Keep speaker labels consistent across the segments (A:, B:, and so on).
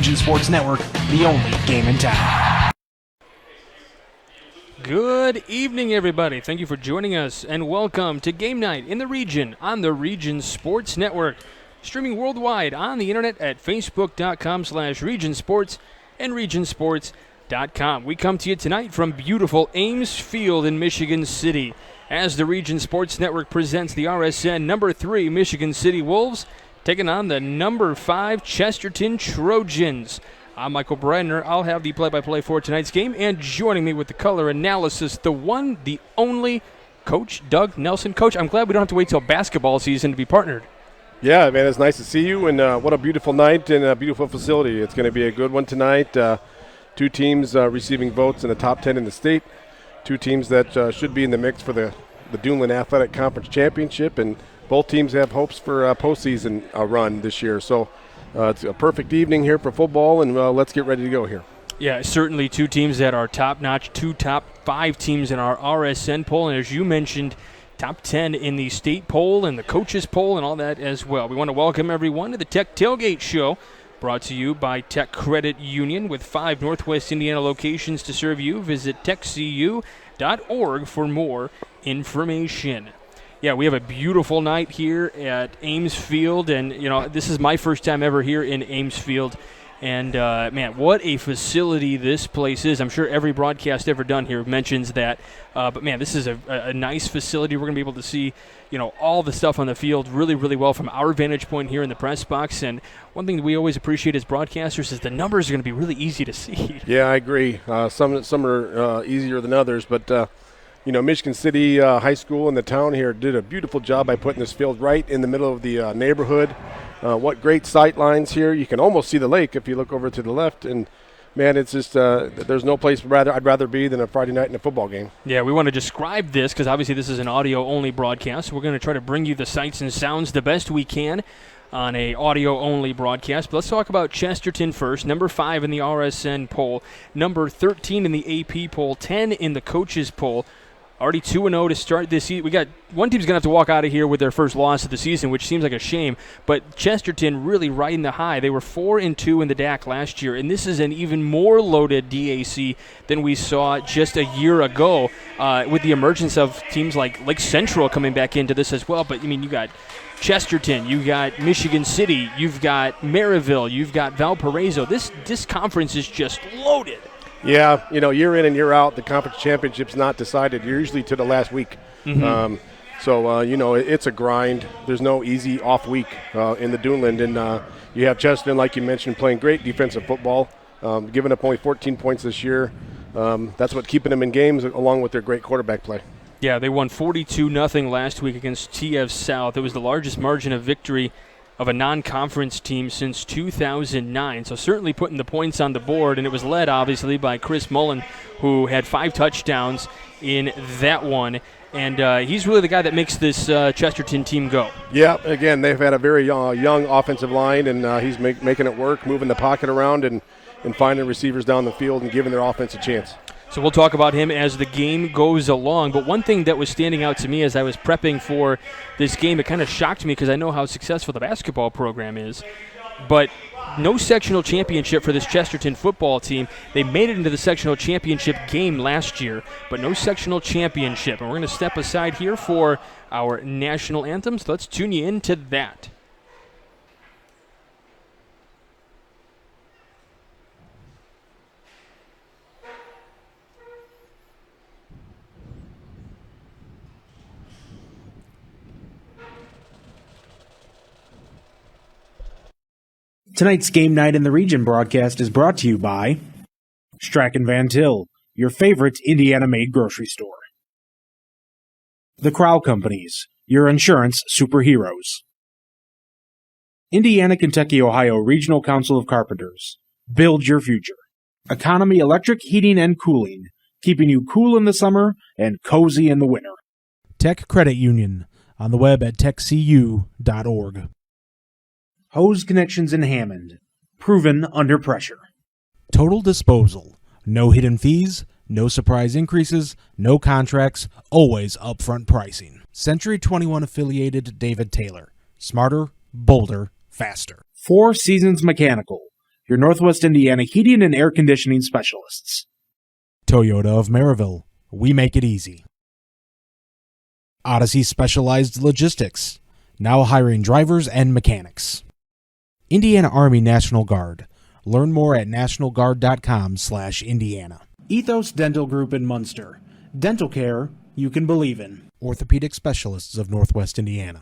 A: Region Sports Network, the only game in town.
B: Good evening, everybody. Thank you for joining us, and welcome to Game Night in the Region on the Region Sports Network. Streaming worldwide on the internet at facebook.com/regionsports and regionsports.com. We come to you tonight from beautiful Ames Field in Michigan City as the Region Sports Network presents the RSN number 3 Michigan City Wolves taking on the number 5 Chesterton Trojans. I'm Michael Bredner. I'll have the play-by-play for tonight's game, and joining me with the color analysis, the one, the only, Coach Doug Nelson. Coach, I'm glad we don't have to wait till basketball season to be partnered.
C: Yeah, man, it's nice to see you, and what a beautiful night and a beautiful facility. It's going to be a good one tonight. Two teams receiving votes in the top 10 in the state. Two teams that should be in the mix for the Duneland Athletic Conference Championship, and both teams have hopes for a postseason run this year. So it's a perfect evening here for football, and let's get ready to go here.
B: Yeah, certainly two teams that are top-notch, two top 5 teams in our RSN poll, and as you mentioned, top 10 in the state poll and the coaches poll and all that as well. We want to welcome everyone to the Tech Tailgate Show, brought to you by Tech Credit Union with 5 Northwest Indiana locations to serve you. Visit techcu.org for more information. Yeah, we have a beautiful night here at Ames Field, and, you know, this is my first time ever here in Ames Field. And, man, what a facility this place is. I'm sure every broadcast ever done here mentions that. But, man, this is a nice facility. We're going to be able to see, you know, all the stuff on the field really, really well from our vantage point here in the press box. And one thing that we always appreciate as broadcasters is the numbers are going to be really easy to see.
C: Yeah, I agree. Some are easier than others, but you know, Michigan City High School and the town here did a beautiful job by putting this field right in the middle of the neighborhood. What great sight lines here. You can almost see the lake if you look over to the left. And, man, it's just there's no place I'd rather be than a Friday night in a football game.
B: Yeah, we want to describe this because obviously this is an audio-only broadcast. So we're going to try to bring you the sights and sounds the best we can on a audio-only broadcast. But let's talk about Chesterton first. Number 5 in the RSN poll, number 13 in the AP poll, 10 in the coaches poll. Already 2-0 to start this season. We got one team's going to have to walk out of here with their first loss of the season, which seems like a shame. But Chesterton really riding the high. They were 4-2 in the DAC last year, and this is an even more loaded DAC than we saw just a year ago with the emergence of teams like Lake Central coming back into this as well. But, I mean, you got Chesterton, you got Michigan City, you've got Maryville, you've got Valparaiso. This conference is just loaded.
C: Yeah, you know, year in and year out, the conference championship's not decided. You're usually to the last week. Mm-hmm. You know, it's a grind. There's no easy off week in the Duneland. And you have Chesterton, like you mentioned, playing great defensive football, giving up only 14 points this year. That's what's keeping them in games, along with their great quarterback play.
B: Yeah, they won 42-0 last week against TF South. It was the largest margin of victory of a non-conference team since 2009. So certainly putting the points on the board, and it was led, obviously, by Chris Mullen, who had 5 touchdowns in that one. And he's really the guy that makes this Chesterton team go. Yeah,
C: again, they've had a very young offensive line, and he's making it work, moving the pocket around and finding receivers down the field and giving their offense a chance.
B: So we'll talk about him as the game goes along. But one thing that was standing out to me as I was prepping for this game, it kind of shocked me because I know how successful the basketball program is. But no sectional championship for this Chesterton football team. They made it into the sectional championship game last year, but no sectional championship. And we're going to step aside here for our national anthems. Let's tune you into that.
A: Tonight's Game Night in the Region broadcast is brought to you by Strachan Van Til, your favorite Indiana-made grocery store. The Crow Companies, your insurance superheroes. Indiana, Kentucky, Ohio Regional Council of Carpenters. Build your future. Economy Electric Heating and Cooling, keeping you cool in the summer and cozy in the winter.
D: Tech Credit Union, on the web at techcu.org.
A: Hose Connections in Hammond, proven under pressure.
D: Total Disposal, no hidden fees, no surprise increases, no contracts, always upfront pricing. Century 21 affiliated David Taylor, smarter, bolder, faster.
A: Four Seasons Mechanical, your Northwest Indiana heating and air conditioning specialists.
D: Toyota of Maryville. We make it easy. Odyssey Specialized Logistics. Now hiring drivers and mechanics. Indiana Army National Guard. Learn more at nationalguard.com/Indiana.
A: Ethos Dental Group in Munster. Dental care you can believe in.
D: Orthopedic Specialists of Northwest Indiana.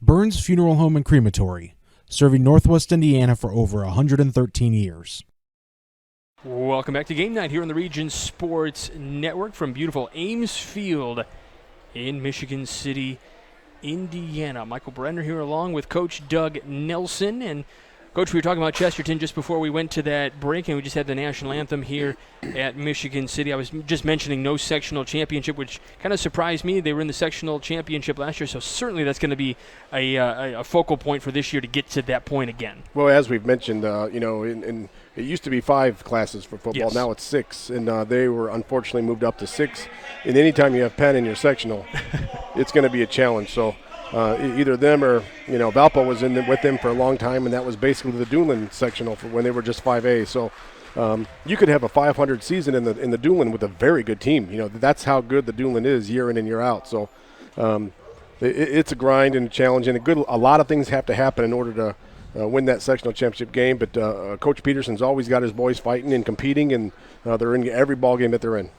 D: Burns Funeral Home and Crematory. Serving Northwest Indiana for over 113 years.
B: Welcome back to Game Night here on the Region Sports Network from beautiful Ames Field in Michigan City, Indiana. Michael Brenner here along with Coach Doug Nelson. And Coach, we were talking about Chesterton just before we went to that break, and we just had the national anthem here at Michigan City. I was just mentioning no sectional championship, which kind of surprised me. They were in the sectional championship last year, so certainly that's going to be a focal point for this year to get to that point again.
C: Well, as we've mentioned, it used to be 5 classes for football.
B: Yes.
C: Now it's 6, and they were unfortunately moved up to 6. And anytime you have Penn in your sectional, it's going to be a challenge. So either them or, Valpo was with them for a long time, and that was basically the Doolin sectional for when they were just 5A. So you could have a 500 season in the Doolin with a very good team. That's how good the Doolin is year in and year out. So it's a grind and a challenge, and a lot of things have to happen in order to win that sectional championship game. But Coach Peterson's always got his boys fighting and competing, and they're in every ball game that they're in.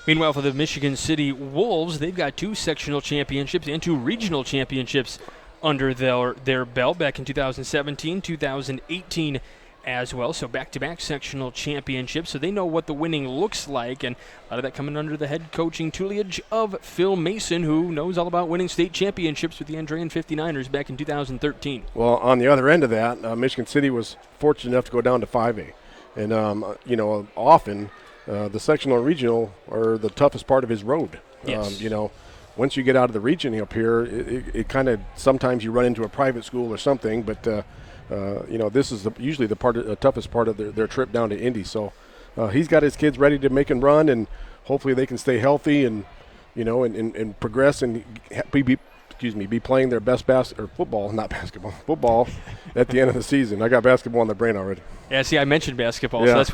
B: Meanwhile, for the Michigan City Wolves, they've got 2 sectional championships and 2 regional championships under their belt back in 2017, 2018 as well. So back-to-back sectional championships. So they know what the winning looks like, and a lot of that coming under the head coaching tutelage of Phil Mason, who knows all about winning state championships with the Andrean 59ers back in 2013.
C: Well, on the other end of that, Michigan City was fortunate enough to go down to 5A. And, often the sectional and regional are the toughest part of his road.
B: Yes.
C: Once you get out of the region up here, it kind of sometimes you run into a private school or something, but this is usually the toughest part of their trip down to Indy. So he's got his kids ready to make and run, and hopefully they can stay healthy and progress and be playing their best football at the end of the season. I got basketball on the brain already.
B: Yeah, see, I mentioned basketball,
C: Yeah.
B: so that's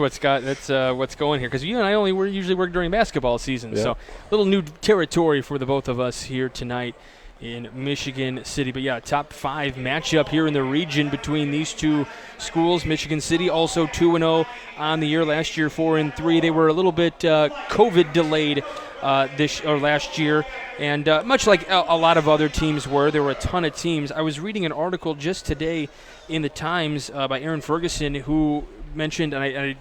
B: what's going here. Because you and I usually work during basketball season,
C: Yeah.
B: so a little new territory for the both of us here tonight in Michigan City. But yeah, top 5 matchup here in the region between these two schools. Michigan City also 2-0 on the year. Last year 4-3. They were a little bit COVID delayed last year, and much like a lot of other teams were, there were a ton of teams. I was reading an article just today in the Times by Aaron Ferguson, who mentioned, and I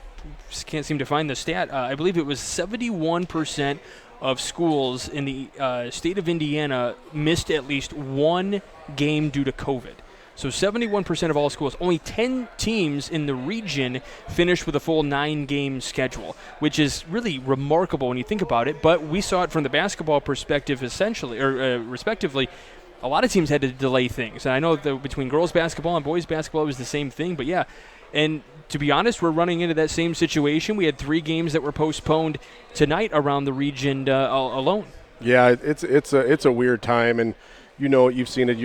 B: just can't seem to find the stat, I believe it was 71% of schools in the state of Indiana missed at least one game due to COVID. So 71% of all schools, only 10 teams in the region finished with a full 9-game schedule, which is really remarkable when you think about it. But we saw it from the basketball perspective, respectively. A lot of teams had to delay things. And I know that between girls basketball and boys basketball, it was the same thing. But yeah, and to be honest, we're running into that same situation. We had 3 games that were postponed tonight around the region alone.
C: Yeah, it's a weird time, and you've seen it.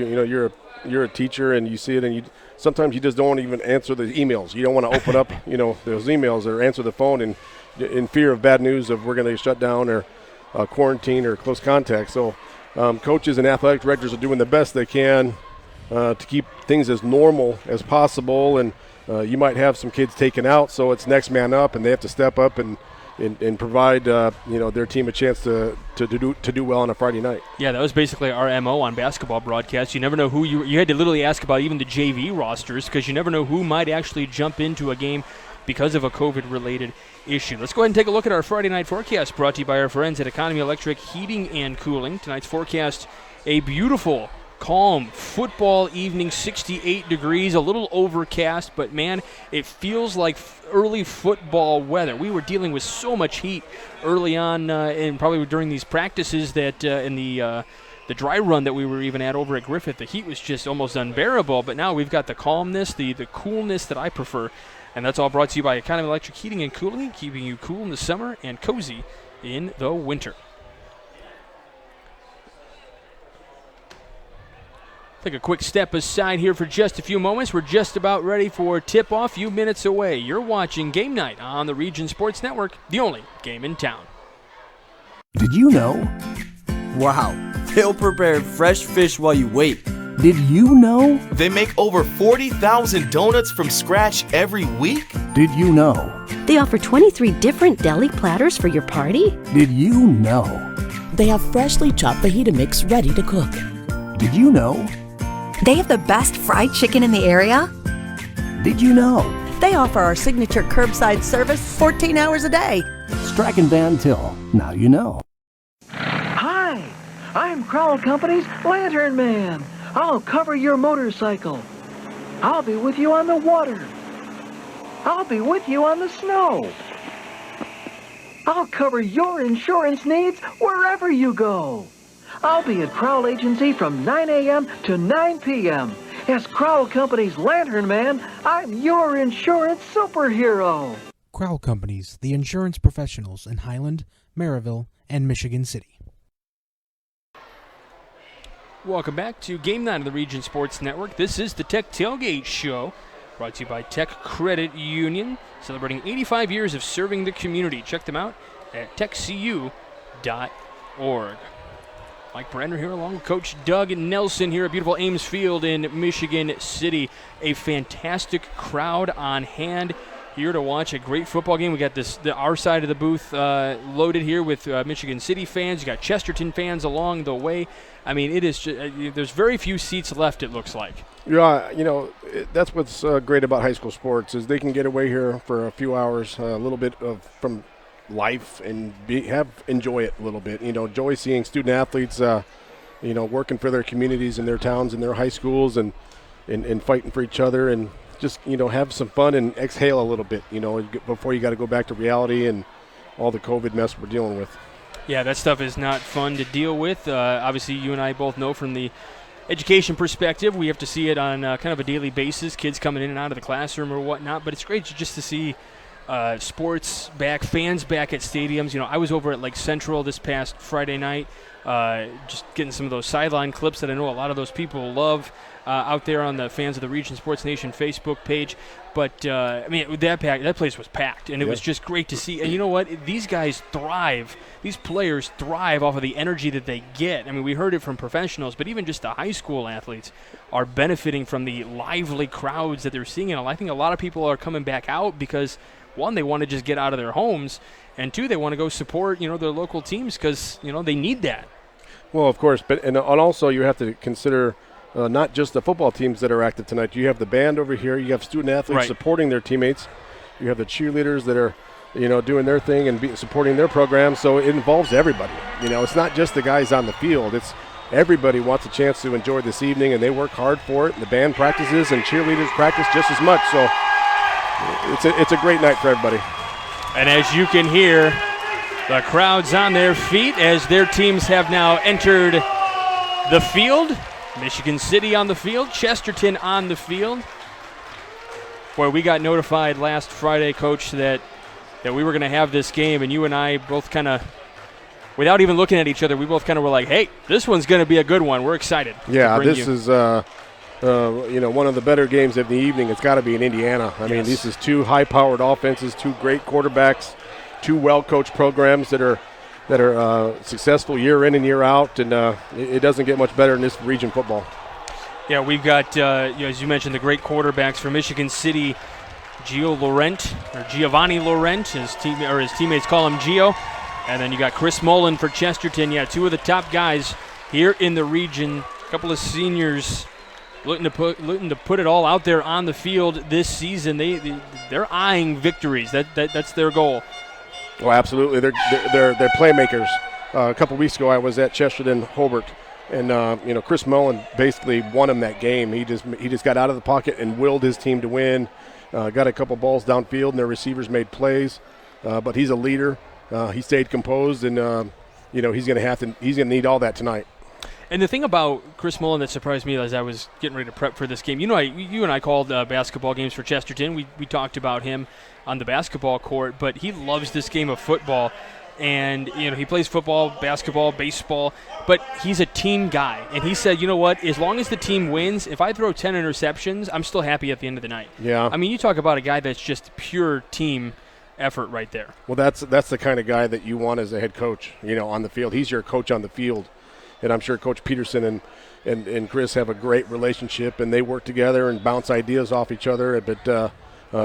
C: You're a teacher, and you see it, and sometimes you just don't want to even answer the emails. You don't want to open up those emails or answer the phone in fear of bad news of we're going to shut down or quarantine or close contact. So coaches and athletic directors are doing the best they can to keep things as normal as possible, and you might have some kids taken out, so it's next man up, and they have to step up and provide their team a chance to do well on a Friday night.
B: Yeah, that was basically our MO on basketball broadcasts. You never know who you had to literally ask about even the JV rosters, because you never know who might actually jump into a game because of a COVID-related issue. Let's go ahead and take a look at our Friday night forecast, brought to you by our friends at Economy Electric Heating and Cooling. Tonight's forecast, a beautiful, calm football evening, 68 degrees, a little overcast, but man, it feels like early football weather. We were dealing with so much heat early on, and probably during these practices that in the dry run that we were even at over at Griffith, the heat was just almost unbearable. But now we've got the calmness, the coolness that I prefer, and that's all brought to you by Economy Electric Heating and Cooling, keeping you cool in the summer and cozy in the winter. Take a quick step aside here for just a few moments. We're just about ready for tip-off, few minutes away. You're watching Game Night on the Region Sports Network, the only game in town.
E: Did you know?
F: Wow, they'll prepare fresh fish while you wait.
E: Did you know?
G: They make over 40,000 donuts from scratch every week?
E: Did you know?
H: They offer 23 different deli platters for your party?
E: Did you know?
I: They have freshly chopped fajita mix ready to cook.
E: Did you know?
J: They have the best fried chicken in the area?
E: Did you know?
I: They offer our signature curbside service 14 hours a day.
E: Strack and Van Til, now you know.
K: Hi, I'm Crowell Company's Lantern Man. I'll cover your motorcycle. I'll be with you on the water. I'll be with you on the snow. I'll cover your insurance needs wherever you go. I'll be at Crowell Agency from 9 a.m. to 9 p.m. As Crowell Company's Lantern Man, I'm your insurance superhero.
D: Crowell Companies, the insurance professionals in Highland, Maryville, and Michigan City.
B: Welcome back to Game Night of the Region Sports Network. This is the Tech Tailgate Show, brought to you by Tech Credit Union, celebrating 85 years of serving the community. Check them out at techcu.org. Mike Brenner here along with Coach Doug Nelson here at beautiful Ames Field in Michigan City. A fantastic crowd on hand here to watch a great football game. We got our side of the booth loaded here with Michigan City fans. You got Chesterton fans along the way. I mean, it is there's very few seats left, it looks like.
C: Yeah, that's what's great about high school sports is they can get away here for a few hours, a little bit from life and enjoy it a little bit. Enjoy seeing student athletes, working for their communities and their towns and their high schools and fighting for each other and just, have some fun and exhale a little bit, before you got to go back to reality and all the COVID mess we're dealing with.
B: Yeah, that stuff is not fun to deal with. Obviously, you and I both know from the education perspective, we have to see it on kind of a daily basis, kids coming in and out of the classroom or whatnot, but it's great just to see sports back, fans back at stadiums. I was over at Lake Central this past Friday night, just getting some of those sideline clips that I know a lot of those people love out there on the Fans of the Region Sports Nation Facebook page. But, that place was packed, and it was just great to see. And you know what? These guys thrive. These players thrive off of the energy that they get. I mean, we heard it from professionals, but even just the high school athletes are benefiting from the lively crowds that they're seeing. And I think a lot of people are coming back out because, one, they want to just get out of their homes, and two, they want to go support, their local teams because, they need that. Well,
C: of course, and also you have to consider not just the football teams that are active tonight. You have the band over here. You have student athletes supporting their teammates. You have the cheerleaders that are, doing their thing and supporting their program. So it involves everybody. It's not just the guys on the field. It's everybody wants a chance to enjoy this evening, and they work hard for it. And the band practices and cheerleaders practice just as much. So it's a great night for everybody.
B: And as you can hear, the crowd's on their feet as their teams have now entered the field. Michigan City on the field, Chesterton on the field. Boy, we got notified last Friday, Coach, that we were going to have this game, and you and I both kind of, without even looking at each other, we both kind of were like, hey, this one's going to be a good one. We're excited.
C: Yeah, this is one of the better games of the evening. It's got to be in Indiana. I mean, this is two high-powered offenses, two great quarterbacks, two well-coached programs that are successful year in and year out, and it doesn't get much better in this region football.
B: Yeah, we've got, as you mentioned, the great quarterbacks for Michigan City, Giovanni Laurent, his teammates call him Gio, and then you got Chris Mullen for Chesterton. Yeah, two of the top guys here in the region, a couple of seniors looking to put it all out there on the field this season. They're eyeing victories. That's their goal.
C: Oh, absolutely. They're playmakers. A couple weeks ago, I was at Chesterton Hobart, and Chris Mullen basically won him that game. He just got out of the pocket and willed his team to win. Got a couple balls downfield, and their receivers made plays. But he's a leader. He stayed composed, and he's going to need all that tonight.
B: And the thing about Chris Mullen that surprised me as I was getting ready to prep for this game, you and I called basketball games for Chesterton. We talked about him on the basketball court, but he loves this game of football. And, he plays football, basketball, baseball, but he's a team guy. And he said, you know what, as long as the team wins, if I throw 10 interceptions, I'm still happy at the end of the night.
C: Yeah.
B: I mean, you talk about a guy that's just pure team effort right there.
C: Well, that's the kind of guy that you want as a head coach, on the field. He's your coach on the field. And I'm sure Coach Peterson and Chris have a great relationship, and they work together and bounce ideas off each other. But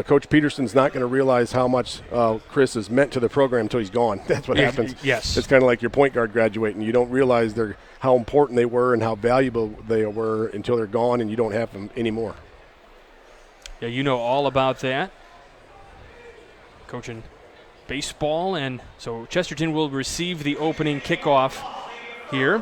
C: Coach Peterson's not going to realize how much Chris has meant to the program until he's gone. That's what happens.
B: Yes.
C: It's kind of like your point guard graduating. You don't realize how important they were and how valuable they were until they're gone and you don't have them anymore.
B: Yeah, you know all about that. Coaching baseball, and so Chesterton will receive the opening kickoff here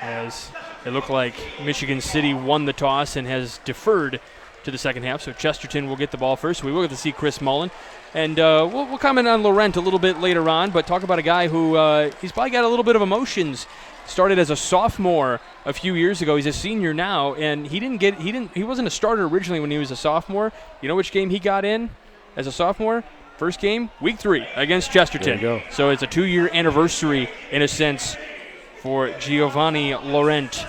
B: as it looked like Michigan City won the toss and has deferred to the second half, so Chesterton will get the ball first. We will get to see Chris Mullen, and we'll comment on Laurent a little bit later on, but talk about a guy who he's probably got a little bit of emotions. Started as a sophomore a few years ago. He's a senior now, and he wasn't a starter originally when he was a sophomore. You know which game he got in as a sophomore? First game, week 3 against Chesterton.
C: There you go.
B: So it's a 2-year anniversary in a sense for Giovanni Laurent.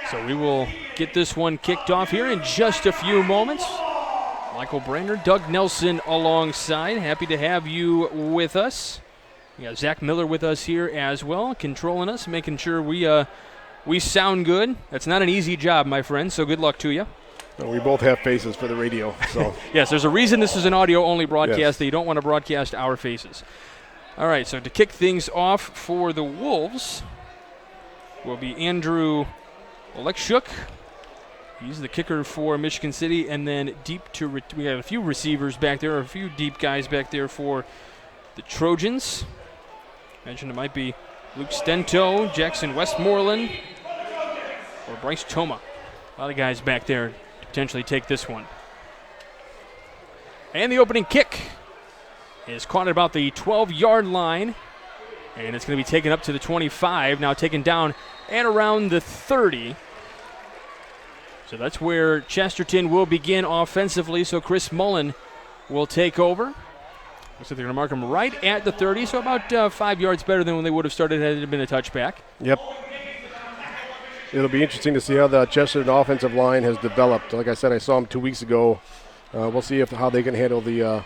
B: So we will get this one kicked off here in just a few moments. Michael Brainerd, Doug Nelson alongside. Happy to have you with us. We got Zach Miller with us here as well, controlling us, making sure we sound good. That's not an easy job, my friend, so good luck to you.
C: We both have faces for the radio. So
B: yes, there's a reason this is an audio-only broadcast,
C: yes,
B: that you don't want to broadcast our faces. All right, so to kick things off for the Wolves will be Andrew Olekshuk. He's the kicker for Michigan City, and then we have a few receivers back there, a few deep guys back there for the Trojans. Mentioned it might be Luke Stento, Jackson Westmoreland, or Bryce Toma. A lot of guys back there to potentially take this one. And the opening kick is caught at about the 12-yard line, and it's going to be taken up to the 25, now taken down at around the 30. So that's where Chesterton will begin offensively, so Chris Mullen will take over. Looks like they're going to mark him right at the 30, so about 5 yards better than when they would have started had it been a touchback.
C: Yep. It'll be interesting to see how the Chesterton offensive line has developed. Like I said, I saw them 2 weeks ago. We'll see how they can handle the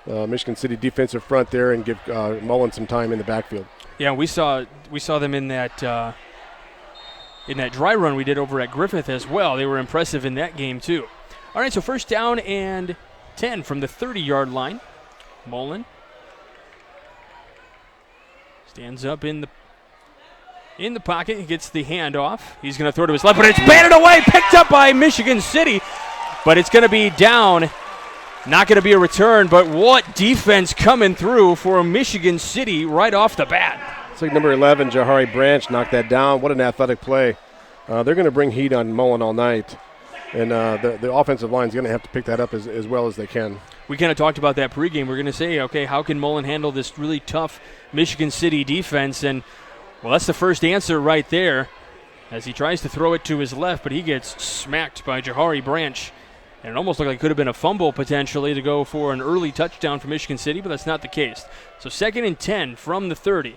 C: Michigan City defensive front there and give Mullen some time in the backfield.
B: Yeah, we saw them in that dry run we did over at Griffith as well. They were impressive in that game too. All right, so first down and 10 from the 30-yard line. Mullen stands up in the pocket. He gets the handoff. He's going to throw to his left, but it's batted away, picked up by Michigan City. But it's going to be down. Not going to be a return, but what defense coming through for Michigan City right off the bat.
C: It's like number 11, Jahari Branch, knocked that down. What an athletic play. They're going to bring heat on Mullen all night. And the offensive line is going to have to pick that up as well as they can.
B: We kind of talked about that pregame. We're going to say, okay, how can Mullen handle this really tough Michigan City defense? And, well, that's the first answer right there as he tries to throw it to his left, but he gets smacked by Jahari Branch. And it almost looked like it could have been a fumble potentially to go for an early touchdown for Michigan City, but that's not the case. So 2nd and 10 from the 30.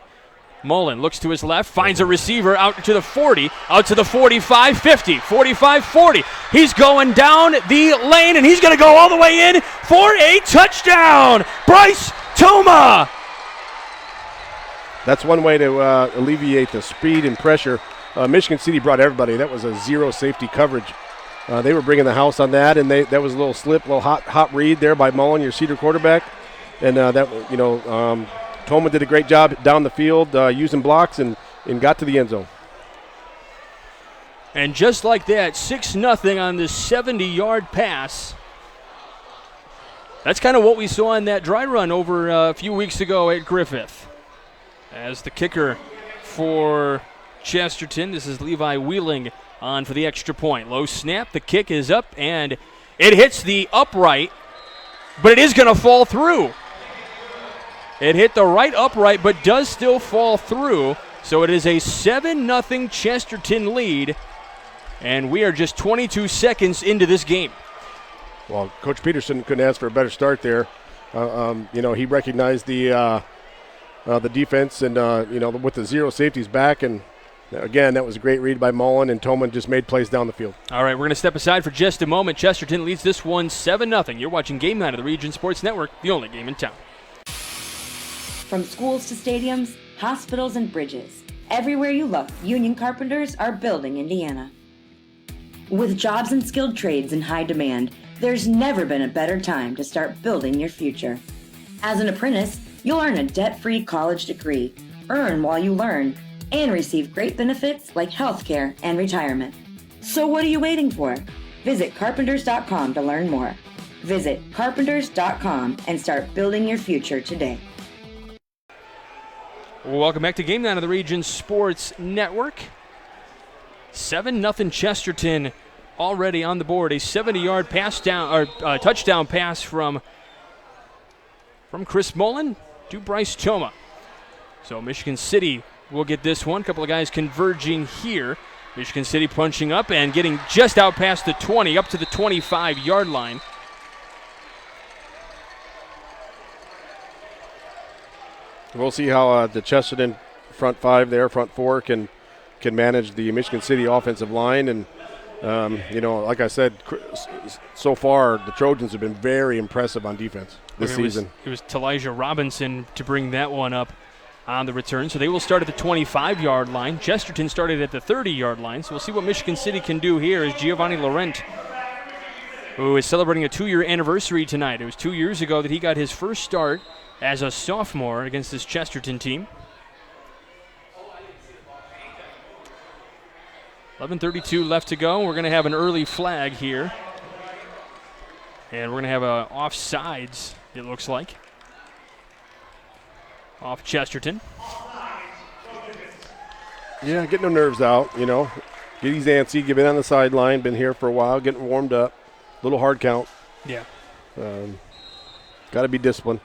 B: Mullen looks to his left, finds a receiver out to the 40, out to the 45, 50, 45, 40. He's going down the lane, and he's going to go all the way in for a touchdown. Bryce Toma.
C: That's one way to alleviate the speed and pressure. Michigan City brought everybody. That was a zero safety coverage. They were bringing the house on that, and that was a little slip, a little hot read there by Mullen, your Cedar quarterback. And Toma did a great job down the field using blocks and got to the end zone.
B: And just like that, 6-0 on this 70-yard pass. That's kind of what we saw in that dry run over a few weeks ago at Griffith. As the kicker for Chesterton, this is Levi Wheeling on for the extra point. Low snap, the kick is up, and it hits the upright, but it is going to fall through. It hit the right upright, but does still fall through. So it is a 7-0 Chesterton lead, and we are just 22 seconds into this game.
C: Well, Coach Peterson couldn't ask for a better start there. He recognized the defense and, with the zero safeties back. And, again, that was a great read by Mullen, and Toman just made plays down the field.
B: All right, we're going to step aside for just a moment. Chesterton leads this one 7-0. You're watching Game Night of the Region Sports Network, the only game in town.
L: From schools to stadiums, hospitals and bridges, everywhere you look, union carpenters are building Indiana. With jobs and skilled trades in high demand, there's never been a better time to start building your future. As an apprentice, you'll earn a debt-free college degree, earn while you learn, and receive great benefits like healthcare and retirement. So what are you waiting for? Visit carpenters.com to learn more. Visit carpenters.com and start building your future today.
B: Welcome back to Game Night of the Region Sports Network. 7-0 Chesterton already on the board. A 70-yard touchdown pass from Chris Mullen to Bryce Toma. So Michigan City will get this one. A couple of guys converging here. Michigan City punching up and getting just out past the 20, up to the 25-yard line.
C: We'll see how the Chesterton front four can manage the Michigan City offensive line. And, like I said, so far the Trojans have been very impressive on defense this season.
B: It was Talijah Robinson to bring that one up on the return. So they will start at the 25-yard line. Chesterton started at the 30-yard line. So we'll see what Michigan City can do here as Giovanni Laurent, who is celebrating a 2-year anniversary tonight. It was 2 years ago that he got his first start as a sophomore against this Chesterton team. 11:32 left to go. We're going to have an early flag here. And we're going to have a offsides, it looks like, off Chesterton.
C: Yeah, getting the nerves out, Get these antsy, give it on the sideline. Been here for a while, getting warmed up. Little hard count.
B: Yeah.
C: Got to be disciplined.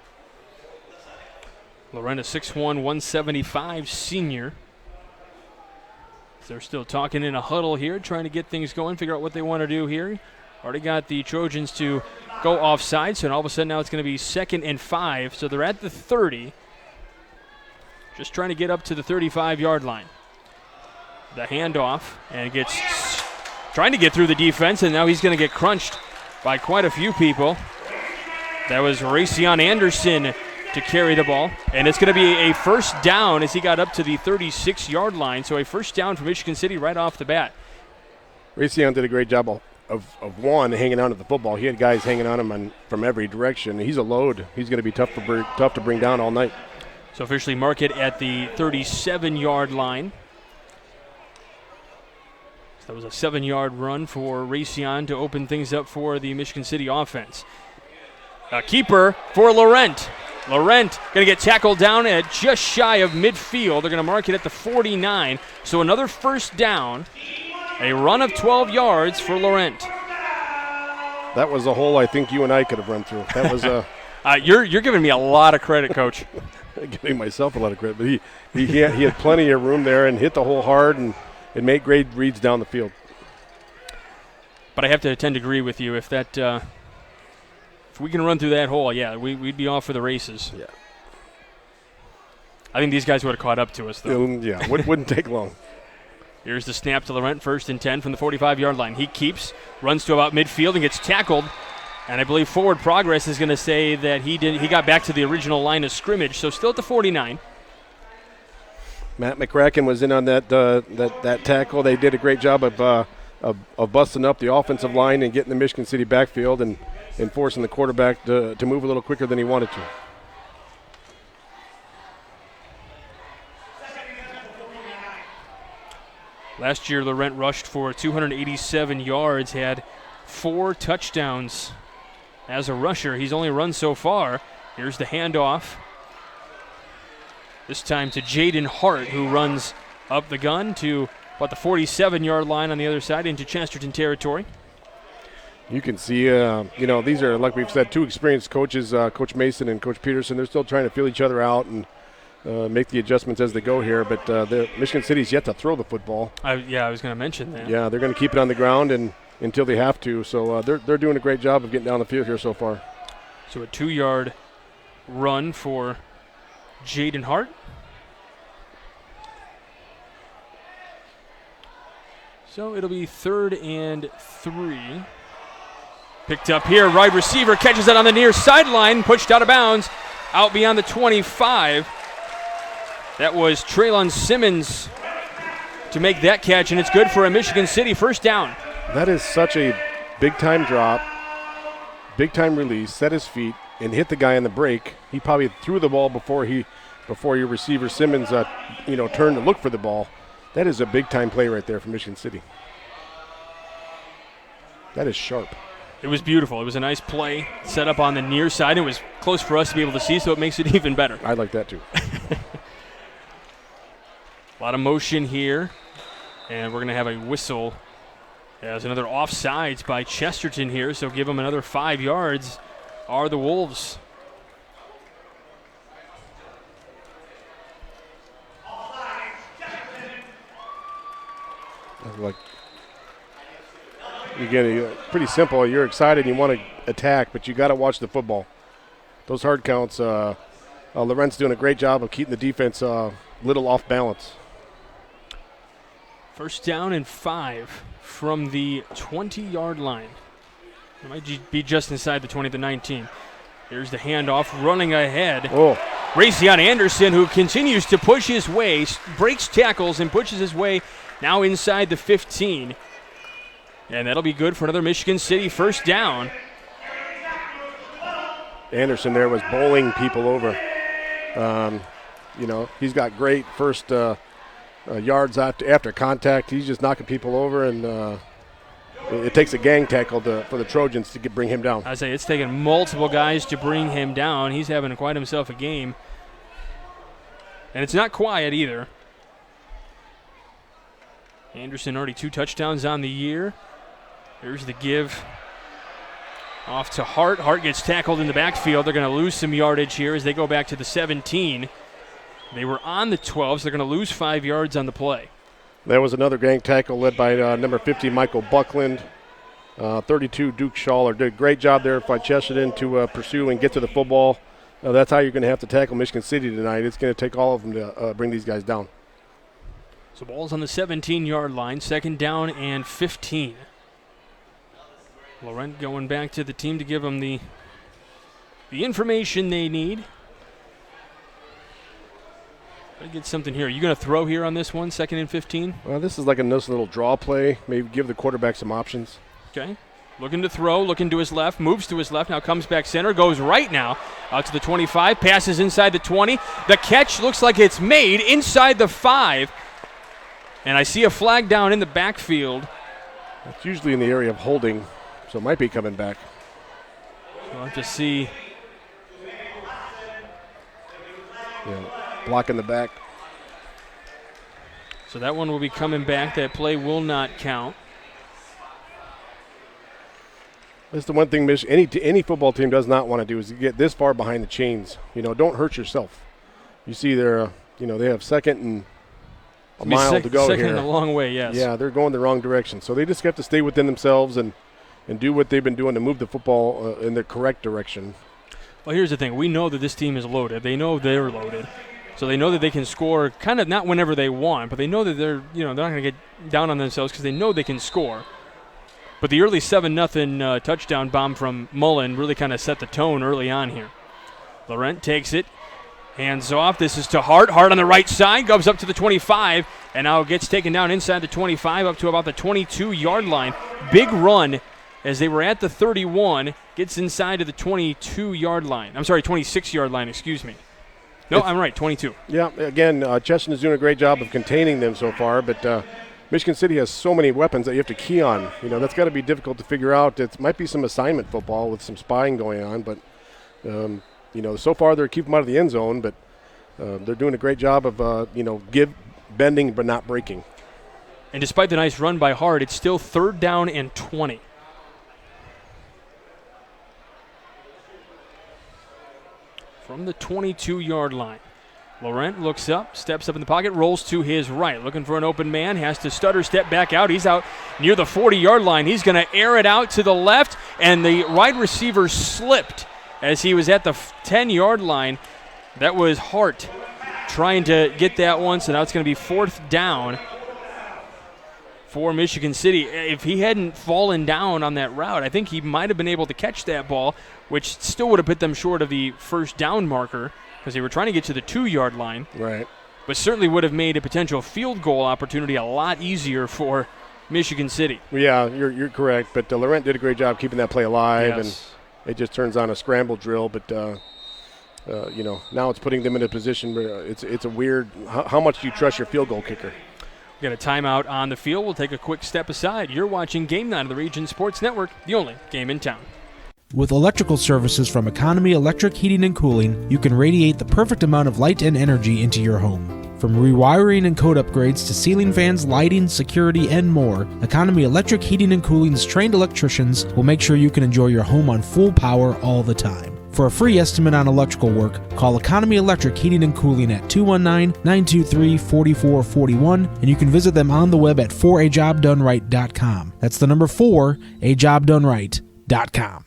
B: Lorena 6'1", 175 senior. They're still talking in a huddle here, trying to get things going, figure out what they want to do here. Already got the Trojans to go offside, so all of a sudden now it's going to be 2nd and 5. So they're at the 30. Just trying to get up to the 35-yard line. The handoff, and trying to get through the defense, and now he's going to get crunched by quite a few people. That was Raytheon Anderson to carry the ball, and it's going to be a first down as he got up to the 36-yard line. So a first down for Michigan City right off the bat.
C: Raytheon did a great job of hanging on to the football. He had guys hanging on him from every direction. He's a load. He's going to be tough to bring down all night.
B: So officially mark it at the 37-yard line. So that was a 7-yard run for Raytheon to open things up for the Michigan City offense. A keeper for Laurent. Laurent going to get tackled down at just shy of midfield. They're going to mark it at the 49. So another first down. A run of 12 yards for Laurent.
C: That was a hole I think you and I could have run through. That was a.
B: You're giving me a lot of credit, Coach.
C: Giving myself a lot of credit, but he had plenty of room there and hit the hole hard and made great reads down the field.
B: But I have to tend to agree with you. If we can run through that hole, yeah, we'd be off for the races.
C: Yeah.
B: I think these guys would have caught up to us, though.
C: Yeah, wouldn't take long.
B: Here's the snap to Laurent, 1st and 10 from the 45-yard line. He runs to about midfield and gets tackled. And I believe Forward Progress is going to say that he got back to the original line of scrimmage, so still at the 49.
C: Matt McCracken was in on that tackle. They did a great job of busting up the offensive line and getting the Michigan City backfield and forcing the quarterback to move a little quicker than he wanted to.
B: Last year, Laurent rushed for 287 yards, had 4 touchdowns as a rusher. He's only run so far. Here's the handoff. This time to Jaden Hart, who runs up the gun to about the 47-yard line on the other side into Chesterton territory.
C: You can see, these are, like we've said, 2 experienced coaches, Coach Mason and Coach Peterson. They're still trying to feel each other out and make the adjustments as they go here. But the Michigan City's yet to throw the football.
B: I was going to mention that.
C: Yeah, they're going to keep it on the ground until they have to. So they're doing a great job of getting down the field here so far.
B: So a 2-yard run for Jaden Hart. So it'll be 3rd and 3. Picked up here, wide receiver catches it on the near sideline, pushed out of bounds, out beyond the 25. That was Traylon Simmons to make that catch, and it's good for a Michigan City first down.
C: That is such a big-time drop, big-time release, set his feet, and hit the guy on the break. He probably threw the ball before your receiver Simmons, turned to look for the ball. That is a big-time play right there for Michigan City. That is sharp.
B: It was beautiful. It was a nice play set up on the near side. It was close for us to be able to see, so it makes it even better.
C: I like that too.
B: A lot of motion here, and we're going to have a whistle as another offsides by Chesterton here, so give them another 5 yards are the Wolves.
C: Like, again, pretty simple. You're excited, you want to attack, but you got to watch the football. Those hard counts, Laurent's doing a great job of keeping the defense a little off balance.
B: First down and 5 from the 20-yard line. It might be just inside the 20 to 19. Here's the handoff, running ahead.
C: Oh.
B: Raytheon Anderson, who continues to push his way, breaks tackles and pushes his way now inside the 15. And that'll be good for another Michigan City first down.
C: Anderson there was bowling people over. He's got great first yards after contact. He's just knocking people over, and it takes a gang tackle for the Trojans to bring him down.
B: I say it's taken multiple guys to bring him down. He's having quite himself a game. And it's not quiet either. Anderson already 2 touchdowns on the year. Here's the give off to Hart. Hart gets tackled in the backfield. They're going to lose some yardage here as they go back to the 17. They were on the 12, so they're going to lose 5 yards on the play.
C: That was another gang tackle led by number 50, Michael Buckland. 32, Duke Schaller. Did a great job there by Chesterton to pursue and get to the football. That's how you're going to have to tackle Michigan City tonight. It's going to take all of them to bring these guys down.
B: So ball's on the 17-yard line, second down and 15. Laurent going back to the team to give them the information they need. Gotta get something here. Are you going to throw here on this one, second and 15?
C: Well, this is like a nice little draw play. Maybe give the quarterback some options.
B: Okay. Looking to throw, looking to his left, moves to his left, now comes back center, goes right now, out to the 25, passes inside the 20. The catch looks like it's made inside the 5. And I see a flag down in the backfield.
C: It's usually in the area of holding, so it might be coming back.
B: We'll have to see.
C: Yeah, block in the back.
B: So that one will be coming back. That play will not count.
C: That's the one thing any football team does not want to do is get this far behind the chains. Don't hurt yourself. You see there, they have second and a mile to go
B: second
C: here.
B: And a long way, yes.
C: Yeah, they're going the wrong direction. So they just have to stay within themselves and do what they've been doing to move the football in the correct direction.
B: Well, here's the thing. We know that this team is loaded. They know they're loaded. So they know that they can score kind of not whenever they want, but they know that they're not going to get down on themselves because they know they can score. But the early 7-0 touchdown bomb from Mullen really kind of set the tone early on here. Laurent takes it. Hands off. This is to Hart. Hart on the right side. Goes up to the 25. And now gets taken down inside the 25 up to about the 22-yard line. Big run as they were at the 31. Gets inside to the 22-yard line. I'm sorry, 26-yard line. Excuse me. No, I'm right. 22.
C: Yeah, again, Chesterton is doing a great job of containing them so far. But Michigan City has so many weapons that you have to key on. That's got to be difficult to figure out. It might be some assignment football with some spying going on. But so far they're keeping them out of the end zone, but they're doing a great job of, bending but not breaking.
B: And despite the nice run by Hart, it's still 3rd down and 20. From the 22-yard line. Laurent looks up, steps up in the pocket, rolls to his right. Looking for an open man, has to stutter, step back out. He's out near the 40-yard line. He's going to air it out to the left, and the wide receiver slipped as he was at the 10-yard line. That was Hart trying to get that one, so now it's going to be 4th down for Michigan City. If he hadn't fallen down on that route, I think he might have been able to catch that ball, which still would have put them short of the first down marker because they were trying to get to the 2-yard line.
C: Right.
B: But certainly would have made a potential field goal opportunity a lot easier for Michigan City.
C: Yeah, you're correct. But Laurent did a great job keeping that play alive,
B: Yes.
C: and it just turns on a scramble drill. But now it's putting them in a position where it's a weird. How much do you trust your field goal kicker?
B: We got a timeout on the field. We'll take a quick step aside. You're watching Game Night of the Region Sports Network, the only game in town.
D: With electrical services from Economy Electric Heating and Cooling, you can radiate the perfect amount of light and energy into your home. From rewiring and code upgrades to ceiling fans, lighting, security, and more, Economy Electric Heating and Cooling's trained electricians will make sure you can enjoy your home on full power all the time. For a free estimate on electrical work, call Economy Electric Heating and Cooling at 219-923-4441, and you can visit them on the web at 4ajobdoneright.com. That's the number 4ajobdoneright.com.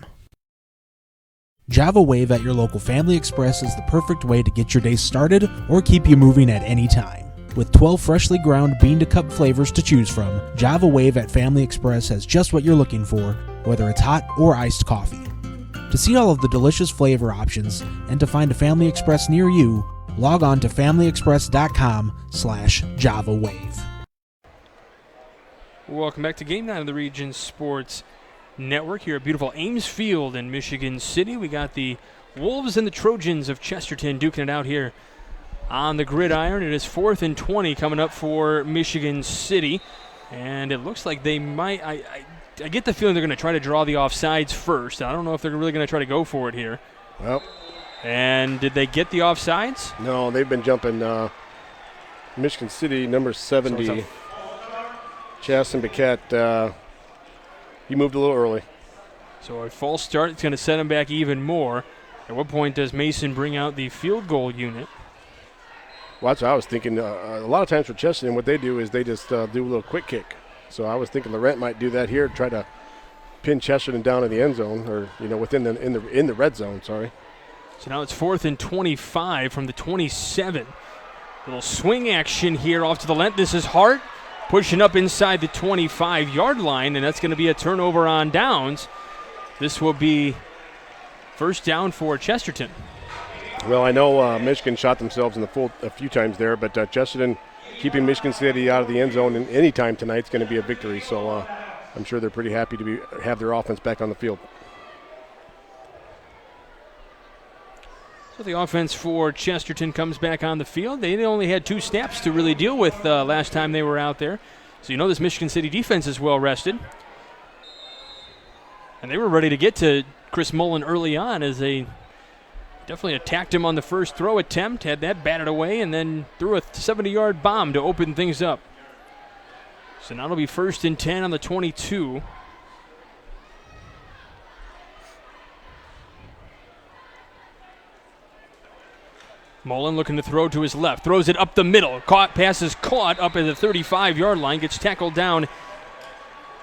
D: Java Wave at your local Family Express is the perfect way to get your day started or keep you moving at any time. With 12 freshly ground bean-to-cup flavors to choose from, Java Wave at Family Express has just what you're looking for, whether it's hot or iced coffee. To see all of the delicious flavor options and to find a Family Express near you, log on to familyexpress.com/JavaWave.
B: Welcome back to Game Night of the Region Sports Network here at beautiful Ames Field in Michigan City. We got the Wolves and the Trojans of Chesterton duking it out here on the gridiron. It is 4th and 20 coming up for Michigan City, and it looks like they might. I get the feeling they're going to try to draw the offsides first. I don't know if they're really going to try to go for it here.
C: Well,
B: and did they get the offsides?
C: No, they've been jumping. Michigan City, number 70, Chasten Biquette, he moved a little early.
B: So a false start, it's going to set him back even more. At what point does Mason bring out the field goal unit?
C: Well, that's what I was thinking. A lot of times for Chesterton, what they do is they just do a little quick kick. So I was thinking Laurent might do that here, try to pin Chesterton down in the end zone, or within in the red zone. Sorry.
B: So now it's 4th and 25 from the 27. Little swing action here off to the left. This is Hart pushing up inside the 25-yard line, and that's going to be a turnover on downs. This will be first down for Chesterton.
C: Well, I know Michigan shot themselves in the foot a few times there, but Chesterton keeping Michigan City out of the end zone any time tonight is going to be a victory. So I'm sure they're pretty happy to have their offense back on the field.
B: So the offense for Chesterton comes back on the field. They only had 2 snaps to really deal with last time they were out there. So this Michigan City defense is well rested. And they were ready to get to Chris Mullen early on as they definitely attacked him on the first throw attempt, had that batted away, and then threw a 70-yard bomb to open things up. So now it'll be 1st and 10 on the 22. Mullen looking to throw to his left, throws it up the middle. Pass is caught up at the 35-yard line, gets tackled down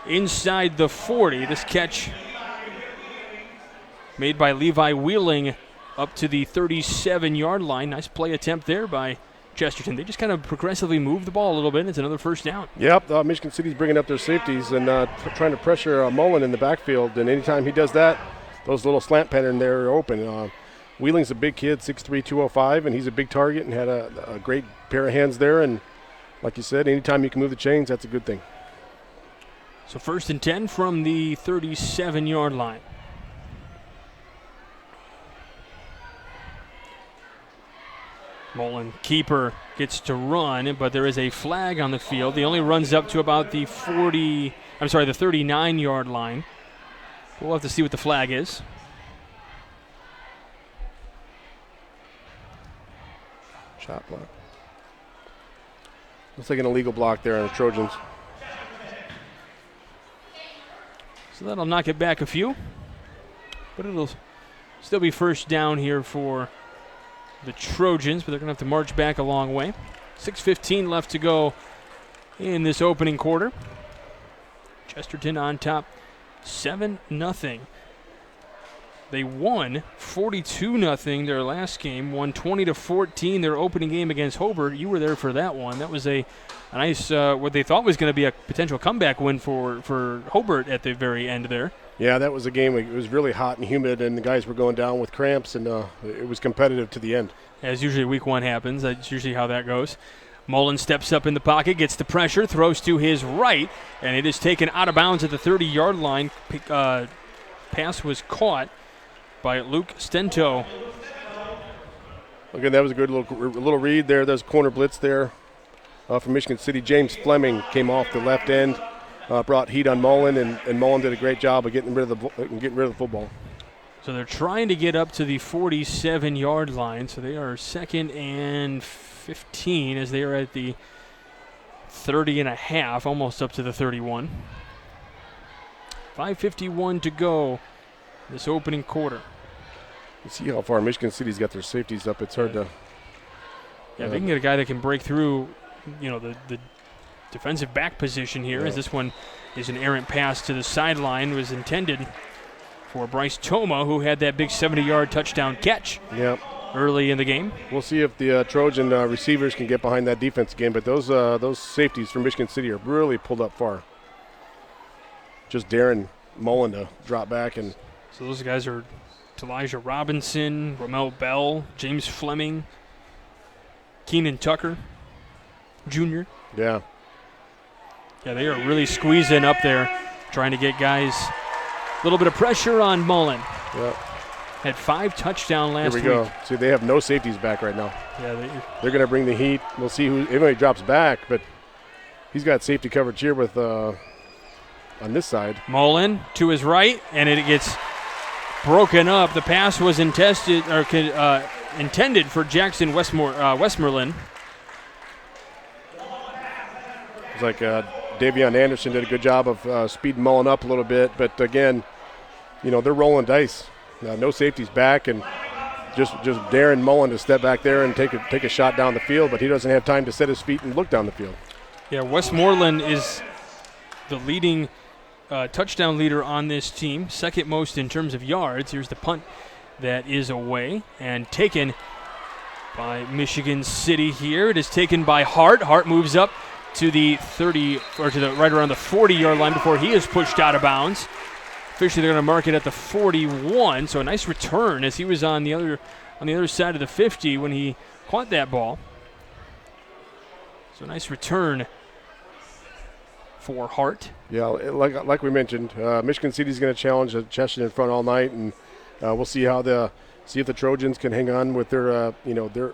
B: inside the 40. This catch made by Levi Wheeling up to the 37-yard line. Nice play attempt there by Chesterton. They just kind of progressively move the ball a little bit. It's another first down.
C: Yep, Michigan City's bringing up their safeties and trying to pressure Mullen in the backfield. And anytime he does that, those little slant pattern there are open. Wheeling's a big kid, 6'3", 205, and he's a big target and had a great pair of hands there. And like you said, anytime you can move the chains, that's a good thing.
B: So 1st and 10 from the 37-yard line. Mullen, keeper, gets to run, but there is a flag on the field. He only runs up to about the 39-yard line. We'll have to see what the flag is.
C: Shot block. Looks like an illegal block there on the Trojans.
B: So that'll knock it back a few. But it'll still be first down here for the Trojans, but they're going to have to march back a long way. 6:15 left to go in this opening quarter. Chesterton on top, 7-0. They won 42-0 their last game, won 20-14 their opening game against Hobart. You were there for that one. That was a nice, what they thought was going to be a potential comeback win for Hobart at the very end there.
C: Yeah, that was a game. It was really hot and humid, and the guys were going down with cramps, and it was competitive to the end.
B: As usually week one happens. That's usually how that goes. Mullen steps up in the pocket, gets the pressure, throws to his right, and it is taken out of bounds at the 30-yard line. Pass was caught by Luke Stento.
C: Again, that was a good little read there. There's a corner blitz there from Michigan City. James Fleming came off the left end, brought heat on Mullen, and Mullen did a great job of getting rid of the football.
B: So they're trying to get up to the 47-yard line. So they are 2nd and 15 as they are at the 30.5, almost up to the 31. 5:51 to go this opening quarter.
C: You see how far Michigan City's got their safeties up. It's hard to.
B: Yeah, if they can get a guy that can break through, the defensive back position here, as this one is an errant pass to the sideline, was intended for Bryce Toma, who had that big 70-yard touchdown catch early in the game.
C: We'll see if the Trojan receivers can get behind that defense again, but those safeties from Michigan City are really pulled up far. Just daring Mullen to drop back. And
B: so those guys are Elijah Robinson, Ramel Bell, James Fleming, Keenan Tucker Jr.
C: Yeah,
B: they are really squeezing up there, trying to get guys. A little bit of pressure on Mullen.
C: Yeah.
B: Had 5 touchdowns last week.
C: Here we go. See, they have no safeties back right now.
B: Yeah,
C: they're going to bring the heat. We'll see who everybody drops back, but he's got safety coverage here with on this side.
B: Mullen to his right, and it gets broken up. The pass was intended for Jackson Westmoreland.
C: It's like Davion Anderson did a good job of speeding Mullen up a little bit, but again, they're rolling dice. No safeties back, and just daring Mullen to step back there and take a shot down the field, but he doesn't have time to set his feet and look down the field.
B: Yeah, Westmoreland is the leading touchdown leader on this team, second most in terms of yards. Here's the punt that is away and taken by Michigan City here. It is taken by Hart. Hart moves up to the 30, or to the right around the 40-yard line before he is pushed out of bounds. Officially, they're going to mark it at the 41. So a nice return as he was on the other side of the 50 when he caught that ball. So a nice return for Hart.
C: Yeah, like we mentioned, Michigan City's going to challenge Chesterton in front all night, and we'll see if the Trojans can hang on with their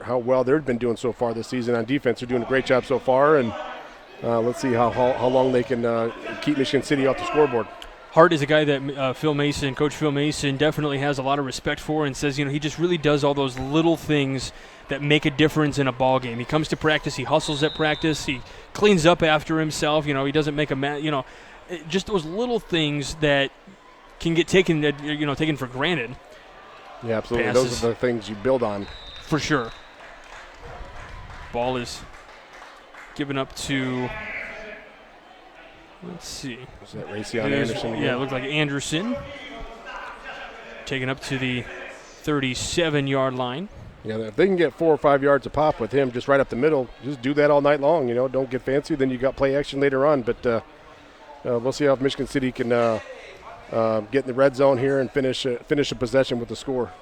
C: how well they've been doing so far this season on defense. They're doing a great job so far, and let's see how long they can keep Michigan City off the scoreboard.
B: Hart is a guy that Coach Phil Mason definitely has a lot of respect for, and says he just really does all those little things that make a difference in a ball game. He comes to practice, he hustles at practice, he cleans up after himself. He doesn't make just those little things that can get taken for granted.
C: Yeah, absolutely.
B: Passes.
C: Those are the things you build on.
B: For sure. Ball is given up to, let's see.
C: Is that Raytheon Anderson again?
B: Yeah, it looked like Anderson. Taken up to the 37-yard line.
C: Yeah, if they can get 4 or 5 yards a pop with him just right up the middle, just do that all night long. Don't get fancy. Then you got play action later on. But we'll see how Michigan City can get in the red zone here and finish a possession with the score.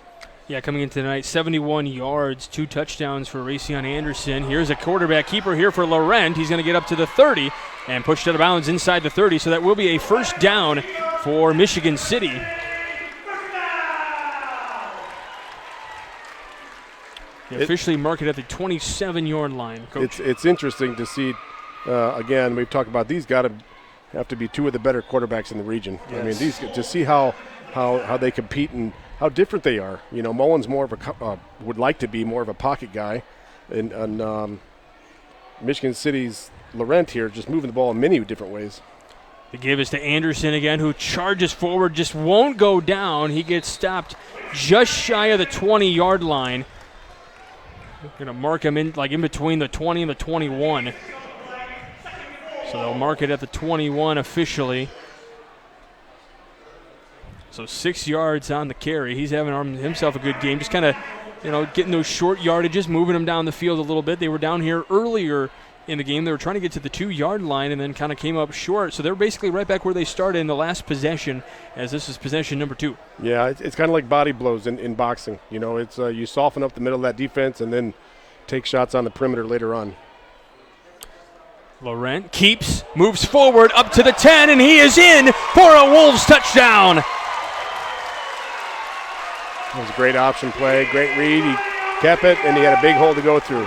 B: Yeah, coming into tonight, 71 yards, 2 touchdowns for Raytheon Anderson. Here's a quarterback keeper here for Laurent. He's going to get up to the 30 and pushed out of bounds inside the 30. So that will be a first down for Michigan City. They officially mark it at the 27-yard line. Coach.
C: It's interesting to see. Again, we've talked about these have to be 2 of the better quarterbacks in the region.
B: Yes.
C: I mean, these to see how they compete and how different they are. Mullen's more of a would like to be more of a pocket guy, and Michigan City's Laurent here just moving the ball in many different ways.
B: The give is to Anderson again, who charges forward, just won't go down. He gets stopped just shy of the 20-yard line. Going to mark him in between the 20 and the 21. So they'll mark it at the 21 officially. So 6 yards on the carry. He's having himself a good game. Just kind of, getting those short yardages, moving them down the field a little bit. They were down here earlier in the game. They were trying to get to the 2-yard line and then kind of came up short. So they're basically right back where they started in the last possession, as this is possession number 2.
C: Yeah, it's kind of like body blows in boxing. It's you soften up the middle of that defense and then take shots on the perimeter later on.
B: Laurent keeps, moves forward up to the 10, and he is in for a Wolves touchdown.
C: It was a great option play, great read. He kept it, and he had a big hole to go through.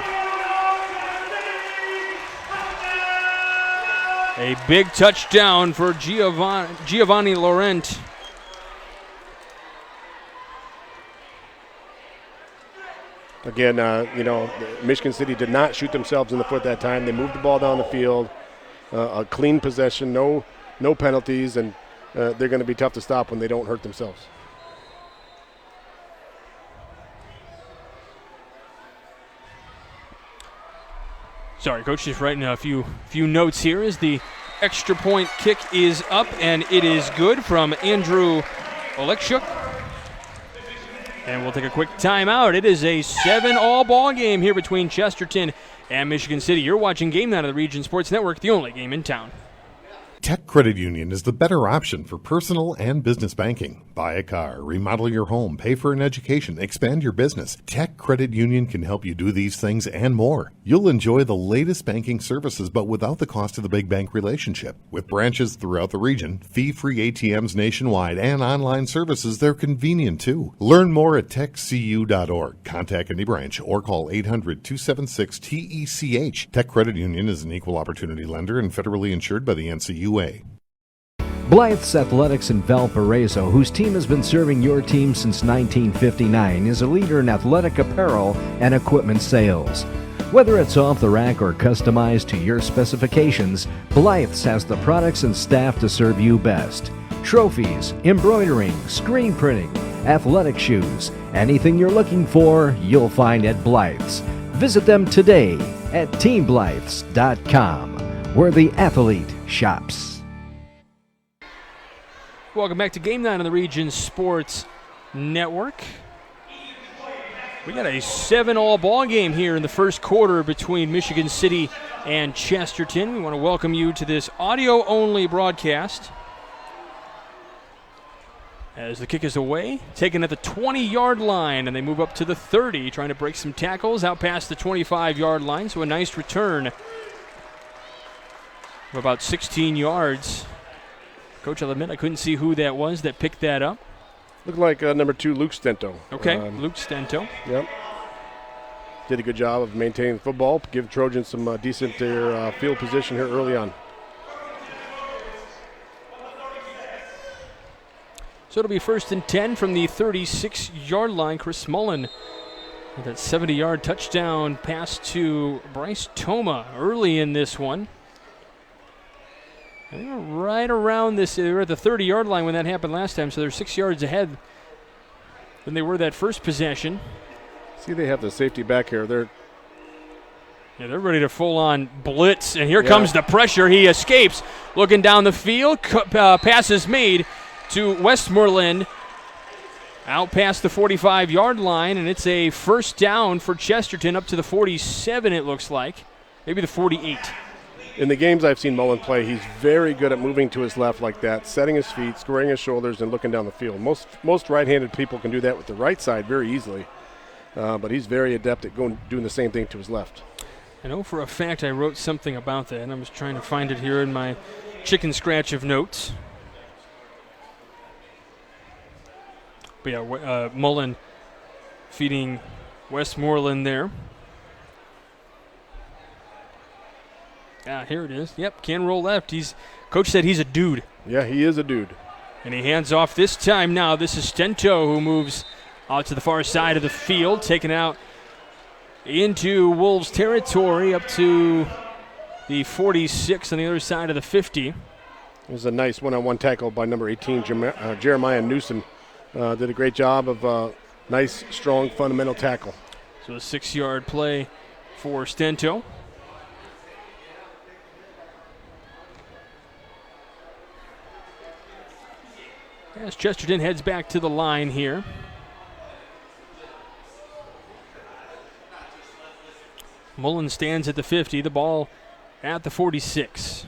B: A big touchdown for Giovanni Laurent.
C: Again, Michigan City did not shoot themselves in the foot that time. They moved the ball down the field, a clean possession, no penalties, and they're going to be tough to stop when they don't hurt themselves.
B: Sorry, Coach, just writing a few notes here as the extra point kick is up, and it is good from Andrew Olekshuk. And we'll take a quick timeout. It is a 7-all ball game here between Chesterton and Michigan City. You're watching Game Night of the Region Sports Network, the only game in town.
M: Tech Credit Union is the better option for personal and business banking. Buy a car, remodel your home, pay for an education, expand your business. Tech Credit Union can help you do these things and more. You'll enjoy the latest banking services, but without the cost of the big bank relationship. With branches throughout the region, fee-free ATMs nationwide, and online services, they're convenient too. Learn more at techcu.org. Contact any branch or call 800-276-TECH. Tech Credit Union is an equal opportunity lender and federally insured by the NCUA.
N: Blythe's Athletics in Valparaiso, whose team has been serving your team since 1959, is a leader in athletic apparel and equipment sales. Whether it's off the rack or customized to your specifications, Blythe's has the products and staff to serve you best. Trophies, embroidering, screen printing, athletic shoes, anything you're looking for, you'll find at Blythe's. Visit them today at teamblythes.com, where the athlete shops.
B: Welcome back to Game Night on the Region Sports Network. We got a 7-all ball game here in the first quarter between Michigan City and Chesterton. We want to welcome you to this audio-only broadcast. As the kick is away, taken at the 20-yard line, and they move up to the 30, trying to break some tackles out past the 25-yard line. So a nice return of about 16 yards. Coach, I'll admit I couldn't see who that was that picked that up.
C: Looked like number 2, Luke Stento.
B: Okay, Luke Stento.
C: Yep. Did a good job of maintaining the football, give Trojans some decent field position here early on.
B: So it'll be 1st and 10 from the 36-yard line. Chris Mullen with that 70-yard touchdown pass to Bryce Toma early in this one. They were right around this. They were at the 30-yard line when that happened last time, so they're 6 yards ahead than they were that first possession.
C: See, they have the safety back here. They're
B: ready to full-on blitz, and here comes the pressure. He escapes. Looking down the field, pass is made to Westmoreland out past the 45-yard line, and it's a first down for Chesterton up to the 47, it looks like. Maybe the 48.
C: In the games I've seen Mullen play, he's very good at moving to his left like that, setting his feet, squaring his shoulders, and looking down the field. Most right-handed people can do that with the right side very easily, but he's very adept at doing the same thing to his left.
B: I know for a fact I wrote something about that, and I'm just trying to find it here in my chicken scratch of notes. But yeah, Mullen feeding Westmoreland there. Here it is. Yep, can roll left. Coach said he's a dude.
C: Yeah, he is a dude.
B: And he hands off this time now. This is Stento who moves out to the far side of the field, taken out into Wolves territory up to the 46 on the other side of the 50.
C: It was a nice one-on-one tackle by number 18, Jeremiah Newsom. Did a great job of nice, strong, fundamental tackle.
B: So a 6-yard play for Stento. As Chesterton heads back to the line here. Mullen stands at the 50, the ball at the 46.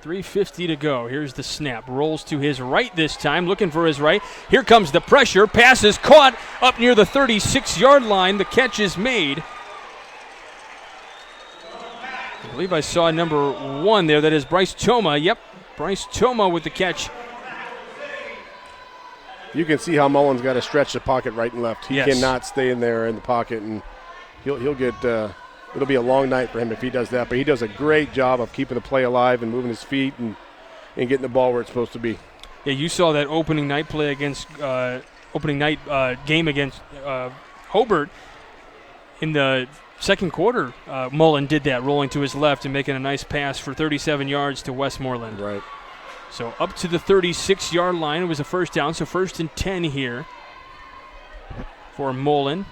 B: 3:50 to go. Here's the snap. Rolls to his right this time, looking for his right. Here comes the pressure. Pass is caught up near the 36-yard line. The catch is made. I believe I saw number 1 there. That is Bryce Toma. Yep, Bryce Toma with the catch.
C: You can see how Mullen's got to stretch the pocket right and left. He
B: Yes.
C: cannot stay in there in the pocket, and he'll get it'll be a long night for him if he does that. But he does a great job of keeping the play alive and moving his feet and getting the ball where it's supposed to be.
B: Yeah, you saw that opening night play against game against Hobart in the second quarter. Mullen did that, rolling to his left and making a nice pass for 37 yards to Westmoreland.
C: Right.
B: So up to the 36-yard line. It was a first down, so 1st and 10 here for Mullen.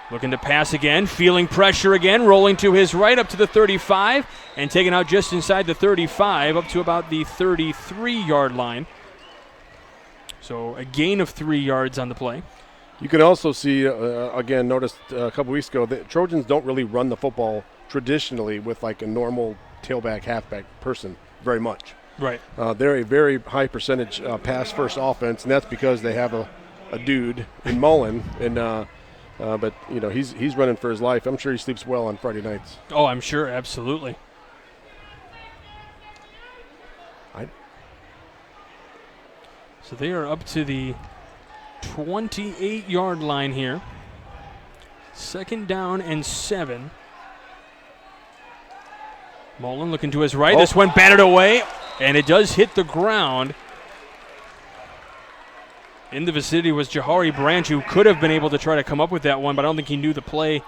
B: Looking to pass again, feeling pressure again, rolling to his right up to the 35 and taken out just inside the 35 up to about the 33-yard line. So a gain of 3 yards on the play.
C: You can also see, again, noticed a couple weeks ago, that Trojans don't really run the football traditionally with like a normal tailback, halfback person very much.
B: Right.
C: They're a very high percentage pass-first offense, and that's because they have a dude in Mullen, and but you know he's running for his life. I'm sure he sleeps well on Friday nights.
B: Oh, I'm sure, absolutely. So they are up to the 28-yard line here. 2nd down and 7. Mullen looking to his right. This one batted away, and it does hit the ground. In the vicinity was Jahari Branch, who could have been able to try to come up with that one, but I don't think he knew the play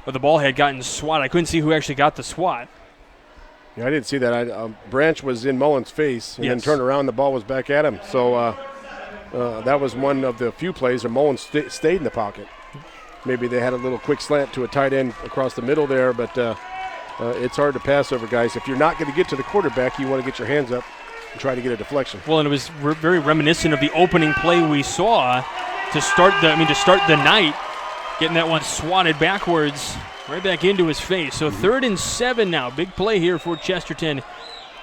B: or the ball had gotten swat. I couldn't see who actually got the swat.
C: Yeah, I didn't see that. Branch was in Mullen's face and then turned around. The ball was back at him. So that was one of the few plays where Mullen stayed in the pocket. Maybe they had a little quick slant to a tight end across the middle there, but it's hard to pass over guys. If you're not going to get to the quarterback, you want to get your hands up and try to get a deflection.
B: Well, and it was very reminiscent of the opening play we saw to start the night, getting that one swatted backwards right back into his face. So 3rd and 7 now. Big play here for Chesterton.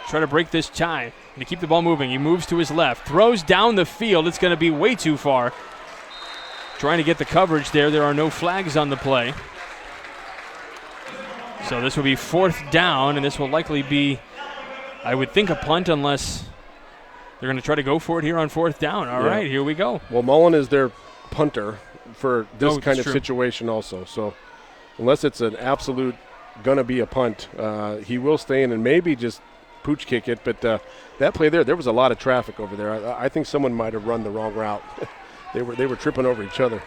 B: Try to break this tie and to keep the ball moving. He moves to his left, throws down the field. It's going to be way too far. Trying to get the coverage there. There are no flags on the play. So this will be 4th down, and this will likely be, I would think, a punt unless they're going to try to go for it here on 4th down. All right, here we go.
C: Well, Mullen is their punter for this kind of
B: true.
C: situation also. So unless it's an absolute going to be a punt, he will stay in and maybe just pooch kick it. But that play there was a lot of traffic over there. I think someone might have run the wrong route. They were tripping over each other.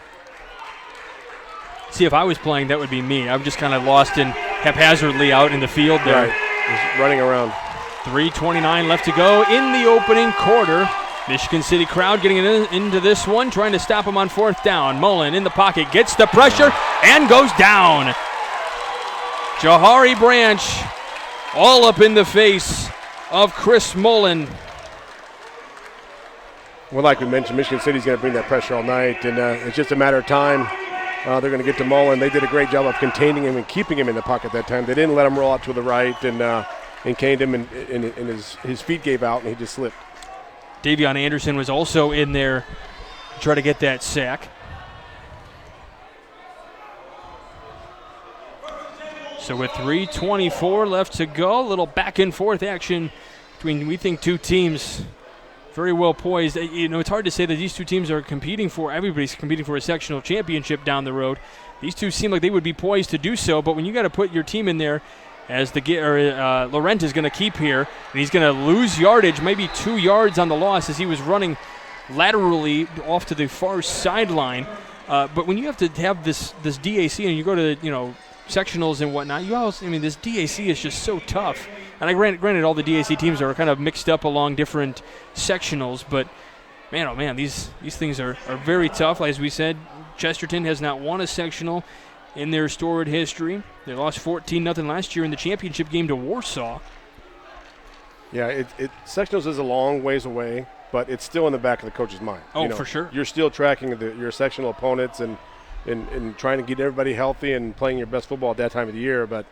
B: See, if I was playing, that would be me. I'm just kind of lost in haphazardly out in the field there.
C: Right, just running around.
B: 3:29 left to go in the opening quarter. Michigan City crowd getting into this one, trying to stop him on 4th down. Mullen in the pocket, gets the pressure, and goes down. Jahari Branch all up in the face of Chris Mullen.
C: Well, like we mentioned, Michigan City's going to bring that pressure all night, and it's just a matter of time. They're going to get to Mullen. They did a great job of containing him and keeping him in the pocket that time. They didn't let him roll out to the right and caned him, and his feet gave out, and he just slipped.
B: Davion Anderson was also in there to try to get that sack. So with 3:24 left to go, a little back and forth action between, we think, two teams very well poised. You know, it's hard to say that these two teams are competing for, everybody's competing for a sectional championship down the road. These two seem like they would be poised to do so, but when you got to put your team in there, as Laurent is going to keep here, and he's going to lose yardage, maybe 2 yards on the loss as he was running laterally off to the far sideline. But when you have to have this DAC and you go to, sectionals and whatnot, this DAC is just so tough. And granted, all the DAC teams are kind of mixed up along different sectionals, but man, oh man, these things are very tough. As we said, Chesterton has not won a sectional in their storied history. They lost 14-0 last year in the championship game to Warsaw.
C: Yeah, sectionals is a long ways away. but it's still in the back of the coach's mind.
B: Oh, for sure.
C: You're still tracking your sectional opponents and trying to get everybody healthy and playing your best football at that time of the year. But,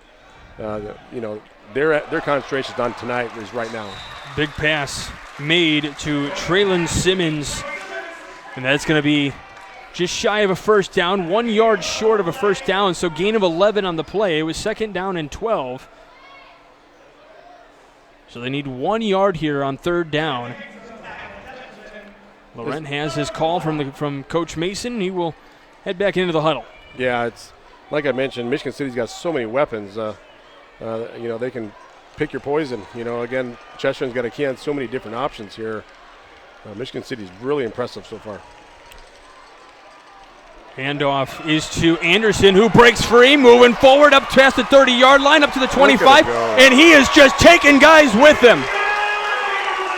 C: their concentration on tonight is right now.
B: Big pass made to Traylon Simmons, and that's going to be just shy of a first down, 1 yard short of a first down, so gain of 11 on the play. It was 2nd down and 12. So they need 1 yard here on 3rd down. Laurent has his call from Coach Mason. He will head back into the huddle.
C: Yeah, it's like I mentioned, Michigan City's got so many weapons. They can pick your poison. Again, Chesterton's got a key on so many different options here. Michigan City's really impressive so far.
B: Handoff is to Anderson, who breaks free, moving forward up past the 30-yard line, up to the 25, and he is just taking guys with him.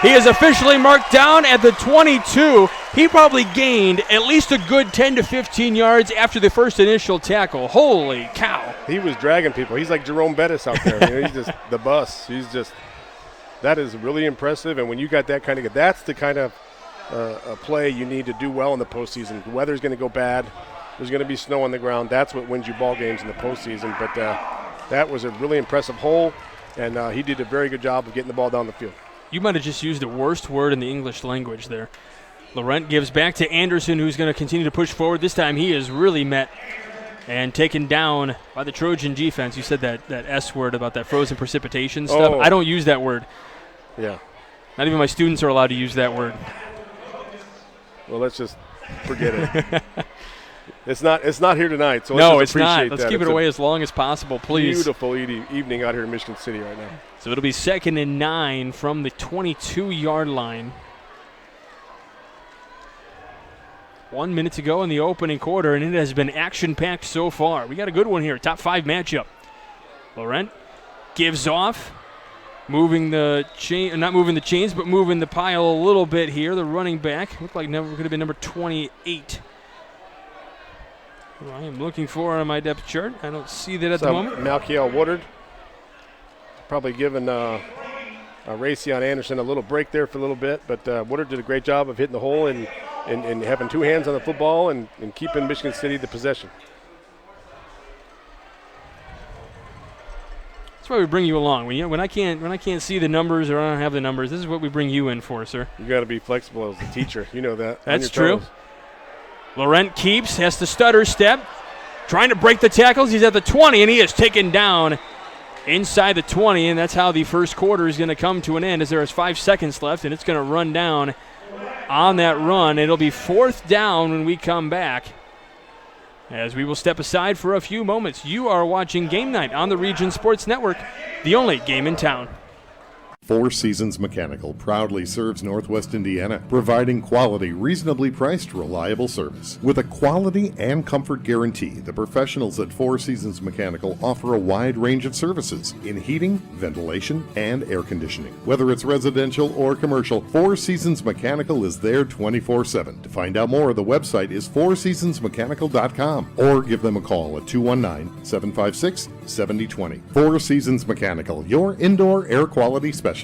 B: He is officially marked down at the 22. He probably gained at least a good 10 to 15 yards after the first initial tackle. Holy cow.
C: He was dragging people. He's like Jerome Bettis out there. He's just the bus. That is really impressive. And when you got that kind of, that's the kind of a play you need to do well in the postseason. The weather's going to go bad. There's going to be snow on the ground. That's what wins you ball games in the postseason. But that was a really impressive hole, and he did a very good job of getting the ball down the field.
B: You might have just used the worst word in the English language there. Laurent gives back to Anderson, who's going to continue to push forward. This time he is really met and taken down by the Trojan defense. You said that S word about that frozen precipitation stuff.
C: Oh.
B: I don't use that word.
C: Yeah.
B: Not even my students are allowed to use that word.
C: Well, let's just forget it. It's not here tonight, so
B: no,
C: let's
B: it's not. Let's
C: that.
B: keep it away as long as possible, please.
C: Beautiful evening out here in Michigan City right now.
B: So it'll be 2nd and 9 from the 22-yard line. 1 minute to go in the opening quarter, and it has been action-packed so far. We got a good one here, top 5 matchup. Laurent gives off, moving the chain, not moving the chains, but moving the pile a little bit here. The running back looked like could have been number 28. I am looking for on my depth chart. I don't see that at the moment.
C: Malkiel Woodard probably giving Raytheon Anderson a little break there for a little bit, but Woodard did a great job of hitting the hole and having 2 hands on the football and keeping Michigan City the possession.
B: That's why we bring you along. When I can't see the numbers or I don't have the numbers, this is what we bring you in for, sir.
C: You got to be flexible as a teacher. You know that.
B: That's true. Laurent keeps, has to stutter step, trying to break the tackles. He's at the 20, and he is taken down inside the 20, and that's how the first quarter is going to come to an end as there is 5 seconds left, and it's going to run down on that run. It'll be 4th down when we come back, as we will step aside for a few moments. You are watching Game Night on the Region Sports Network, the only game in town.
M: Four Seasons Mechanical proudly serves Northwest Indiana, providing quality, reasonably priced, reliable service. With a quality and comfort guarantee, the professionals at Four Seasons Mechanical offer a wide range of services in heating, ventilation, and air conditioning. Whether it's residential or commercial, Four Seasons Mechanical is there 24/7. To find out more, the website is fourseasonsmechanical.com or give them a call at 219-756-7020. Four Seasons Mechanical, your indoor air quality specialists.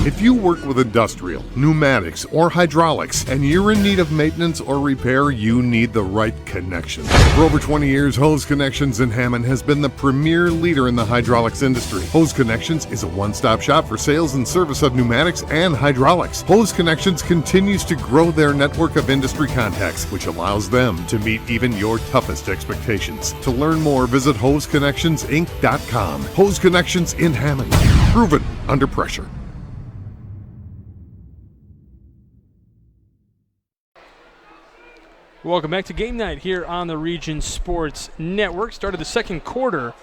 M: If you work with industrial, pneumatics, or hydraulics, and you're in need of maintenance or repair, you need the right connection. For over 20 years, Hose Connections in Hammond has been the premier leader in the hydraulics industry. Hose Connections is a one-stop shop for sales and service of pneumatics and hydraulics. Hose Connections continues to grow their network of industry contacts, which allows them to meet even your toughest expectations. To learn more, visit HoseConnectionsInc.com. Hose Connections in Hammond. Proven under pressure.
B: Welcome back to Game Night here on the Region Sports Network. Started the second quarter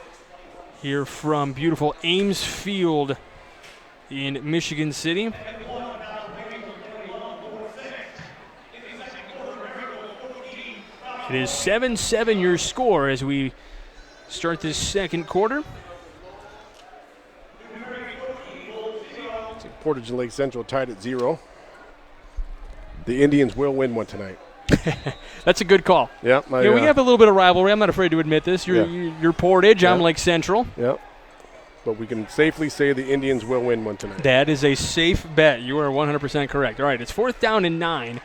B: here from beautiful Ames Field in Michigan City. It is 7-7 your score as we start this second quarter.
C: Portage and Lake Central tied at 0. The Indians will win one tonight.
B: That's a good call.
C: Yeah,
B: we have a little bit of rivalry. I'm not afraid to admit this. You're Portage. Yeah. I'm Lake Central.
C: Yep. but we can safely say the Indians will win one tonight.
B: That is a safe bet. You are 100% correct. All right, it's 4th down and 9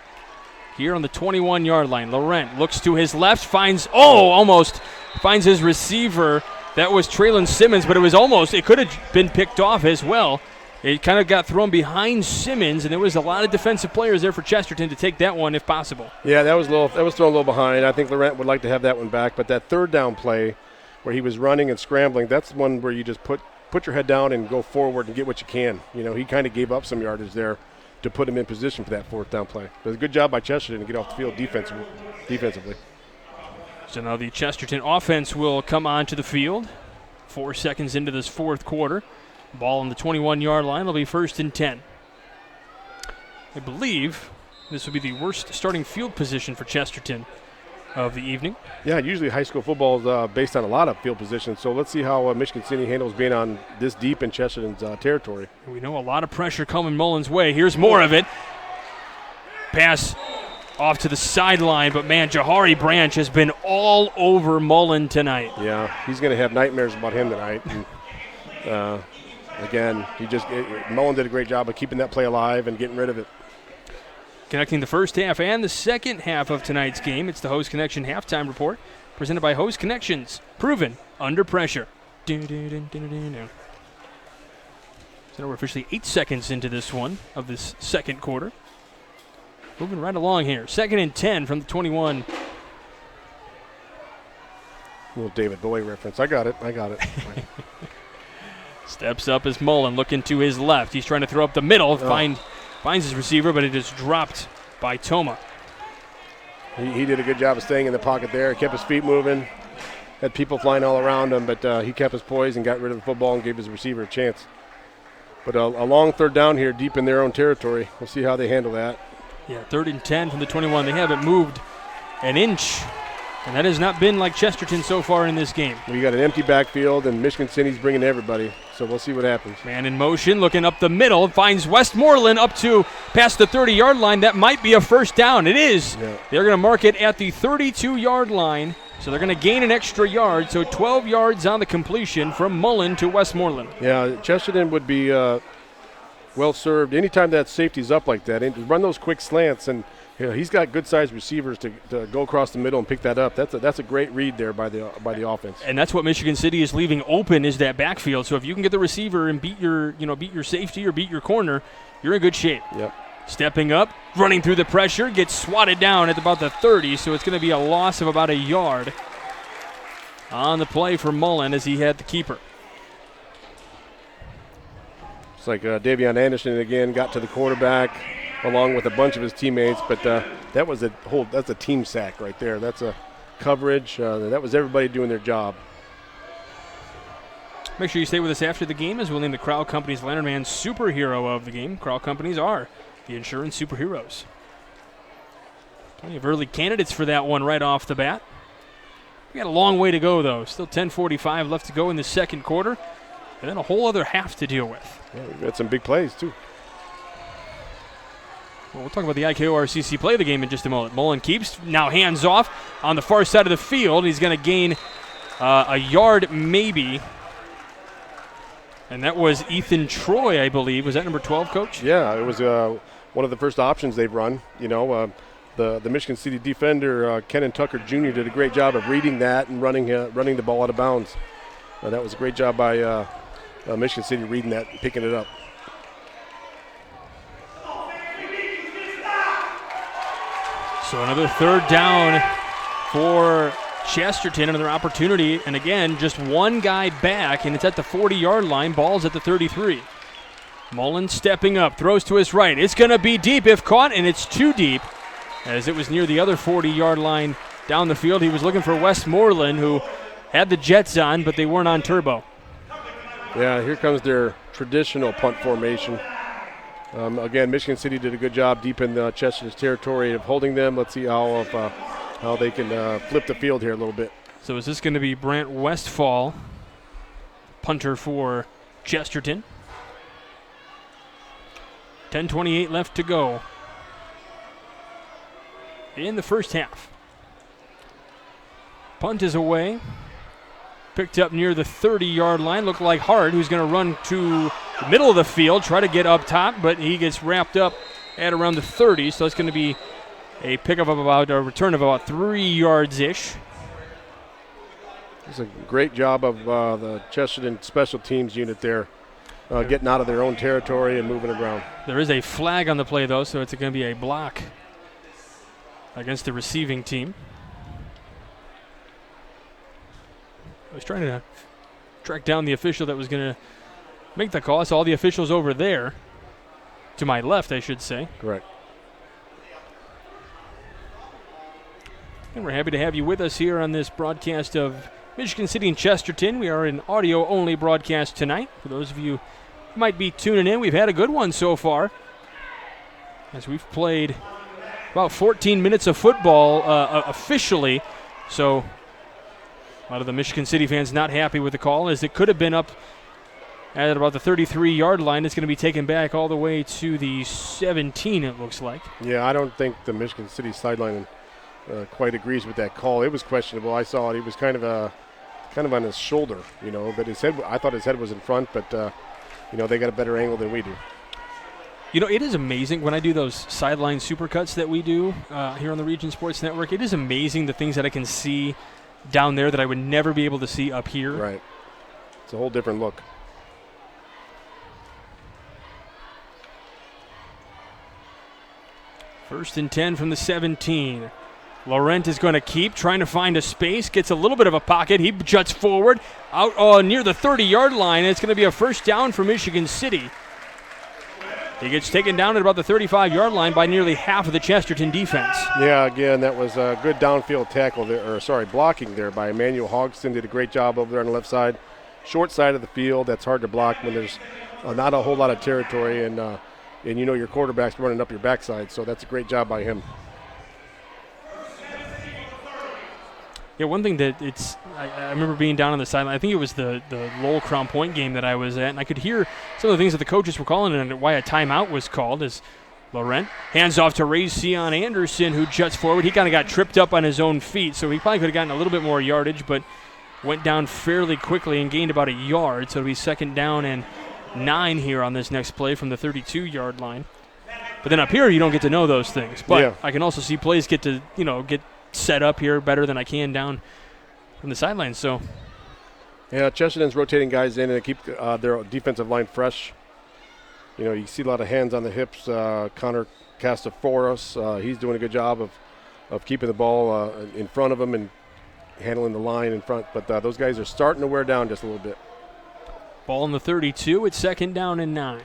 B: here on the 21-yard line. Laurent looks to his left, almost finds his receiver. That was Traylon Simmons, but it could have been picked off as well. It kind of got thrown behind Simmons, and there was a lot of defensive players there for Chesterton to take that one if possible.
C: Yeah, that was thrown a little behind. I think Laurent would like to have that one back, but that 3rd down play where he was running and scrambling, that's one where you just put your head down and go forward and get what you can. He kind of gave up some yardage there to put him in position for that 4th down play. But it's a good job by Chesterton to get off the field defensively.
B: So now the Chesterton offense will come onto the field. 4 seconds into this 4th quarter. Ball on the 21-yard line. It'll be 1st and 10. I believe this will be the worst starting field position for Chesterton of the evening.
C: Yeah, usually high school football is based on a lot of field positions, so let's see how Michigan City handles being on this deep in Chesterton's territory.
B: We know a lot of pressure coming Mullins' way. Here's more of it. Pass off to the sideline, but man, Jahari Branch has been all over Mullen tonight.
C: Yeah, he's going to have nightmares about him tonight. And, again, Mullen did a great job of keeping that play alive and getting rid of it.
B: Connecting the first half and the second half of tonight's game, it's the Hose Connection Halftime Report, presented by Hose Connections, proven under pressure. So now we're officially 8 seconds into this one of this second quarter. Moving right along here. 2nd and 10 from the 21.
C: Little David Bowie reference. I got it.
B: Steps up as Mullen looking to his left. He's trying to throw up the middle. Finds his receiver, but it is dropped by Toma.
C: He did a good job of staying in the pocket there. Kept his feet moving. Had people flying all around him, but he kept his poise and got rid of the football and gave his receiver a chance. But a long 3rd down here deep in their own territory. We'll see how they handle that.
B: Yeah, 3rd and 10 from the 21. They haven't moved an inch, and that has not been like Chesterton so far in this game.
C: We got an empty backfield, and Michigan City's bringing everybody, so we'll see what happens.
B: Man in motion, looking up the middle, finds Westmoreland up to past the 30-yard line. That might be a 1st down. It is. Yeah. They're going to mark it at the 32-yard line, so they're going to gain an extra yard, so 12 yards on the completion from Mullen to Westmoreland.
C: Yeah, Chesterton would be well served anytime that safety's up like that, and run those quick slants, and he's got good-sized receivers to go across the middle and pick that up. That's a great read there by the offense.
B: And that's what Michigan City is leaving open is that backfield. So if you can get the receiver and beat your safety or beat your corner, you're in good shape.
C: Yep.
B: Stepping up, running through the pressure, gets swatted down at about the 30, so it's going to be a loss of about a yard on the play for Mullen as he had the keeper.
C: It's like Davion Anderson again got to the quarterback along with a bunch of his teammates, but that's a team sack right there. That's a coverage. That was everybody doing their job.
B: Make sure you stay with us after the game as we'll name the Crowell Companies Lantern Man superhero of the game. Crowell Companies are the insurance superheroes. Plenty of early candidates for that one right off the bat. We got a long way to go, though. Still 10:45 left to go in the second quarter, and then a whole other half to deal with.
C: Yeah, we've got some big plays, too.
B: Well, we'll talk about the IKORCC play of the game in just a moment. Mullen keeps, now hands off on the far side of the field. He's going to gain a yard maybe. And that was Ethan Troy, I believe. Was that number 12, Coach?
C: Yeah, it was one of the first options they've run. The Michigan City defender, Kenan Tucker Jr., did a great job of reading that and running the ball out of bounds. That was a great job by Michigan City reading that and picking it up.
B: So another 3rd down for Chesterton, another opportunity. And again, just one guy back, and it's at the 40-yard line. Ball's at the 33. Mullen stepping up, throws to his right. It's going to be deep if caught, and it's too deep as it was near the other 40-yard line down the field. He was looking for Westmoreland, who had the Jets on, but they weren't on turbo.
C: Yeah, here comes their traditional punt formation. Again, Michigan City did a good job deep in Chesterton's territory of holding them. Let's see how they can flip the field here a little bit.
B: So is this going to be Brant Westfall, punter for Chesterton? 10:28 left to go in the first half. Punt is away. picked up near the 30-yard line. Looked like Hart, who's going to run to the middle of the field, try to get up top, but he gets wrapped up at around the 30, so it's going to be a pickup of a return of about 3 yards-ish.
C: It's a great job of the Chesterton special teams unit there, getting out of their own territory and moving around.
B: There is a flag on the play, though, so it's going to be a block against the receiving team. I was trying to track down the official that was going to make the call. I saw all the officials over there, to my left, I should say.
C: Correct.
B: And we're happy to have you with us here on this broadcast of Michigan City and Chesterton. We are an audio-only broadcast tonight. For those of you who might be tuning in, we've had a good one so far, as we've played about 14 minutes of football officially. So a lot of the Michigan City fans not happy with the call, as it could have been up at about the 33-yard line. It's going to be taken back all the way to the 17, it looks like.
C: Yeah, I don't think the Michigan City sideline quite agrees with that call. It was questionable. I saw it. He was kind of on his shoulder, but his head. I thought his head was in front, but they got a better angle than we do.
B: It is amazing when I do those sideline supercuts that we do here on the Region Sports Network. It is amazing the things that I can see down there that I would never be able to see up here.
C: Right. It's a whole different look.
B: First and 10 from the 17. Laurent is going to keep trying to find a space, gets a little bit of a pocket. He juts forward out near the 30-yard line. It's going to be a first down for Michigan City. He gets taken down at about the 35-yard line by nearly half of the Chesterton defense.
C: Yeah, again, that was a good downfield tackle there, blocking there by Emmanuel Hogston. Did a great job over there on the left side. Short side of the field, that's hard to block when there's not a whole lot of territory, and your quarterback's running up your backside, so that's a great job by him.
B: Yeah, one thing that I remember being down on the sideline. I think it was the Lowell Crown Point game that I was at, and I could hear some of the things that the coaches were calling and why a timeout was called. As Laurent hands off to Ray-Sion Anderson, who juts forward. He kind of got tripped up on his own feet, so he probably could have gotten a little bit more yardage, but went down fairly quickly and gained about a yard. So it'll be second down and 9 here on this next play from the 32-yard line. But then up here, you don't get to know those things. But yeah. I can also see plays get set up here better than I can down from the sidelines. So,
C: yeah, Chesterton's rotating guys in and keep their defensive line fresh. You see a lot of hands on the hips. Connor Castaforos, he's doing a good job of keeping the ball in front of him and handling the line in front. But those guys are starting to wear down just a little bit.
B: Ball in the 32. It's second down and 9.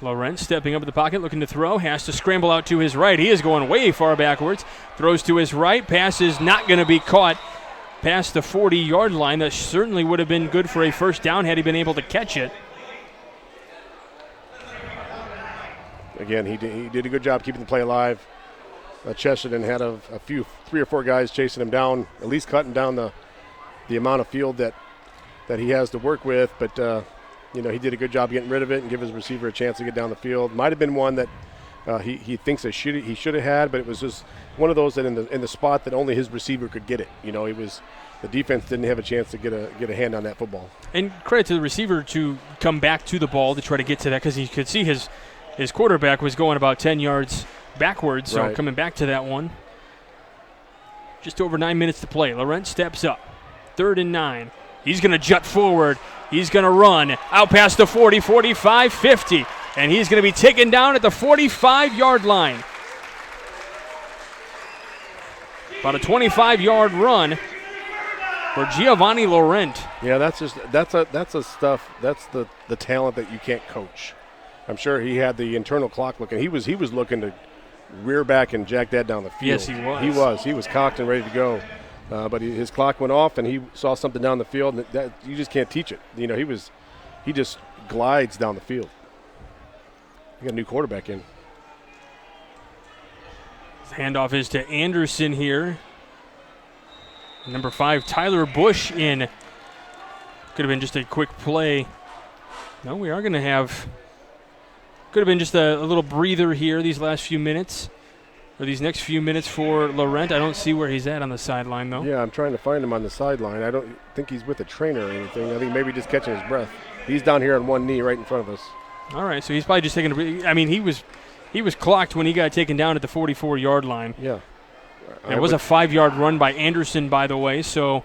B: Laurent stepping up in the pocket, looking to throw, has to scramble out to his right. He is going way far backwards. Throws to his right. Pass is not going to be caught past the 40-yard line. That certainly would have been good for a first down had he been able to catch it.
C: Again, he did a good job keeping the play alive. Chesterton had a few 3 or 4 guys chasing him down, at least cutting down the amount of field that he has to work with, but he did a good job getting rid of it and give his receiver a chance to get down the field. Might have been one that he thinks he should have had, but it was just one of those that in the spot that only his receiver could get it. The defense didn't have a chance to get a hand on that football.
B: And credit to the receiver to come back to the ball to try to get to that, because he could see his quarterback was going about 10 yards backwards, so
C: right.
B: Coming back to that one. Just over 9 minutes to play. Laurent steps up. 3rd and 9. He's going to jut forward. He's going to run out past the 40, 45, 50. And he's going to be taken down at the 45-yard line. About a 25-yard run for Giovanni Laurent.
C: Yeah, that's the talent that you can't coach. I'm sure he had the internal clock looking. He was looking to rear back and jack that down the field.
B: Yes, he was.
C: He was cocked and ready to go. But his clock went off, and he saw something down the field. And that you just can't teach it. He just glides down the field. We got a new quarterback in.
B: Handoff is to Anderson here. Number 5, Tyler Bush in. Could have been just a quick play. No, we are going to have. Could have been just a little breather here these last few minutes. or these next few minutes for Laurent. I don't see where he's at on the sideline, though.
C: Yeah, I'm trying to find him on the sideline. I don't think he's with a trainer or anything. I think maybe just catching his breath. He's down here on one knee right in front of us.
B: All right, so he's probably just taking a – I mean, he was clocked when he got taken down at the 44-yard line.
C: Yeah.
B: It was a 5-yard run by Anderson, by the way, so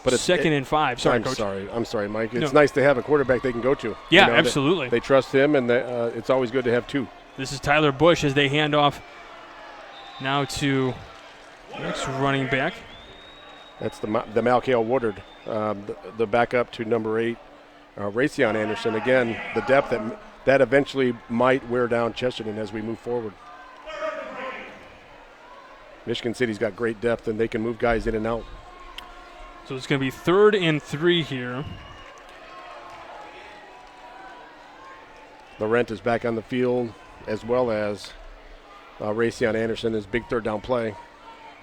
B: but it's second and 5. Sorry, Coach.
C: I'm sorry, Mike. It's nice to have a quarterback they can go to.
B: Yeah, absolutely.
C: They trust him, and it's always good to have two.
B: This is Tyler Bush as they hand off now to next running back.
C: That's the Malcale Woodard, the backup to number 8, Raytheon Anderson. Again, the depth that eventually might wear down Chesterton as we move forward. Michigan City's got great depth, and they can move guys in and out.
B: So it's going to be 3rd and 3 here.
C: Laurent is back on the field, as well as Raytheon Anderson, his big third down play.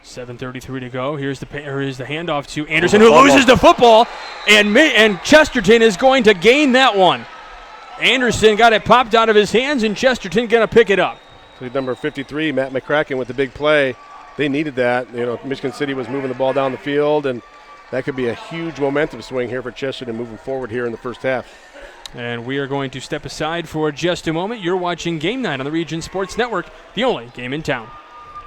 B: 7:33 to go. Here's the handoff to Anderson, who loses the football, and Chesterton is going to gain that one. Anderson got it popped out of his hands, and Chesterton going to pick it up.
C: So number 53, Matt McCracken, with the big play. They needed that. Michigan City was moving the ball down the field, and that could be a huge momentum swing here for Chesterton moving forward here in the first half.
B: And we are going to step aside for just a moment. You're watching Game Night on the Region Sports Network, the only game in town.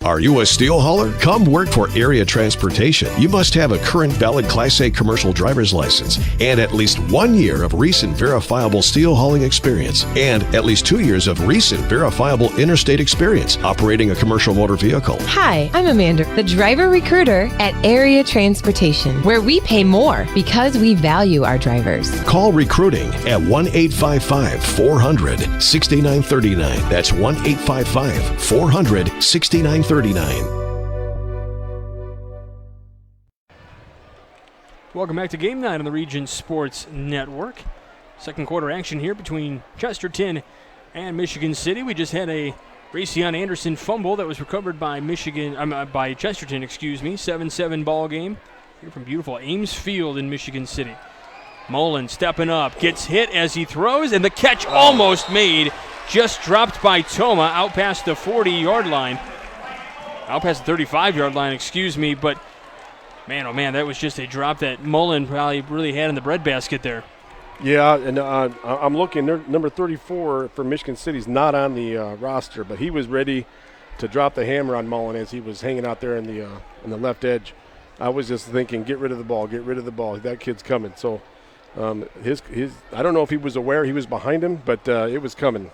O: Are you a steel hauler? Come work for Area Transportation. You must have a current valid Class A commercial driver's license and at least 1 year of recent verifiable steel hauling experience and at least 2 years of recent verifiable interstate experience operating a commercial motor vehicle.
P: Hi, I'm Amanda, the driver recruiter at Area Transportation, where we pay more because we value our drivers.
O: Call recruiting at 1-855-400-6939. That's 1-855-400-6939.
B: Welcome back to Game Night on the Region Sports Network. Second quarter action here between Chesterton and Michigan City. We just had a Raytheon Anderson fumble that was recovered by by Chesterton, 7-7 ball game here from beautiful Ames Field in Michigan City. Mullen stepping up, gets hit as he throws, and the catch almost made, just dropped by Toma out past the 40-yard line. Out past the 35-yard line, but man, oh man, that was just a drop that Mullen probably really had in the breadbasket there.
C: Yeah, and I'm looking, number 34 for Michigan City's not on the roster, but he was ready to drop the hammer on Mullen as he was hanging out there in the left edge. I was just thinking, get rid of the ball, that kid's coming. So his I don't know if he was aware he was behind him, but it was coming.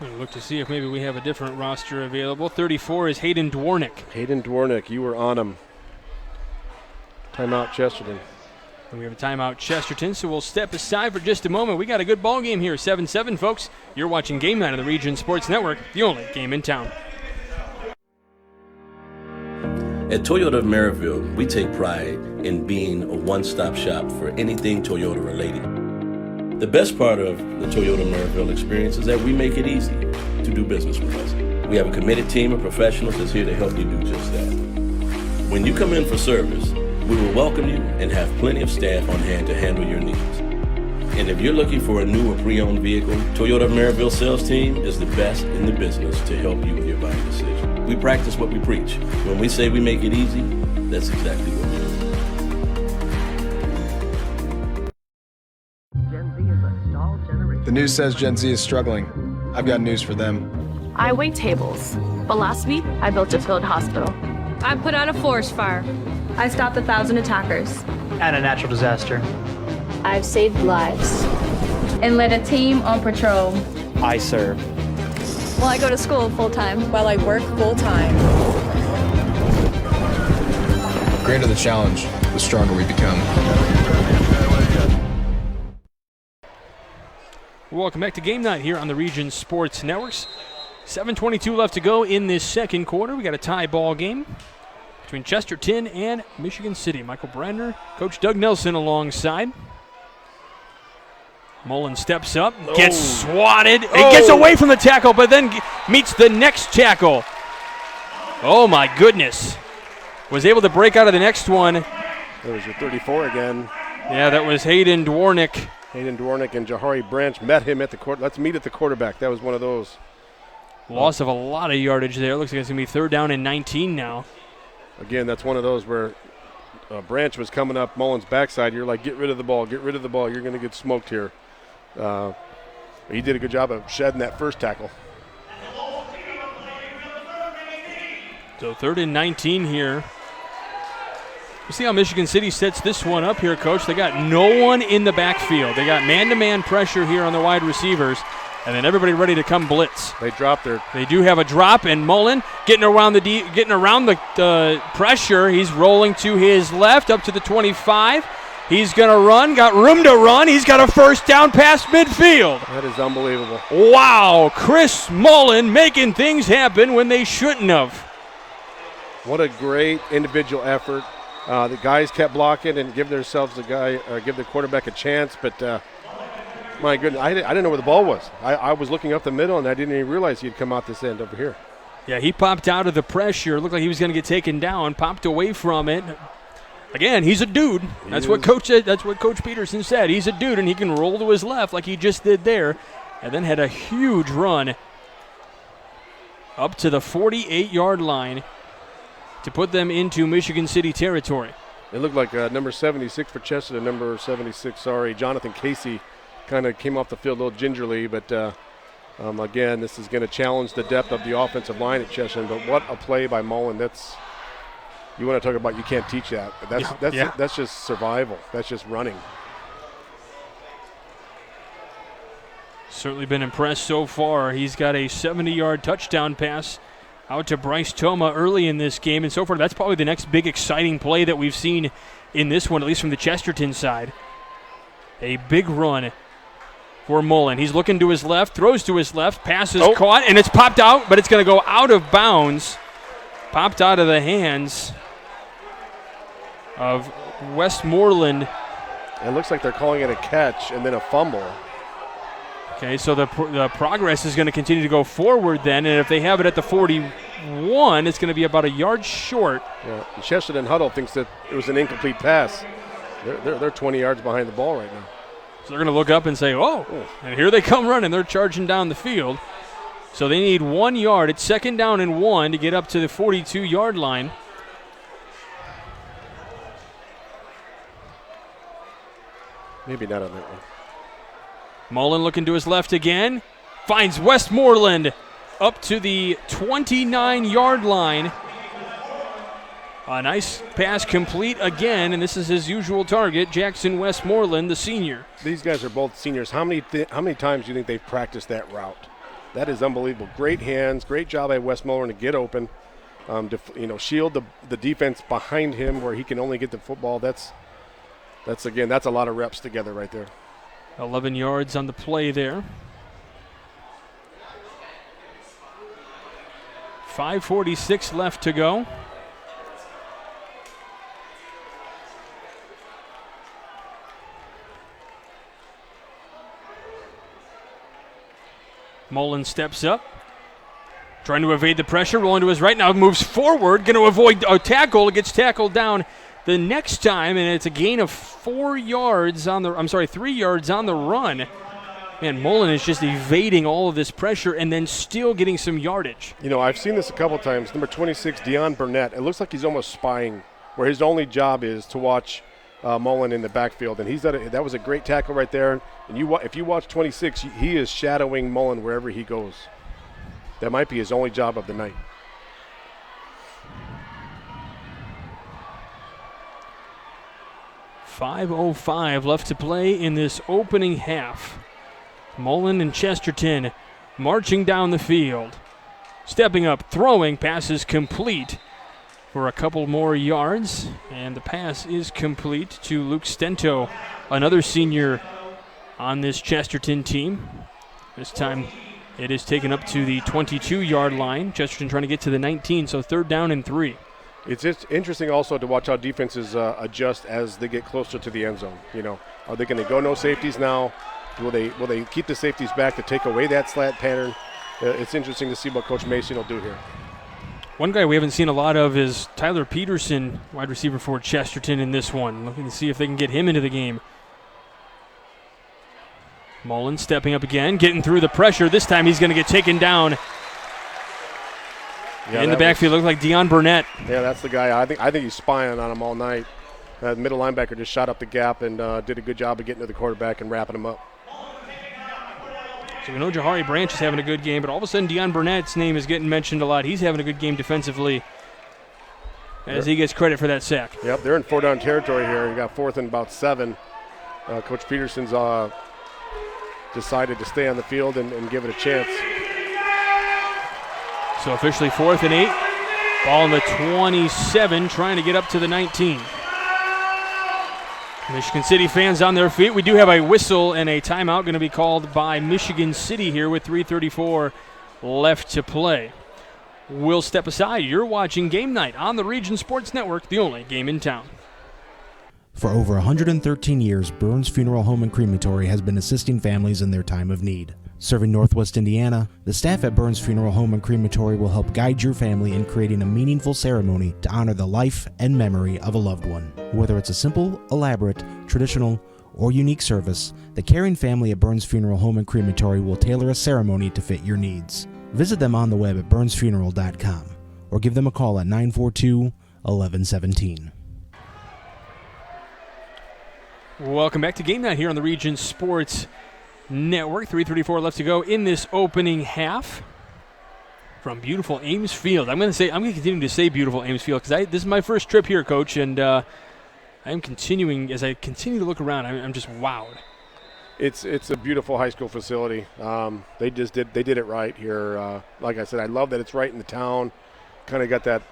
B: We'll look to see if maybe we have a different roster available. 34 is Hayden Dwornik.
C: Hayden Dwornik, you were on him. Timeout Chesterton.
B: And we have a timeout Chesterton, so we'll step aside for just a moment. We got a good ball game here, 7-7, folks. You're watching Game Night on the Region Sports Network, the only game in town.
Q: At Toyota of Maryville, we take pride in being a one-stop shop for anything Toyota related. The best part of the Toyota Maryville experience is that we make it easy to do business with us. We have a committed team of professionals that's here to help you do just that. When you come in for service, we will welcome you and have plenty of staff on hand to handle your needs. And if you're looking for a new or pre-owned vehicle, Toyota Maryville sales team is the best in the business to help you with your buying decision. We practice what we preach. When we say we make it easy, that's exactly what we do.
R: The news says Gen Z is struggling. I've got news for them.
S: I wait tables, but last week I built a field hospital.
T: I put out a forest fire.
S: I stopped 1,000 attackers.
U: And a natural disaster.
S: I've saved lives. And led a team on patrol.
U: I serve.
T: Well, I go to school full-time.
V: While I work full-time.
R: The greater the challenge, the stronger we become.
B: Welcome back to Game Night here on the Region Sports Networks. 7:22 left to go in this second quarter. We got a tie ball game between Chesterton and Michigan City. Michael Brandner, Coach Doug Nelson alongside. Mullen steps up, gets swatted. It gets away from the tackle, but then meets the next tackle. Oh, my goodness. Was able to break out of the next one.
C: That was your 34 again.
B: Yeah, that was Hayden Dwornik.
C: Hayden Dwornik and Jahari Branch met him at the court. Let's meet at the quarterback. That was one of those.
B: Loss of a lot of yardage there. Looks like it's going to be 3rd down and 19 now.
C: Again, that's one of those where Branch was coming up Mullen's backside. You're like, get rid of the ball, get rid of the ball. You're going to get smoked here. He did a good job of shedding that first tackle.
B: So 3rd and 19 here. We'll see how Michigan City sets this one up here, Coach. They got no one in the backfield. They got man-to-man pressure here on the wide receivers, and then everybody ready to come blitz.
C: They dropped their.
B: They do have a drop, and Mullen getting around the pressure. He's rolling to his left up to the 25. He's going to run. Got room to run. He's got a first down past midfield.
C: That is unbelievable.
B: Wow, Chris Mullen making things happen when they shouldn't have.
C: What a great individual effort. The guys kept blocking and give the quarterback a chance, but my goodness, I didn't know where the ball was. I was looking up the middle, and I didn't even realize he'd come out this end over here.
B: Yeah, he popped out of the pressure. Looked like he was going to get taken down, popped away from it. Again, he's a dude. That's what Coach Peterson said. He's a dude, and he can roll to his left like he just did there, and then had a huge run up to the 48-yard line to put them into Michigan City territory.
C: It looked like number 76 for Chesterton, number 76, Jonathan Casey, kind of came off the field a little gingerly, but again, this is going to challenge the depth of the offensive line at Chesterton. But what a play by Mullen! You want to talk about you can't teach that. That's just survival. That's just running.
B: Certainly been impressed so far. He's got a 70-yard touchdown pass out to Bryce Toma early in this game, and so far that's probably the next big exciting play that we've seen in this one, at least from the Chesterton side. A big run for Mullen. He's looking to his left, throws to his left, pass is caught, and it's popped out, but it's going to go out of bounds. Popped out of the hands of Westmoreland.
C: It looks like they're calling it a catch and then a fumble.
B: Okay, so the progress is going to continue to go forward then, and if they have it at the 41, it's going to be about a yard short.
C: Yeah, Chesterton Huddle thinks that it was an incomplete pass. They're 20 yards behind the ball right now.
B: So they're going to look up and say, oh, and here they come running. They're charging down the field. So they need 1 yard. It's 2nd down and 1 to get up to the 42-yard line.
C: Maybe not on that one.
B: Mullen looking to his left again. Finds Westmoreland up to the 29-yard line. A nice pass complete again, and this is his usual target, Jackson Westmoreland, the senior.
C: These guys are both seniors. How many times do you think they've practiced that route? That is unbelievable. Great hands, great job by Westmoreland to get open, shield the defense behind him where he can only get the football. That's a lot of reps together right there.
B: 11 yards on the play there. 5:46 left to go. Mullen steps up, trying to evade the pressure, rolling to his right now, moves forward, going to avoid a tackle. It gets tackled down the next time, and it's a gain of 3 yards on the run. Man, Mullen is just evading all of this pressure and then still getting some yardage.
C: I've seen this a couple times. Number 26, Deion Burnett. It looks like he's almost spying, where his only job is to watch Mullen in the backfield, and that was a great tackle right there. And if you watch 26, he is shadowing Mullen wherever he goes. That might be his only job of the night.
B: .505 left to play in this opening half. Mullen and Chesterton marching down the field. Stepping up, throwing, passes complete for a couple more yards. And the pass is complete to Luke Stento, another senior on this Chesterton team. This time it is taken up to the 22-yard line. Chesterton trying to get to the 19, so 3rd down and 3.
C: It's just interesting also to watch how defenses adjust as they get closer to the end zone. Are they going to go no safeties now? Will they keep the safeties back to take away that slant pattern? It's interesting to see what Coach Mason will do here.
B: One guy we haven't seen a lot of is Tyler Peterson, wide receiver for Chesterton in this one. Looking to see if they can get him into the game. Mullen stepping up again, getting through the pressure. This time he's going to get taken down.
C: Yeah,
B: in the backfield, looked like Deion Burnett.
C: Yeah, that's the guy. I think he's spying on him all night. The middle linebacker just shot up the gap and did a good job of getting to the quarterback and wrapping him up.
B: So we know Jahari Branch is having a good game, but all of a sudden Deion Burnett's name is getting mentioned a lot. He's having a good game defensively as he gets credit for that sack.
C: Yep, they're in 4-down territory here. You got 4th and about 7. Coach Peterson's decided to stay on the field and give it a chance.
B: So officially 4th and 8. Ball on the 27, trying to get up to the 19. Michigan City fans on their feet. We do have a whistle and a timeout going to be called by Michigan City here with 3:34 left to play. We'll step aside. You're watching Game Night on the Region Sports Network, the only game in town.
D: For over 113 years, Burns Funeral Home and Crematory has been assisting families in their time of need. Serving Northwest Indiana, the staff at Burns Funeral Home and Crematory will help guide your family in creating a meaningful ceremony to honor the life and memory of a loved one. Whether it's a simple, elaborate, traditional, or unique service, the caring family at Burns Funeral Home and Crematory will tailor a ceremony to fit your needs. Visit them on the web at burnsfuneral.com or give them a call at 942-1117.
B: Welcome back to Game Night here on the Region Sports Network. 3:34 left to go in this opening half from beautiful Ames Field. I'm going to continue to say beautiful Ames Field because this is my first trip here, Coach, and I am continuing as I continue to look around. I'm just wowed.
C: It's a beautiful high school facility. They did it right here. Like I said, I love that it's right in the town. Kind of got that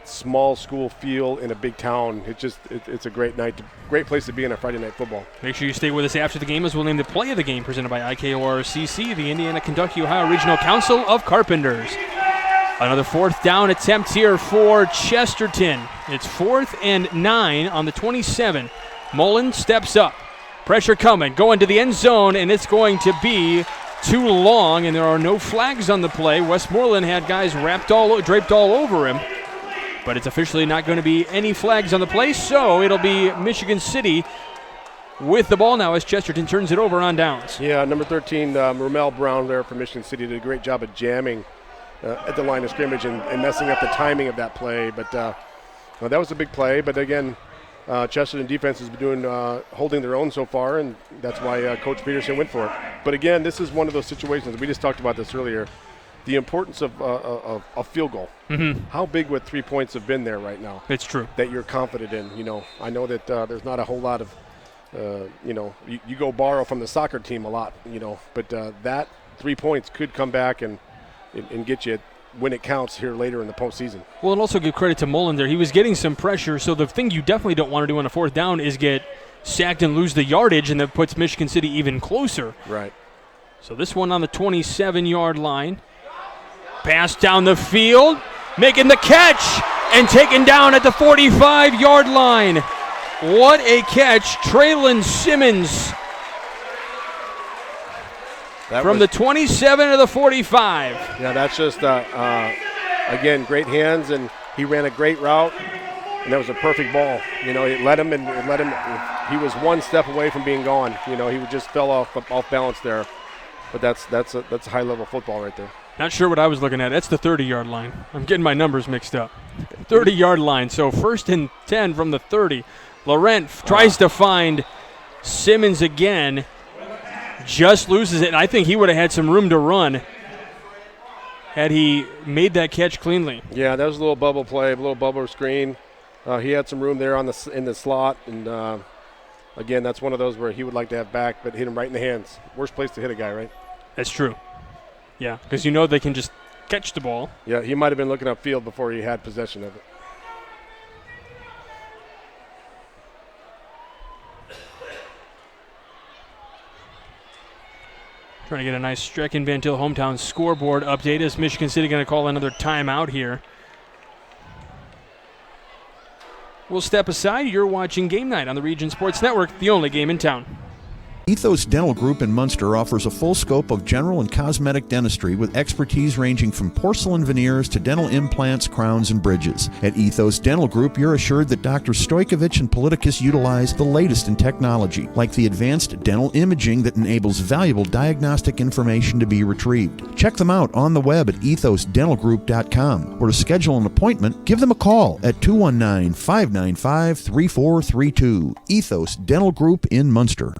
C: small school feel in a big town. It's a great night, great place to be in a Friday night football.
B: Make sure you stay with us after the game as we'll name the play of the game presented by IKORCC, the Indiana Kentucky Ohio Regional Council of Carpenters. Another 4th down attempt here for Chesterton. It's 4th and 9 on the 27. Mullen steps up. Pressure coming, going to the end zone, and it's going to be too long, and there are no flags on the play. Westmoreland had guys draped all over him. But it's officially not going to be any flags on the play, so it'll be Michigan City with the ball now as Chesterton turns it over on downs.
C: Yeah, number 13, Ramel Brown there for Michigan City did a great job of jamming at the line of scrimmage and messing up the timing of that play. But that was a big play. But again, Chesterton defense has been doing holding their own so far, and that's why Coach Peterson went for it. But again, this is one of those situations. We just talked about this earlier. The importance of a field goal.
B: Mm-hmm.
C: How big would 3 points have been there right now?
B: It's true.
C: That you're confident in. I know that there's not a whole lot of, you go borrow from the soccer team a lot, but that 3 points could come back and get you when it counts here later in the postseason.
B: Well, and also give credit to Mullen there. He was getting some pressure, so the thing you definitely don't want to do on a 4th down is get sacked and lose the yardage, and that puts Michigan City even closer.
C: Right.
B: So this one on the 27-yard line. Pass down the field, making the catch, and taken down at the 45-yard line. What a catch, Traylon Simmons. From the 27 to the 45.
C: Yeah, that's just, again, great hands, and he ran a great route, and that was a perfect ball. It led him. He was one step away from being gone. He just fell off balance there. But that's a high-level football right there.
B: Not sure what I was looking at. That's the 30-yard line. I'm getting my numbers mixed up. 30-yard line. So 1st and 10 from the 30. Laurent tries to find Simmons again. Just loses it. And I think he would have had some room to run had he made that catch cleanly.
C: Yeah, that was a little bubble play, a little bubble screen. He had some room there in the slot. And, again, that's one of those where he would like to have back, but hit him right in the hands. Worst place to hit a guy, right?
B: That's true. Yeah, because they can just catch the ball.
C: Yeah, he might have been looking upfield before he had possession of it.
B: Trying to get a nice Strecken Van Til hometown scoreboard update. Is Michigan City going to call another timeout here? We'll step aside. You're watching Game Night on the Region Sports Network, the only game in town.
A: Ethos Dental Group in Munster offers a full scope of general and cosmetic dentistry with expertise ranging from porcelain veneers to dental implants, crowns, and bridges. At Ethos Dental Group, you're assured that Dr. Stojkovic and Politicus utilize the latest in technology, like the advanced dental imaging that enables valuable diagnostic information to be retrieved. Check them out on the web at ethosdentalgroup.com, or to schedule an appointment, give them a call at 219-595-3432. Ethos Dental Group in Munster.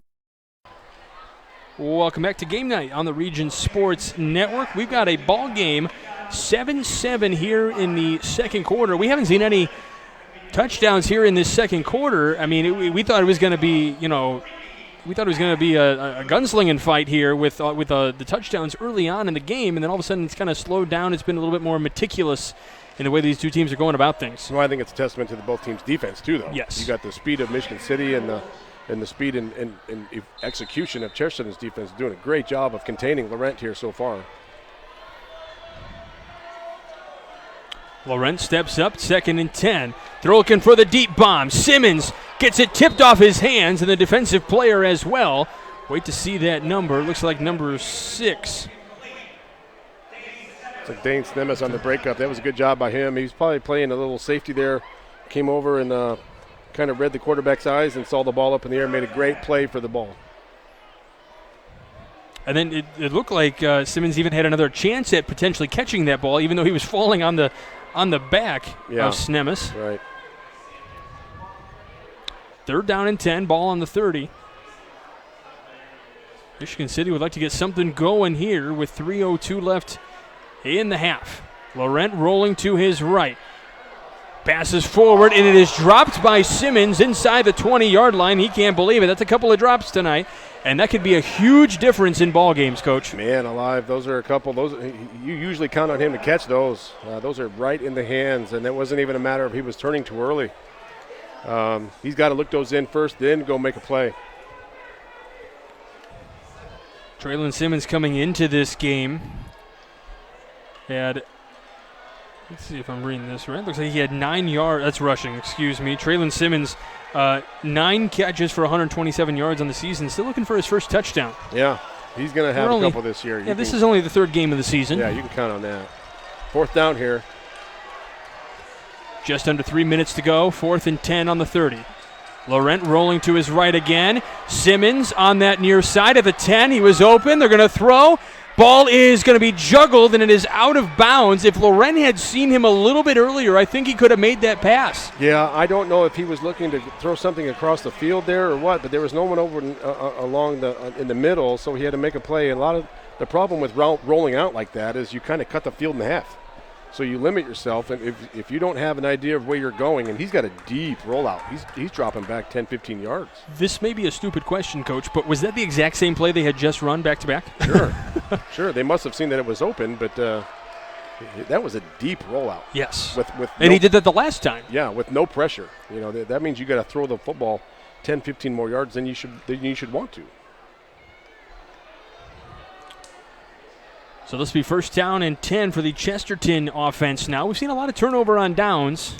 B: Welcome back to Game Night on the Region Sports Network. We've got a ball game, 7-7 here in the second quarter. We haven't seen any touchdowns here in this second quarter. I mean, we thought it was going to be, a gunslinging fight here with the touchdowns early on in the game, and then all of a sudden it's kind of slowed down. It's been a little bit more meticulous in the way these two teams are going about things.
C: Well, I think it's a testament to both teams' defense too, though.
B: Yes,
C: you got the speed of Michigan City and the speed and execution of Chesterton's defense, doing a great job of containing Laurent here so far.
B: Laurent steps up, 2nd and 10. They're looking for the deep bomb. Simmons gets it tipped off his hands, and the defensive player as well. Wait to see that number. Looks like number 6.
C: It's like Dane Snemis on the breakup. That was a good job by him. He's probably playing a little safety there. Came over and kind of read the quarterback's eyes and saw the ball up in the air, made a great play for the ball.
B: And then it looked like Simmons even had another chance at potentially catching that ball, even though he was falling on the back of Snemis.
C: Right.
B: 3rd down and 10, ball on the 30. Michigan City would like to get something going here with 3:02 left in the half. Laurent rolling to his right. Passes forward, and it is dropped by Simmons inside the 20-yard line. He can't believe it. That's a couple of drops tonight, and that could be a huge difference in ball games, Coach.
C: Man alive, those are a couple. Those you usually count on him to catch those. Those are right in the hands, and it wasn't even a matter of he was turning too early. He's got to look those in first, then go make a play.
B: Traylon Simmons coming into this game had, let's see if I'm reading this right. Looks like he had 9 yards. That's rushing, excuse me. Traylon Simmons, 9 catches for 127 yards on the season. Still looking for his first touchdown.
C: Yeah, he's going to have a couple this year.
B: This is only the 3rd game of the season.
C: Yeah, you can count on that. 4th down here.
B: Just under 3 minutes to go. 4th and 10 on the 30. Laurent rolling to his right again. Simmons on that near side of the 10. He was open. They're going to throw. Ball is going to be juggled, and it is out of bounds. If Laurent had seen him a little bit earlier, I think he could have made that pass.
C: Yeah, I don't know if he was looking to throw something across the field there or what, but there was no one over along in the middle, so he had to make a play. And a lot of the problem with rolling out like that is you kind of cut the field in half. So you limit yourself, and if you don't have an idea of where you're going, and he's got a deep rollout, he's dropping back 10, 15 yards.
B: This may be a stupid question, Coach, but was that the exact same play they had just run back-to-back?
C: Sure. Sure. They must have seen that it was open, but that was a deep rollout.
B: Yes.
C: And
B: he did that the last time.
C: Yeah, with no pressure. That means you got to throw the football 10, 15 more yards than you should want to.
B: So this will be 1st down and 10 for the Chesterton offense now. We've seen a lot of turnover on downs.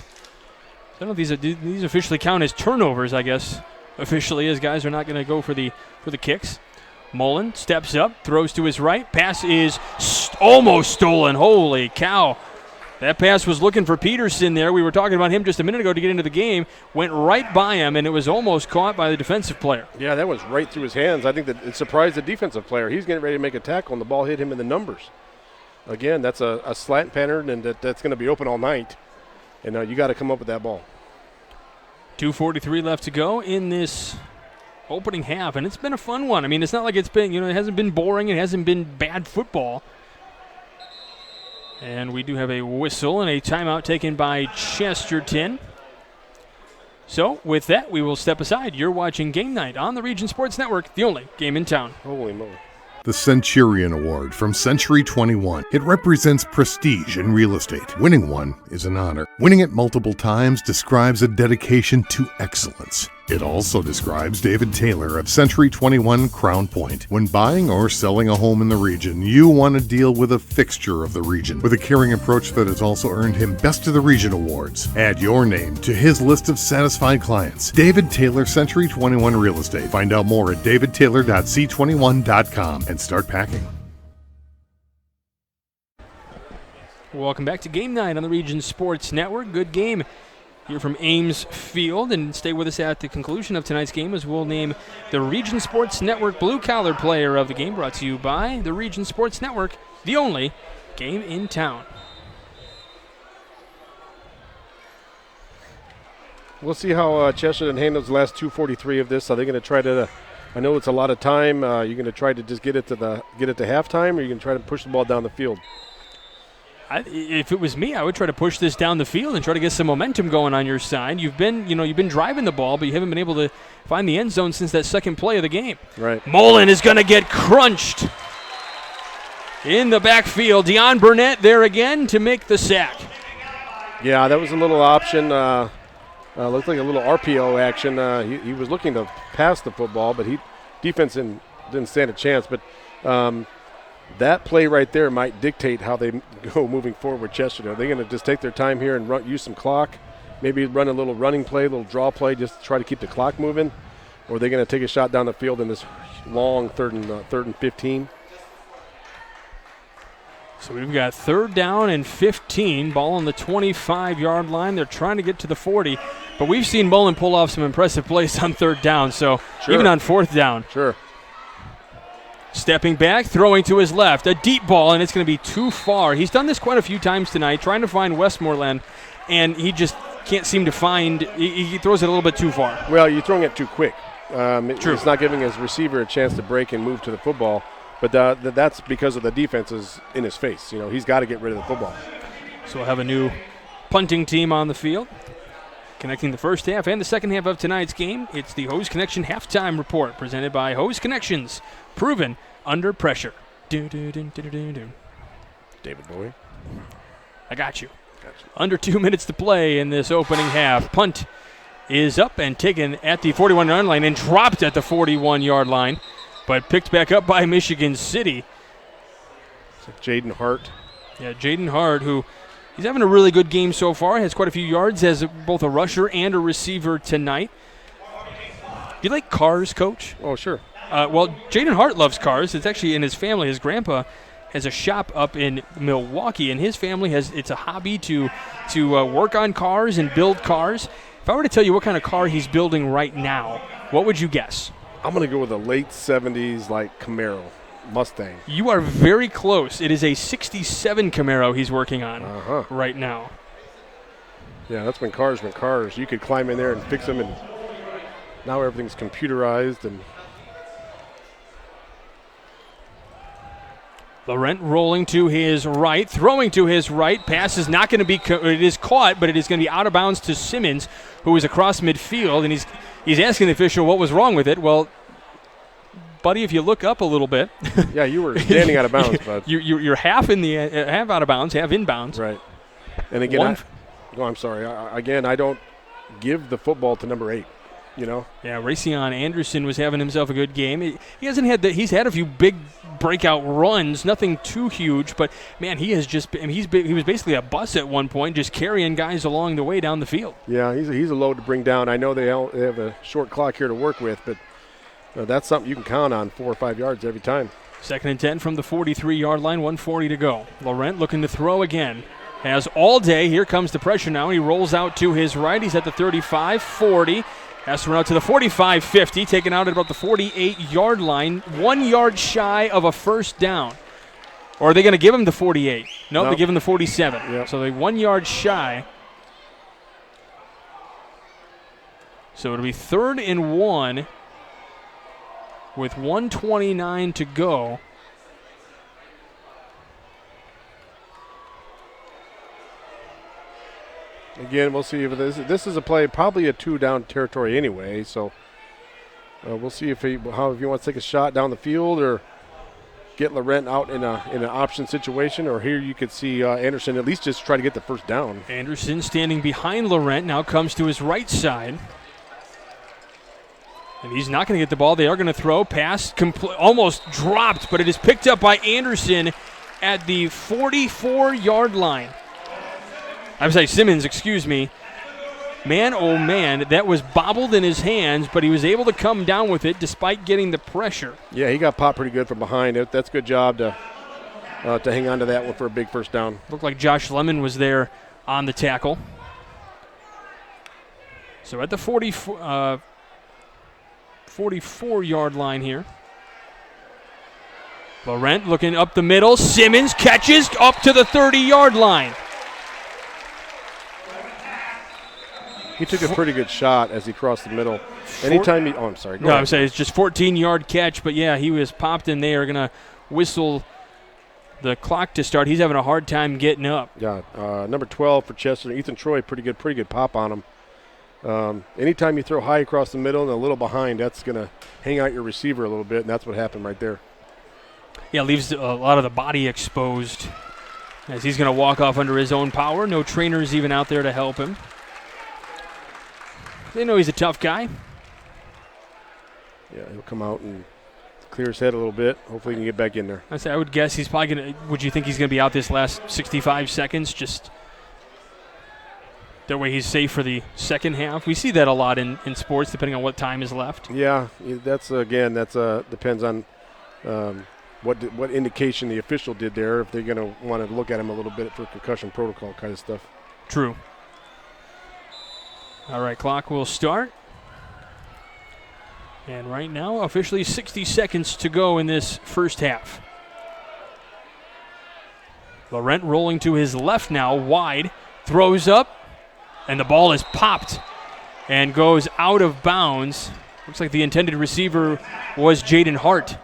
B: I don't know if these officially count as turnovers, I guess, officially, as guys are not going to go for the kicks. Mullen steps up, throws to his right. Pass is almost stolen. Holy cow. That pass was looking for Peterson there. We were talking about him just a minute ago to get into the game. Went right by him, and it was almost caught by the defensive player.
C: Yeah, that was right through his hands. I think that it surprised the defensive player. He's getting ready to make a tackle, and the ball hit him in the numbers. Again, that's a slant pattern, and that's going to be open all night. And you got to come up with that ball.
B: 2:43 left to go in this opening half, and it's been a fun one. I mean, it's not like it's been, it hasn't been boring. It hasn't been bad football. And we do have a whistle and a timeout taken by Chesterton. So, with that, we will step aside. You're watching Game Night on the Region Sports Network, the only game in town.
C: Holy moly.
M: The Centurion Award from Century 21. It represents prestige in real estate. Winning one is an honor. Winning it multiple times describes a dedication to excellence. It also describes David Taylor of Century 21 Crown Point. When buying or selling a home in the region, you want to deal with a fixture of the region with a caring approach that has also earned him Best of the Region awards. Add your name to his list of satisfied clients. David Taylor, Century 21 Real Estate. Find out more at davidtaylor.c21.com and start packing.
B: Welcome back to Game Night on the Region Sports Network. Good game here from Ames Field, and stay with us at the conclusion of tonight's game as we'll name the Region Sports Network Blue Collar Player of the Game, brought to you by the Region Sports Network, the only game in town.
C: We'll see how Chesterton handles the last 2:43 of this. Are they going to try to? I know it's a lot of time. You're going to try to just get it to halftime, or you're going to try to push the ball down the field.
B: If it was me, I would try to push this down the field and try to get some momentum going on your side. You've been driving the ball, but you haven't been able to find the end zone since that second play of the game.
C: Right.
B: Mullen is going to get crunched in the backfield. Deion Burnett there again to make the sack.
C: Yeah, that was a little option. Looked like a little RPO action. He was looking to pass the football, but defense didn't stand a chance. But that play right there might dictate how they go moving forward with Chesterton. Are they going to just take their time here and use some clock, maybe run a little running play, a little draw play, just to try to keep the clock moving? Or are they going to take a shot down the field in this long third and 15?
B: So we've got 3rd down and 15, ball on the 25-yard line. They're trying to get to the 40, but we've seen Mullen pull off some impressive plays on 3rd down, so
C: sure.
B: Even on 4th down.
C: Sure.
B: Stepping back, throwing to his left, a deep ball, and it's going to be too far. He's done this quite a few times tonight, trying to find Westmoreland, and he just can't seem to find. He throws it a little bit too far.
C: Well, you're throwing it too quick.
B: True.
C: It's not giving his receiver a chance to break and move to the football, but that's because of the defense is in his face. He's got to get rid of the football.
B: So we'll have a new punting team on the field. Connecting the first half and the second half of tonight's game, it's the Hose Connection Halftime Report presented by Hose Connections, proven under pressure. David
C: Bowie.
B: I got you. Under 2 minutes to play in this opening half. Punt is up and taken at the 41-yard line and dropped at the 41-yard line, but picked back up by Michigan City.
C: Jaden Hart.
B: Yeah, Jaden Hart, who he's having a really good game so far. Has quite a few yards as both a rusher and a receiver tonight. Do you like cars, Coach?
C: Oh, sure.
B: Well, Jaden Hart loves cars. It's actually in his family. His grandpa has a shop up in Milwaukee, and his family it's a hobby to work on cars and build cars. If I were to tell you what kind of car he's building right now, what would you guess?
C: I'm going to go with a late 70s like Camaro. Mustang.
B: You are very close. It is a 67 Camaro he's working on right now.
C: Yeah, that's when cars were cars. You could climb in there and fix them, and now everything's computerized. And
B: Laurent rolling to his right, throwing to his right. Pass is not going to be it is caught, but it is going to be out of bounds to Simmons, who is across midfield, and he's asking the official what was wrong with it. Well, buddy, if you look up a little bit.
C: Yeah, you were standing out of bounds, bud.
B: You're half half out of bounds, half inbounds.
C: Right. And again, I'm sorry. I don't give the football to number 8. Yeah,
B: Rayceon Anderson was having himself a good game. He hasn't had he's had a few big breakout runs, nothing too huge, but man, he has just been, he was basically a bus at one point, just carrying guys along the way down the field.
C: Yeah, he's a load to bring down. I know they have a short clock here to work with, but that's something you can count on 4 or 5 yards every time.
B: 2nd and 10 from the 43-yard line, 1:40 to go. Laurent looking to throw again. Has all day. Here comes the pressure now. He rolls out to his right. He's at the 35, 40. Has to run out to the 45, 50. Taken out at about the 48-yard line. 1 yard shy of a first down. Or are they going to give him the 48? No, they give him the 47.
C: Yep.
B: So they 1 yard shy. So it'll be 3rd and 1 with 1:29 to go.
C: Again, we'll see if this is a play, probably a 2-down territory anyway. So we'll see if he wants to take a shot down the field or get Laurent out in an option situation. Or here you could see Anderson at least just try to get the first down.
B: Anderson standing behind Laurent now comes to his right side. And he's not going to get the ball. They are going to throw. Pass almost dropped, but it is picked up by Anderson at the 44-yard line. I'm sorry, Simmons, excuse me. Man, oh man, that was bobbled in his hands, but he was able to come down with it despite getting the pressure.
C: Yeah, he got popped pretty good from behind. That's a good job to hang on to that one for a big first down.
B: Looked like Josh Lemon was there on the tackle. So at the 44-yard line here. Laurent looking up the middle. Simmons catches up to the 30-yard line.
C: He took a pretty good shot as he crossed the middle. Anytime he – I'm sorry. Go ahead.
B: I'm saying it's just 14-yard catch, but, yeah, he was popped in there. Going to whistle the clock to start. He's having a hard time getting up.
C: Yeah, number 12 for Chesterton, Ethan Troy, pretty good pop on him. Anytime you throw high across the middle and a little behind, that's going to hang out your receiver a little bit, and that's what happened right there.
B: Yeah, leaves a lot of the body exposed as he's going to walk off under his own power. No trainers even out there to help him. They know he's a tough guy.
C: Yeah, he'll come out and clear his head a little bit. Hopefully he can get back in there.
B: I would guess he's probably going to – would you think he's going to be out this last 65 seconds? Just that way he's safe for the second half. We see that a lot in sports depending on what time is left.
C: Yeah, that's depends on what indication the official did there, if they're going to want to look at him a little bit for concussion protocol kind of stuff.
B: True. All right, clock will start. And right now, officially 60 seconds to go in this first half. Laurent rolling to his left now, wide, throws up, and the ball is popped and goes out of bounds. Looks like the intended receiver was Jaden Hart.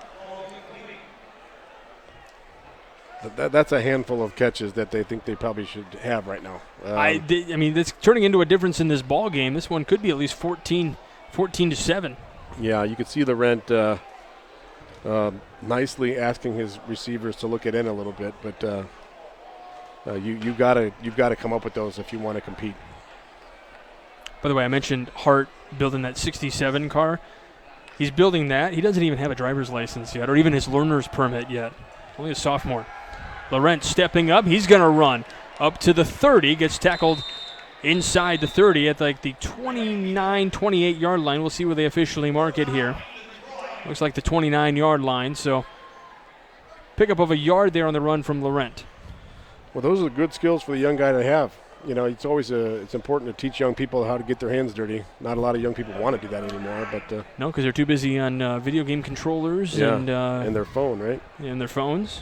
C: That's a handful of catches that they think they probably should have right now.
B: I mean, it's turning into a difference in this ball game. This one could be at least 14-7.
C: Yeah, you could see Laurent nicely asking his receivers to look it in a little bit, but you've got to come up with those if you want to compete.
B: By the way, I mentioned Hart building that 67 car. He's building that. He doesn't even have a driver's license yet, or even his learner's permit yet. Only a sophomore. Laurent stepping up. He's going to run up to the 30. Gets tackled inside the 30 at like the 29, 28-yard line. We'll see where they officially mark it here. Looks like the 29-yard line. So pickup of a yard there on the run from Laurent.
C: Well, those are good skills for the young guy to have. You know, it's always it's important to teach young people how to get their hands dirty. Not a lot of young people want to do that anymore, but
B: no, because they're too busy on video game controllers and
C: their phone, right?
B: And their phones.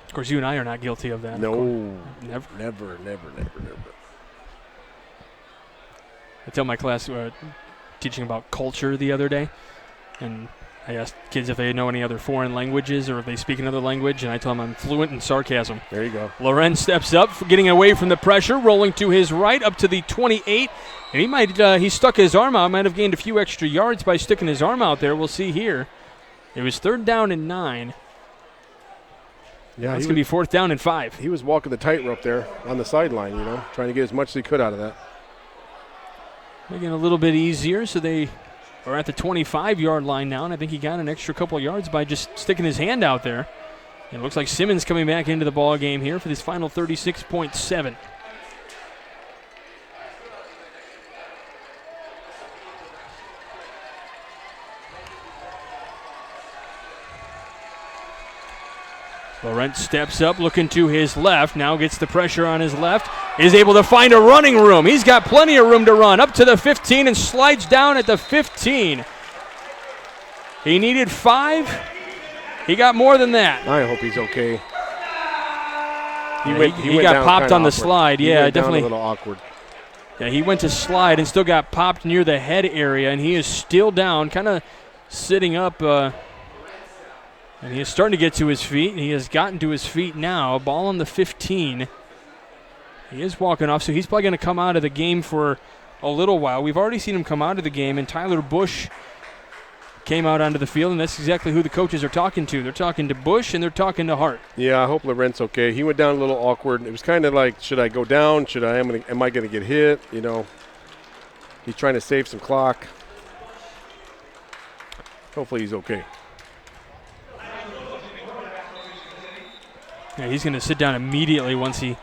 B: Of course, you and I are not guilty of that.
C: No,
B: never.
C: never.
B: I tell my class teaching about culture the other day, and I asked kids if they know any other foreign languages or if they speak another language, and I tell them I'm fluent in sarcasm.
C: There you go.
B: Laurent steps up, getting away from the pressure, rolling to his right up to the 28, and he stuck his arm out. Might have gained a few extra yards by sticking his arm out there. We'll see here. It was 3rd down and 9.
C: Yeah,
B: it's going to be 4th down and 5.
C: He was walking the tightrope there on the sideline, trying to get as much as he could out of that.
B: Making it a little bit easier, so they are at the 25-yard line now, and I think he got an extra couple of yards by just sticking his hand out there. And it looks like Simmons coming back into the ball game here for this final 36.7. Laurent steps up, looking to his left, now gets the pressure on his left, is able to find a running room. He's got plenty of room to run, up to the 15 and slides down at the 15. He needed 5. He got more than that.
C: I hope he's okay.
B: He got popped on the slide. Yeah, definitely.
C: A little awkward.
B: Yeah, he went to slide and still got popped near the head area, and he is still down, kind of sitting up. And he is starting to get to his feet. He has gotten to his feet now. Ball on the 15. He is walking off, so he's probably going to come out of the game for a little while. We've already seen him come out of the game, and Tyler Bush came out onto the field, and that's exactly who the coaches are talking to. They're talking to Bush, and they're talking to Hart.
C: Yeah, I hope Laurent's okay. He went down a little awkward. It was kind of like, should I go down? Am I going to get hit? He's trying to save some clock. Hopefully he's okay.
B: Yeah, he's going to sit down immediately once he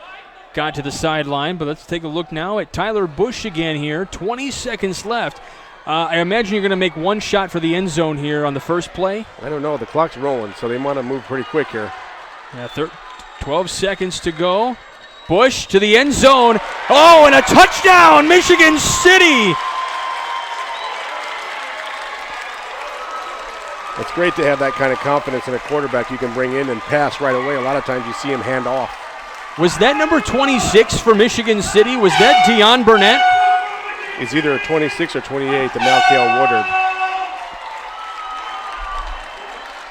B: got to the sideline. But let's take a look now at Tyler Bush again here. 20 seconds left. I imagine you're going to make one shot for the end zone here on the first play.
C: I don't know. The clock's rolling, so they want to move pretty quick here.
B: Yeah, 12 seconds to go. Bush to the end zone. Oh, and a touchdown, Michigan City.
C: It's great to have that kind of confidence in a quarterback you can bring in and pass right away. A lot of times you see him hand off.
B: Was that number 26 for Michigan City? Was that Deion Burnett?
C: It's either 26 or 28, the Malcale Woodard.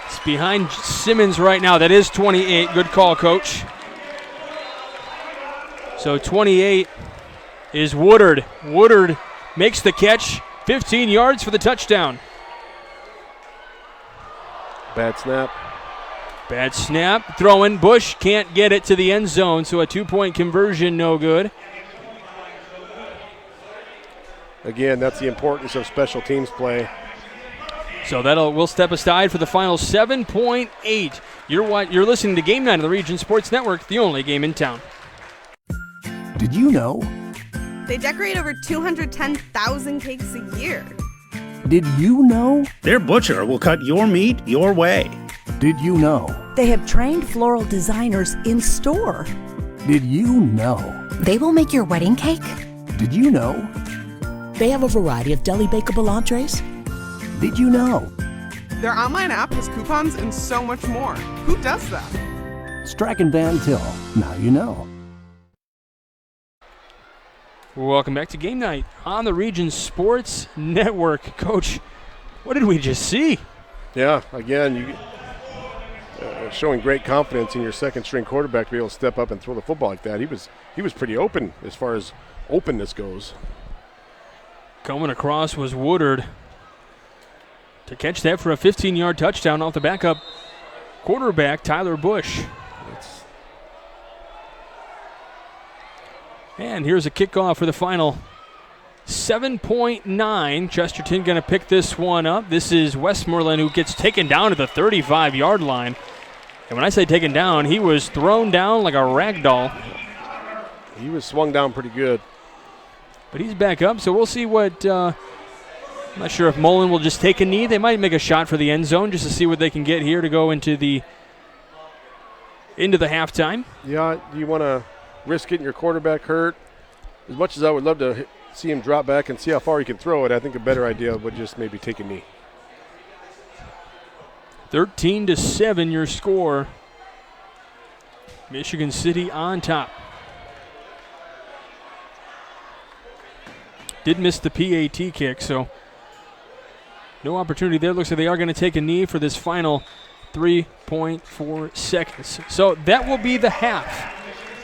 B: It's behind Simmons right now. That is 28. Good call, Coach. So 28 is Woodard. Woodard makes the catch. 15 yards for the touchdown.
C: Bad snap.
B: Bad snap. Throwing. Bush can't get it to the end zone, so a 2-point conversion, no good.
C: Again, that's the importance of special teams play.
B: So we'll step aside for the final 7.8. You're listening to Game Night of the Region Sports Network, the only game in town.
E: Did you know?
F: They decorate over 210,000 cakes a year.
E: Did you know?
V: Their butcher will cut your meat your way.
E: Did you know?
I: They have trained floral designers in store.
E: Did you know?
J: They will make your wedding cake?
E: Did you know?
W: They have a variety of deli bakeable entrees.
E: Did you know?
F: Their online app has coupons and so much more. Who does that?
E: Strachan Van Til. Now you know.
B: Welcome back to Game Night on the Region Sports Network. Coach, what did we just see?
C: Yeah, again, you showing great confidence in your second-string quarterback to be able to step up and throw the football like that. He was pretty open as far as openness goes.
B: Coming across was Woodard to catch that for a 15-yard touchdown off the backup quarterback, Tyler Bush. And here's a kickoff for the final 7.9. Chesterton going to pick this one up. This is Westmoreland who gets taken down to the 35-yard line. And when I say taken down, he was thrown down like a rag doll.
C: He was swung down pretty good.
B: But he's back up, so we'll see what I'm not sure if Mullen will just take a knee. They might make a shot for the end zone just to see what they can get here to go into the halftime.
C: Yeah, you want to risk getting your quarterback hurt. As much as I would love to see him drop back and see how far he can throw it, I think a better idea would just maybe take a knee.
B: 13-7 your score. Michigan City on top. Did miss the PAT kick, so no opportunity there. Looks like they are going to take a knee for this final 3.4 seconds. So that will be the half.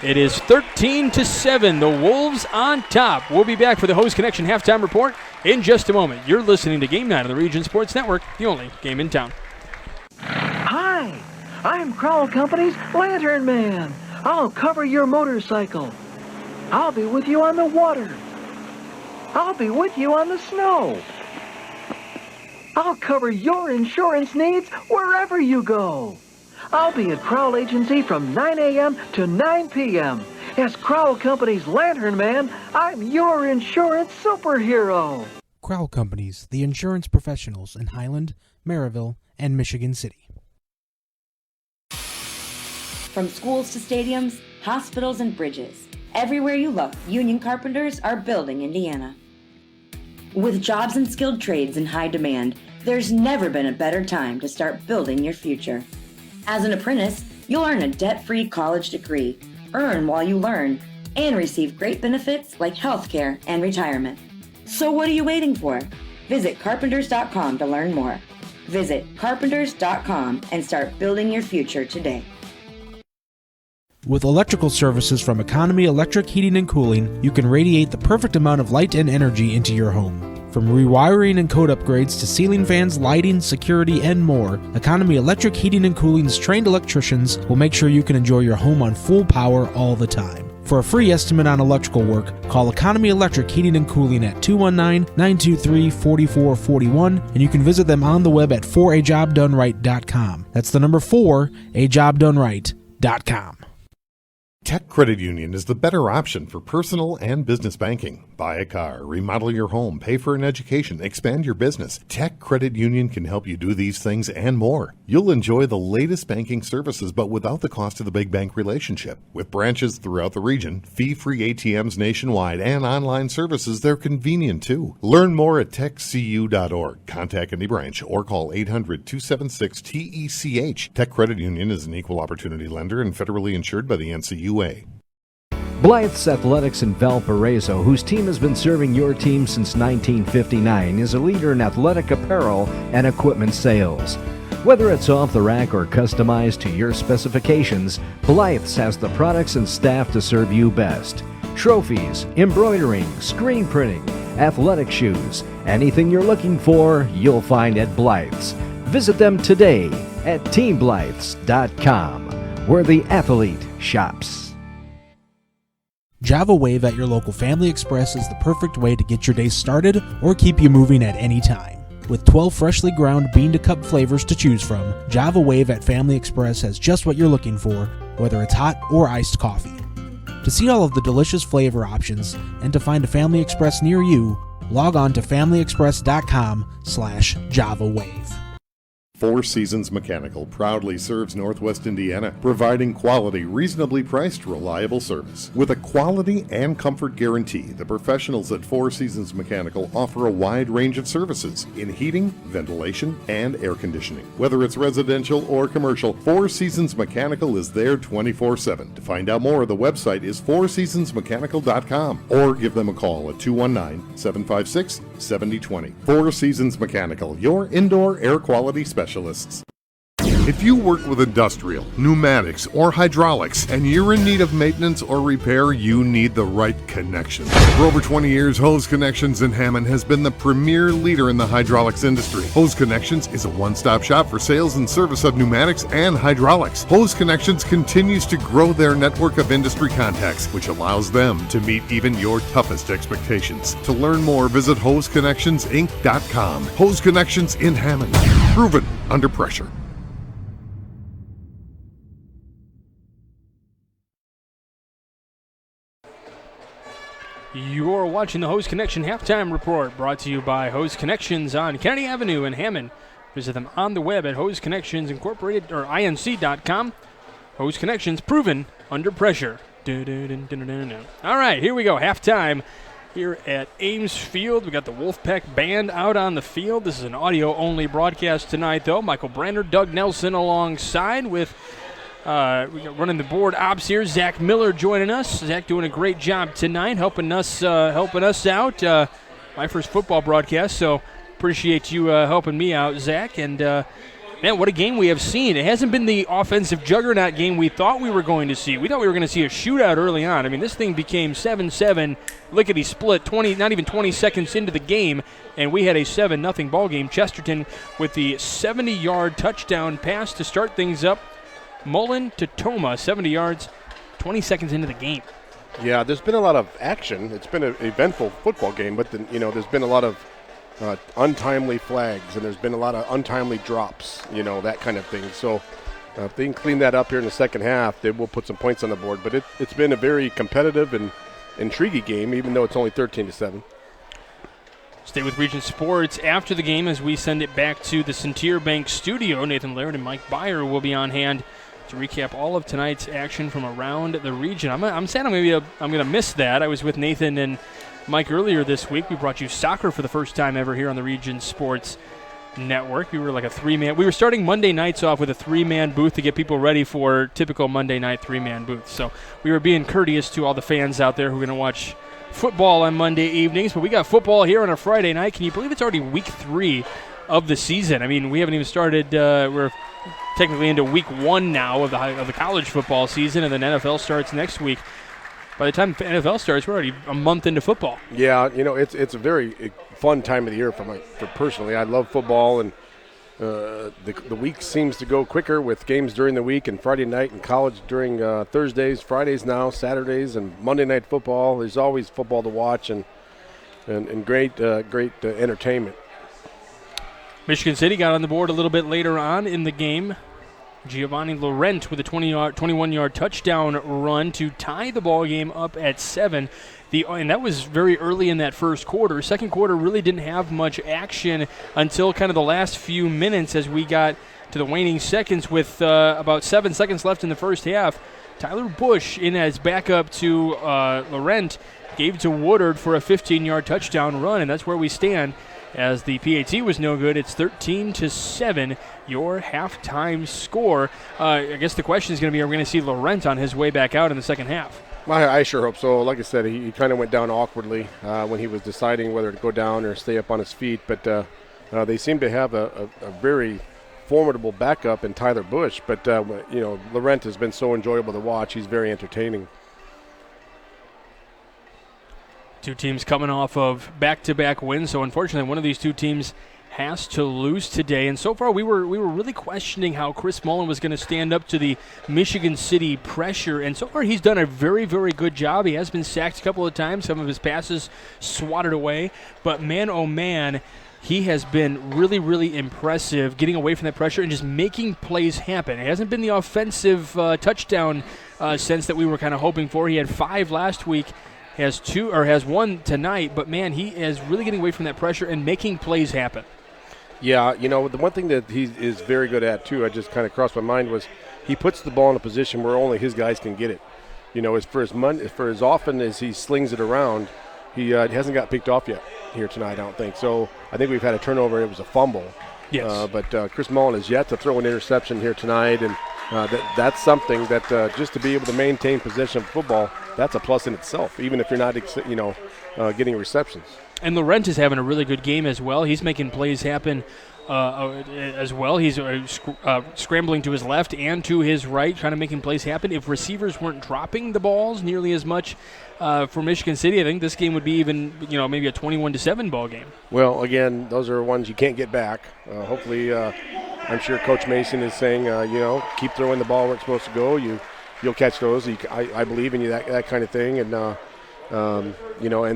B: It is 13-7. The Wolves on top. We'll be back for the Host Connection halftime report in just a moment. You're listening to Game Night of the Region Sports Network, the only game in town.
K: Hi, I'm Crowell Company's Lantern Man. I'll cover your motorcycle. I'll be with you on the water. I'll be with you on the snow. I'll cover your insurance needs wherever you go. I'll be at Crowell Agency from 9 a.m. to 9 p.m. As Crowell Company's Lantern Man, I'm your insurance superhero.
D: Crowell Companies, the insurance professionals in Highland, Maryville, and Michigan City.
L: From schools to stadiums, hospitals and bridges, everywhere you look, union carpenters are building Indiana. With jobs and skilled trades in high demand, there's never been a better time to start building your future. As an apprentice, you'll earn a debt-free college degree, earn while you learn, and receive great benefits like healthcare and retirement. So what are you waiting for? Visit carpenters.com to learn more. Visit carpenters.com and start building your future today.
D: With electrical services from Economy Electric Heating and Cooling, you can radiate the perfect amount of light and energy into your home. From rewiring and code upgrades to ceiling fans, lighting, security, and more, Economy Electric Heating and Cooling's trained electricians will make sure you can enjoy your home on full power all the time. For a free estimate on electrical work, call Economy Electric Heating and Cooling at 219-923-4441, and you can visit them on the web at 4ajobdoneright.com. That's the number 4ajobdoneright.com.
M: Tech Credit Union is the better option for personal and business banking. Buy a car, remodel your home, pay for an education, expand your business. Tech Credit Union can help you do these things and more. You'll enjoy the latest banking services, but without the cost of the big bank relationship. With branches throughout the region, fee-free ATMs nationwide, and online services, they're convenient too. Learn more at techcu.org. Contact any branch or call 800-276-TECH. Tech Credit Union is an equal opportunity lender and federally insured by the NCUA.
G: Blythe's Athletics in Valparaiso, whose team has been serving your team since 1959, is a leader in athletic apparel and equipment sales. Whether it's off the rack or customized to your specifications, Blythe's has the products and staff to serve you best. Trophies, embroidering, screen printing, athletic shoes, anything you're looking for, you'll find at Blythe's. Visit them today at teamblythes.com, where the athlete shops.
D: Java Wave at your local Family Express is the perfect way to get your day started or keep you moving at any time. With 12 freshly ground bean-to-cup flavors to choose from, Java Wave at Family Express has just what you're looking for, whether it's hot or iced coffee. To see all of the delicious flavor options and to find a Family Express near you, log on to familyexpress.com/Java Wave.
M: Four Seasons Mechanical proudly serves Northwest Indiana, providing quality, reasonably priced, reliable service. With a quality and comfort guarantee, the professionals at Four Seasons Mechanical offer a wide range of services in heating, ventilation, and air conditioning. Whether it's residential or commercial, Four Seasons Mechanical is there 24/7. To find out more, the website is fourseasonsmechanical.com or give them a call at 219-756-7020. Four Seasons Mechanical, your indoor air quality specialist. If you work with industrial, pneumatics, or hydraulics, and you're in need of maintenance or repair, you need the right connection. For over 20 years, Hose Connections in Hammond has been the premier leader in the hydraulics industry. Hose Connections is a one-stop shop for sales and service of pneumatics and hydraulics. Hose Connections continues to grow their network of industry contacts, which allows them to meet even your toughest expectations. To learn more, visit HoseConnectionsInc.com. Hose Connections in Hammond. Proven under pressure.
B: You're watching the Hose Connection Halftime Report, brought to you by Hose Connections on Kennedy Avenue in Hammond. Visit them on the web at Hose Connections Incorporated or INC.com. Hose Connections, proven under pressure. All right, here we go. Halftime here at Ames Field. We got the Wolfpack Band out on the field. This is an audio-only broadcast tonight, though. Michael Brander, Doug Nelson alongside with we got running the board ops here. Zach Miller joining us. Zach doing a great job tonight, helping us out. My first football broadcast, so appreciate you helping me out, Zach. And man, what a game we have seen! It hasn't been the offensive juggernaut game we thought we were going to see. We thought we were going to see a shootout early on. I mean, this thing became 7-7, lickety split. Not even 20 seconds into the game, and we had a 7-0 ball game. Chesterton with the 70-yard touchdown pass to start things up. Mullen to Toma, 70 yards, 20 seconds into the game.
C: Yeah, there's been a lot of action. It's been an eventful football game, but there's been a lot of untimely flags, and there's been a lot of untimely drops, that kind of thing. So if they can clean that up here in the second half, they will put some points on the board. But it's been a very competitive and intriguing game, even though it's only 13-7.
B: Stay with Region Sports after the game as we send it back to the Centier Bank studio. Nathan Laird and Mike Byer will be on hand to recap all of tonight's action from around the region. I'm sad I'm going to miss that. I was with Nathan and Mike earlier this week. We brought you soccer for the first time ever here on the Region Sports Network. We were like a three-man. We were starting Monday nights off with a three-man booth to get people ready for typical Monday night three-man booths. So we were being courteous to all the fans out there who are going to watch football on Monday evenings. But we got football here on a Friday night. Can you believe it's already week 3 of the season? I mean, we haven't even started. We're technically into week 1 now of the college football season, and then NFL starts next week. By the time the NFL starts, we're already a month into football.
C: Yeah, it's a very fun time of the year for personally. I love football, and the week seems to go quicker with games during the week and Friday night and college during Thursdays, Fridays now, Saturdays, and Monday Night Football. There's always football to watch and great entertainment.
B: Michigan City got on the board a little bit later on in the game. Giovanni Laurent with a 21-yard touchdown run to tie the ball game up at 7. And that was very early in that first quarter. Second quarter really didn't have much action until kind of the last few minutes as we got to the waning seconds with about 7 seconds left in the first half. Tyler Bush in as backup to Laurent gave to Woodard for a 15-yard touchdown run, and that's where we stand. As the PAT was no good, it's 13-7, your halftime score. I guess the question is going to be, are we going to see Laurent on his way back out in the second half?
C: I sure hope so. Like I said, he kind of went down awkwardly when he was deciding whether to go down or stay up on his feet. But they seem to have a very formidable backup in Tyler Bush. But, Laurent has been so enjoyable to watch. He's very entertaining.
B: Two teams coming off of back-to-back wins, so unfortunately one of these two teams has to lose today. And so far we were really questioning how Chris Mullen was going to stand up to the Michigan City pressure, and so far he's done a very, very good job. He has been sacked a couple of times, some of his passes swatted away, but man, oh man, he has been really, really impressive getting away from that pressure and just making plays happen. It hasn't been the offensive touchdown sense that we were kind of hoping for. He had 5 last week. Has one tonight, but man, he is really getting away from that pressure and making plays happen.
C: Yeah, the one thing that he is very good at too, I just kind of crossed my mind, was he puts the ball in a position where only his guys can get it. For as often as he slings it around, he hasn't got picked off yet here tonight, I don't think. So I think we've had a turnover. It was a fumble.
B: Yes.
C: But Chris Mullen is yet to throw an interception here tonight, and that's something that just to be able to maintain possession of football, that's a plus in itself, even if you're not, getting receptions. And
B: Laurent is having a really good game as well. He's making plays happen as well. He's scrambling to his left and to his right, trying to make plays happen. If receivers weren't dropping the balls nearly as much for Michigan City, I think this game would be even, maybe a 21-7 ball game.
C: Well, again, those are ones you can't get back. Hopefully, I'm sure Coach Mason is saying, keep throwing the ball where it's supposed to go. You'll catch those. I believe in you, that kind of thing, and and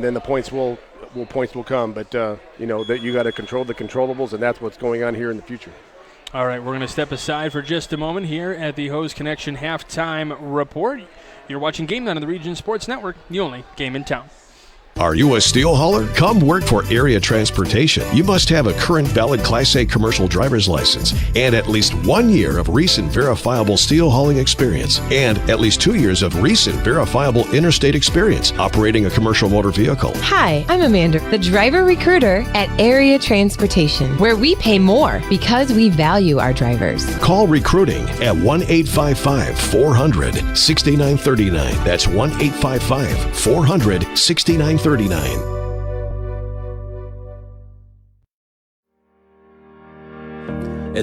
C: then the points will come. But that you got to control the controllables, and that's what's going on here in the future.
B: All right, we're going to step aside for just a moment here at the Hose Connection halftime report. You're watching Game Night on the Region Sports Network, the only game in town.
O: Are you a steel hauler? Come work for Area Transportation. You must have a current valid Class A commercial driver's license and at least 1 year of recent verifiable steel hauling experience and at least 2 years of recent verifiable interstate experience operating a commercial motor vehicle.
H: Hi, I'm Amanda, the driver recruiter at Area Transportation, where we pay more because we value our drivers.
O: Call recruiting at 1-855-400-6939. That's 1-855-400-6939. At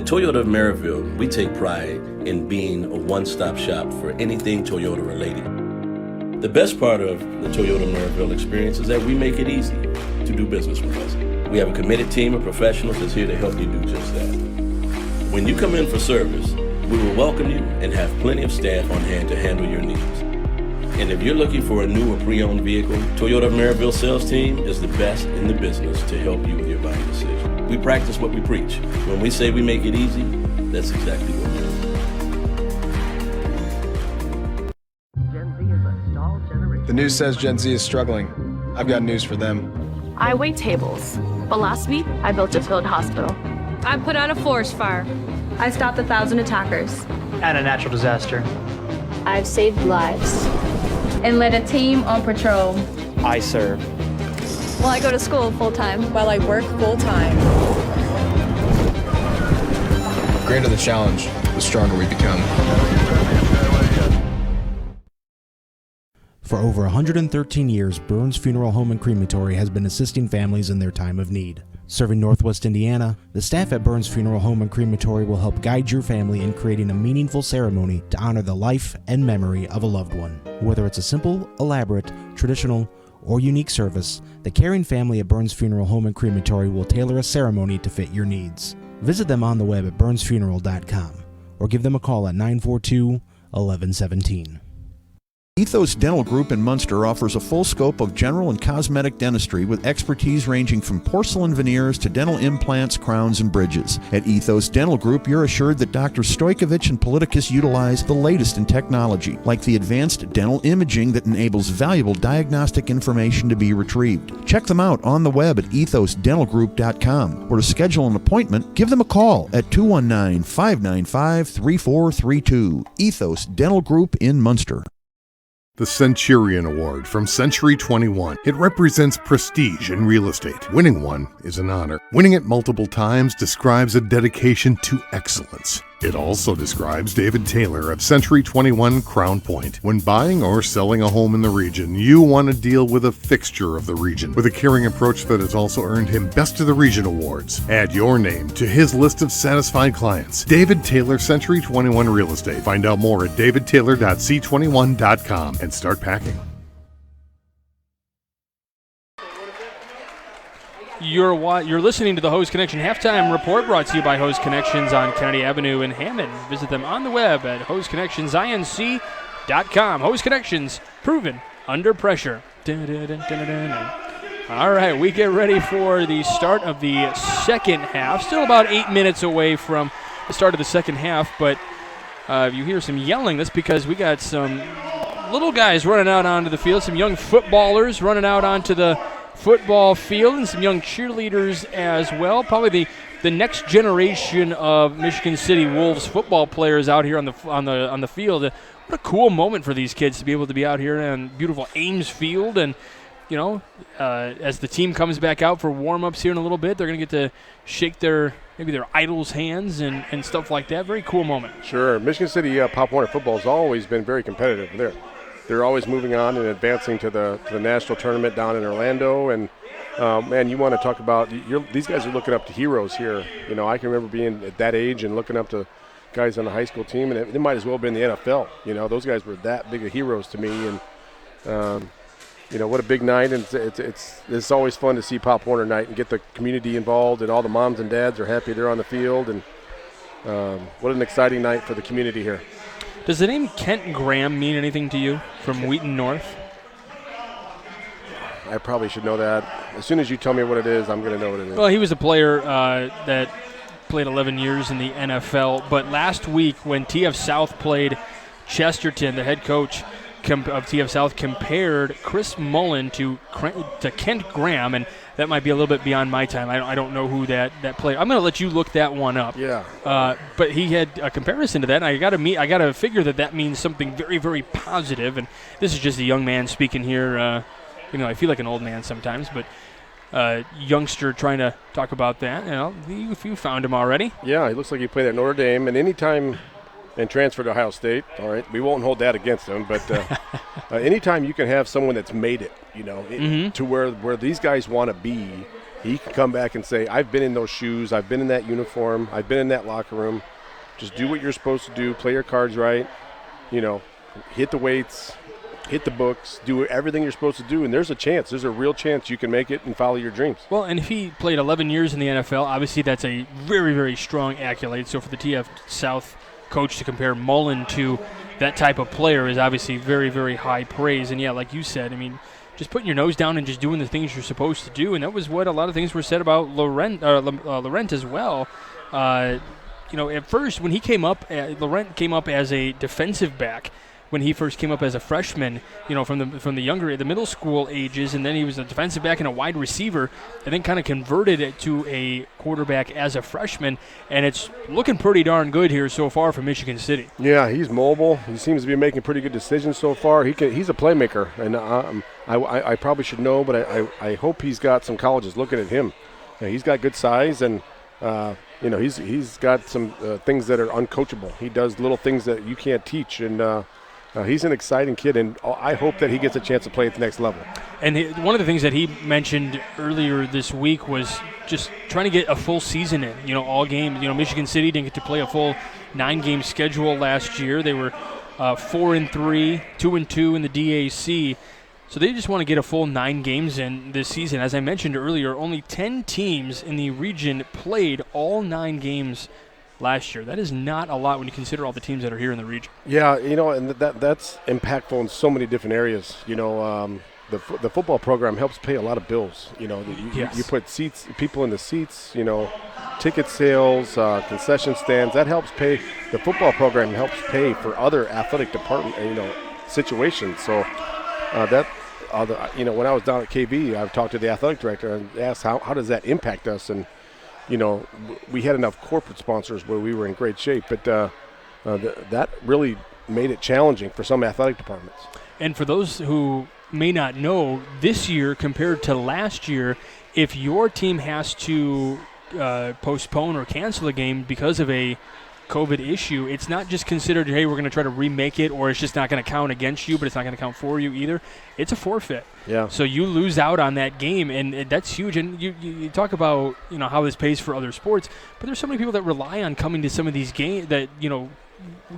Q: Toyota of Maryville, we take pride in being a one-stop shop for anything Toyota related. The best part of the Toyota Maryville experience is that we make it easy to do business with us. We have a committed team of professionals that's here to help you do just that. When you come in for service, we will welcome you and have plenty of staff on hand to handle your needs. And if you're looking for a new or pre-owned vehicle, Toyota Maryville sales team is the best in the business to help you with your buying decision. We practice what we preach. When we say we make it easy, that's exactly what we do.
R: The news says Gen Z is struggling. I've got news for them.
T: I wait tables, but last week I built a field hospital. I put out a forest fire.
S: I stopped 1,000 attackers.
U: And a natural disaster.
S: I've saved lives. And led a team on patrol.
U: I serve.
T: Well, I go to school full-time.
N: While I work full-time.
R: The greater the challenge, the stronger we become.
D: For over 113 years, Burns Funeral Home and Crematory has been assisting families in their time of need. Serving Northwest Indiana, the staff at Burns Funeral Home and Crematory will help guide your family in creating a meaningful ceremony to honor the life and memory of a loved one. Whether it's a simple, elaborate, traditional, or unique service, the caring family at Burns Funeral Home and Crematory will tailor a ceremony to fit your needs. Visit them on the web at burnsfuneral.com or give them a call at 942-1117.
A: Ethos Dental Group in Munster offers a full scope of general and cosmetic dentistry with expertise ranging from porcelain veneers to dental implants, crowns, and bridges. At Ethos Dental Group, you're assured that Dr. Stojkovic and Politicus utilize the latest in technology, like the advanced dental imaging that enables valuable diagnostic information to be retrieved. Check them out on the web at ethosdentalgroup.com, or to schedule an appointment, give them a call at 219-595-3432. Ethos Dental Group in Munster.
M: The Centurion Award from Century 21. It represents prestige in real estate. Winning one is an honor. Winning it multiple times describes a dedication to excellence. It also describes David Taylor of Century 21 Crown Point. When buying or selling a home in the region, you want to deal with a fixture of the region with a caring approach that has also earned him Best of the Region awards. Add your name to his list of satisfied clients. David Taylor, Century 21 Real Estate. Find out more at davidtaylor.c21.com and start packing.
B: You're listening to the Hose Connection Halftime Report, brought to you by Hose Connections on Kennedy Avenue in Hammond. Visit them on the web at hoseconnectionsinc.com. Hose Connections, proven under pressure. All right, we get ready for the start of the second half. Still about 8 minutes away from the start of the second half, but if you hear some yelling, that's because we got some little guys running out onto the field, some young footballers running out onto the football field, and some young cheerleaders as well. Probably the next generation of Michigan City Wolves football players out here on the field. What a cool moment for these kids to be able to be out here on beautiful Ames Field. And you know, as the team comes back out for warm-ups here in a little bit, they're going to get to shake their idols' hands and stuff like that. Very cool moment.
C: Sure. Michigan City Pop Warner football has always been very competitive. They're always moving on and advancing to the national tournament down in Orlando. And, man, you want to talk about these guys are looking up to heroes here. You know, I can remember being at that age and looking up to guys on the high school team, and they might as well have been in the NFL. You know, those guys were that big of heroes to me. And, you know, what a big night. And it's always fun to see Pop Warner night and get the community involved, and all the moms and dads are happy they're on the field. And what an exciting night for the community here.
B: Does the name Kent Graham mean anything to you from Wheaton North?
C: I probably should know that. As soon as you tell me what it is, I'm going to know what it is.
B: Well, he was a player that played 11 years in the NFL. But last week when TF South played Chesterton, the head coach of TF South compared Chris Mullen to Kent Graham, and that might be a little bit beyond my time. I don't know who that player. I'm going to let you look that one up.
C: Yeah.
B: But he had a comparison to that, and I got to figure that means something very, very positive. And this is just a young man speaking here. You know, I feel like an old man sometimes, but youngster trying to talk about that. You know, you found him already.
C: Yeah, he looks like he played at Notre Dame, and anytime. And transferred to Ohio State. All right, we won't hold that against him. But anytime you can have someone that's made it, you know, to where these guys want to be, he can come back and say, I've been in those shoes, I've been in that uniform, I've been in that locker room. Just do what you're supposed to do, play your cards right, you know, hit the weights, hit the books, do everything you're supposed to do, and there's a real chance you can make it and follow your dreams.
B: Well, and if he played 11 years in the NFL, obviously that's a very, very strong accolade. So for the TF South coach to compare Mullen to that type of player is obviously very, very high praise. And yeah, like you said, I mean, just putting your nose down and just doing the things you're supposed to do, and that was what a lot of things were said about Laurent as well. You know, at first when he came up, Laurent came up as a defensive back when he first came up as a freshman, you know, from the middle school ages, and then he was a defensive back and a wide receiver, and then kind of converted it to a quarterback as a freshman, and it's looking pretty darn good here so far for Michigan City.
C: Yeah, he's mobile. He seems to be making pretty good decisions so far. He's a playmaker, and I probably should know, but I hope he's got some colleges looking at him. He's got good size, and you know, he's got some things that are uncoachable. He does little things that you can't teach, and he's an exciting kid, and I hope that he gets a chance to play at the next level.
B: And one of the things that he mentioned earlier this week was just trying to get a full season in, you know, all games. You know, Michigan City didn't get to play a full 9-game schedule last year. They were 4-3, 2-2 in the DAC. So they just want to get a full 9 games in this season. As I mentioned earlier, only 10 teams in the region played all 9 games last year. That is not a lot when you consider all the teams that are here in the region.
C: Yeah, and that's impactful in so many different areas. The football program helps pay a lot of bills. You put people in the seats, ticket sales, concession stands. That helps pay. The football program helps pay for other athletic department, situations. So when I was down at KB, I've talked to the athletic director and asked how does that impact us? And we had enough corporate sponsors where we were in great shape, but that really made it challenging for some athletic departments.
B: And for those who may not know, this year compared to last year, if your team has to postpone or cancel a game because of a COVID issue, it's not just considered, hey, we're going to try to remake it, or it's just not going to count against you, but it's not going to count for you either. It's a forfeit.
C: Yeah.
B: So you lose out on that game, and that's huge. And you talk about how this pays for other sports, but there's so many people that rely on coming to some of these games that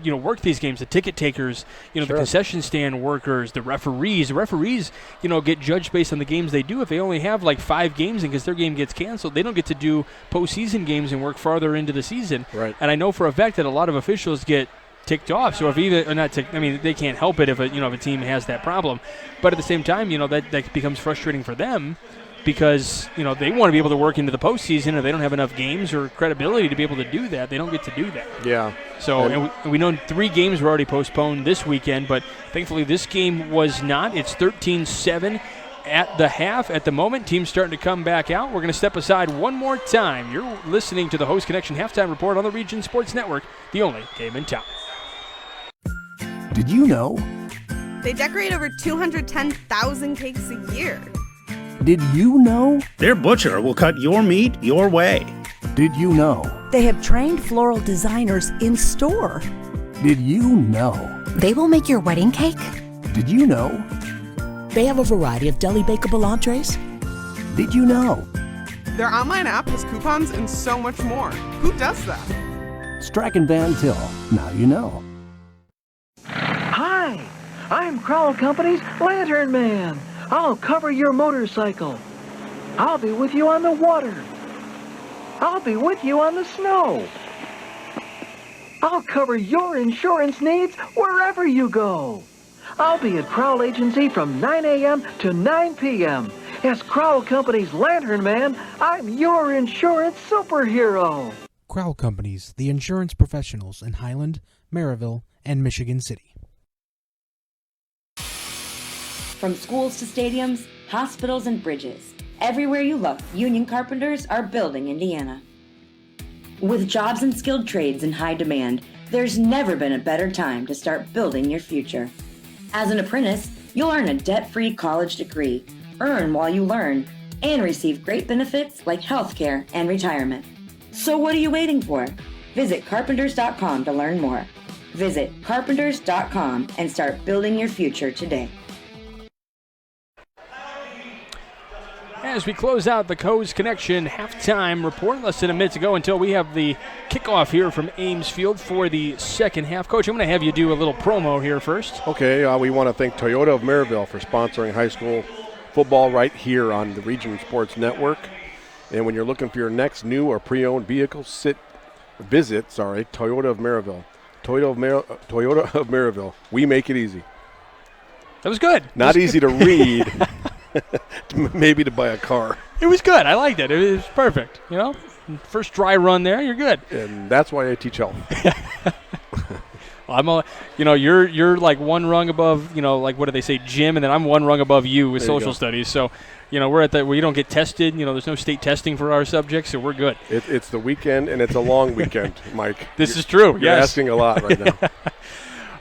B: work these games, the ticket takers, the concession stand workers, the referees. The referees, get judged based on the games they do. If they only have like 5 games and because their game gets canceled, they don't get to do postseason games and work farther into the season.
C: Right.
B: And I know for a fact that a lot of officials get ticked off. So if either or not ticked, they can't help it if a team has that problem. But at the same time, that becomes frustrating for them, because they want to be able to work into the postseason, and they don't have enough games or credibility to be able to do that. They don't get to do that.
C: Yeah.
B: So and we know 3 games were already postponed this weekend, but thankfully this game was not. It's 13-7 at the half. At the moment, teams starting to come back out. We're going to step aside one more time. You're listening to the Host Connection Halftime Report on the Region Sports Network, the only game in town.
E: Did you know?
F: They decorate over 210,000 cakes a year.
E: Did you know?
N: Their butcher will cut your meat your way.
E: Did you know?
I: They have trained floral designers in store.
E: Did you know?
J: They will make your wedding cake.
E: Did you know?
W: They have a variety of deli bakeable entrees.
E: Did you know?
F: Their online app has coupons and so much more. Who does that?
E: Strachan Van Til. Now you know.
K: Hi, I'm Crowell Company's Lantern Man. I'll cover your motorcycle. I'll be with you on the water. I'll be with you on the snow. I'll cover your insurance needs wherever you go. I'll be at Crowell Agency from 9 a.m. to 9 p.m. As Crowell Company's Lantern Man, I'm your insurance superhero.
D: Crowell Companies, the insurance professionals in Highland, Maryville, and Michigan City.
L: From schools to stadiums, hospitals, and bridges, everywhere you look, union carpenters are building Indiana. With jobs and skilled trades in high demand, there's never been a better time to start building your future. As an apprentice, you'll earn a debt-free college degree, earn while you learn, and receive great benefits like healthcare and retirement. So what are you waiting for? Visit carpenters.com to learn more. Visit carpenters.com and start building your future today.
B: As we close out the Coast Connection halftime report, less than a minute to go until we have the kickoff here from Ames Field for the second half. Coach, I'm going to have you do a little promo here first.
C: Okay, we want to thank Toyota of Maryville for sponsoring high school football right here on the Region Sports Network. And when you're looking for your next new or pre-owned vehicle, visit Toyota of Maryville. Toyota of Maryville. We make it easy.
B: That was good.
C: Not easy to read. Maybe to buy a car.
B: It was good. I liked it. It was perfect. First dry run there, you're good.
C: And that's why I teach health.
B: Well, you're like one rung above, like what do they say, gym, and then I'm one rung above you with social studies. So, we're at where you don't get tested. There's no state testing for our subjects, so we're good.
C: It's the weekend, and it's a long weekend, Mike.
B: This is true.
C: You're asking a lot right now.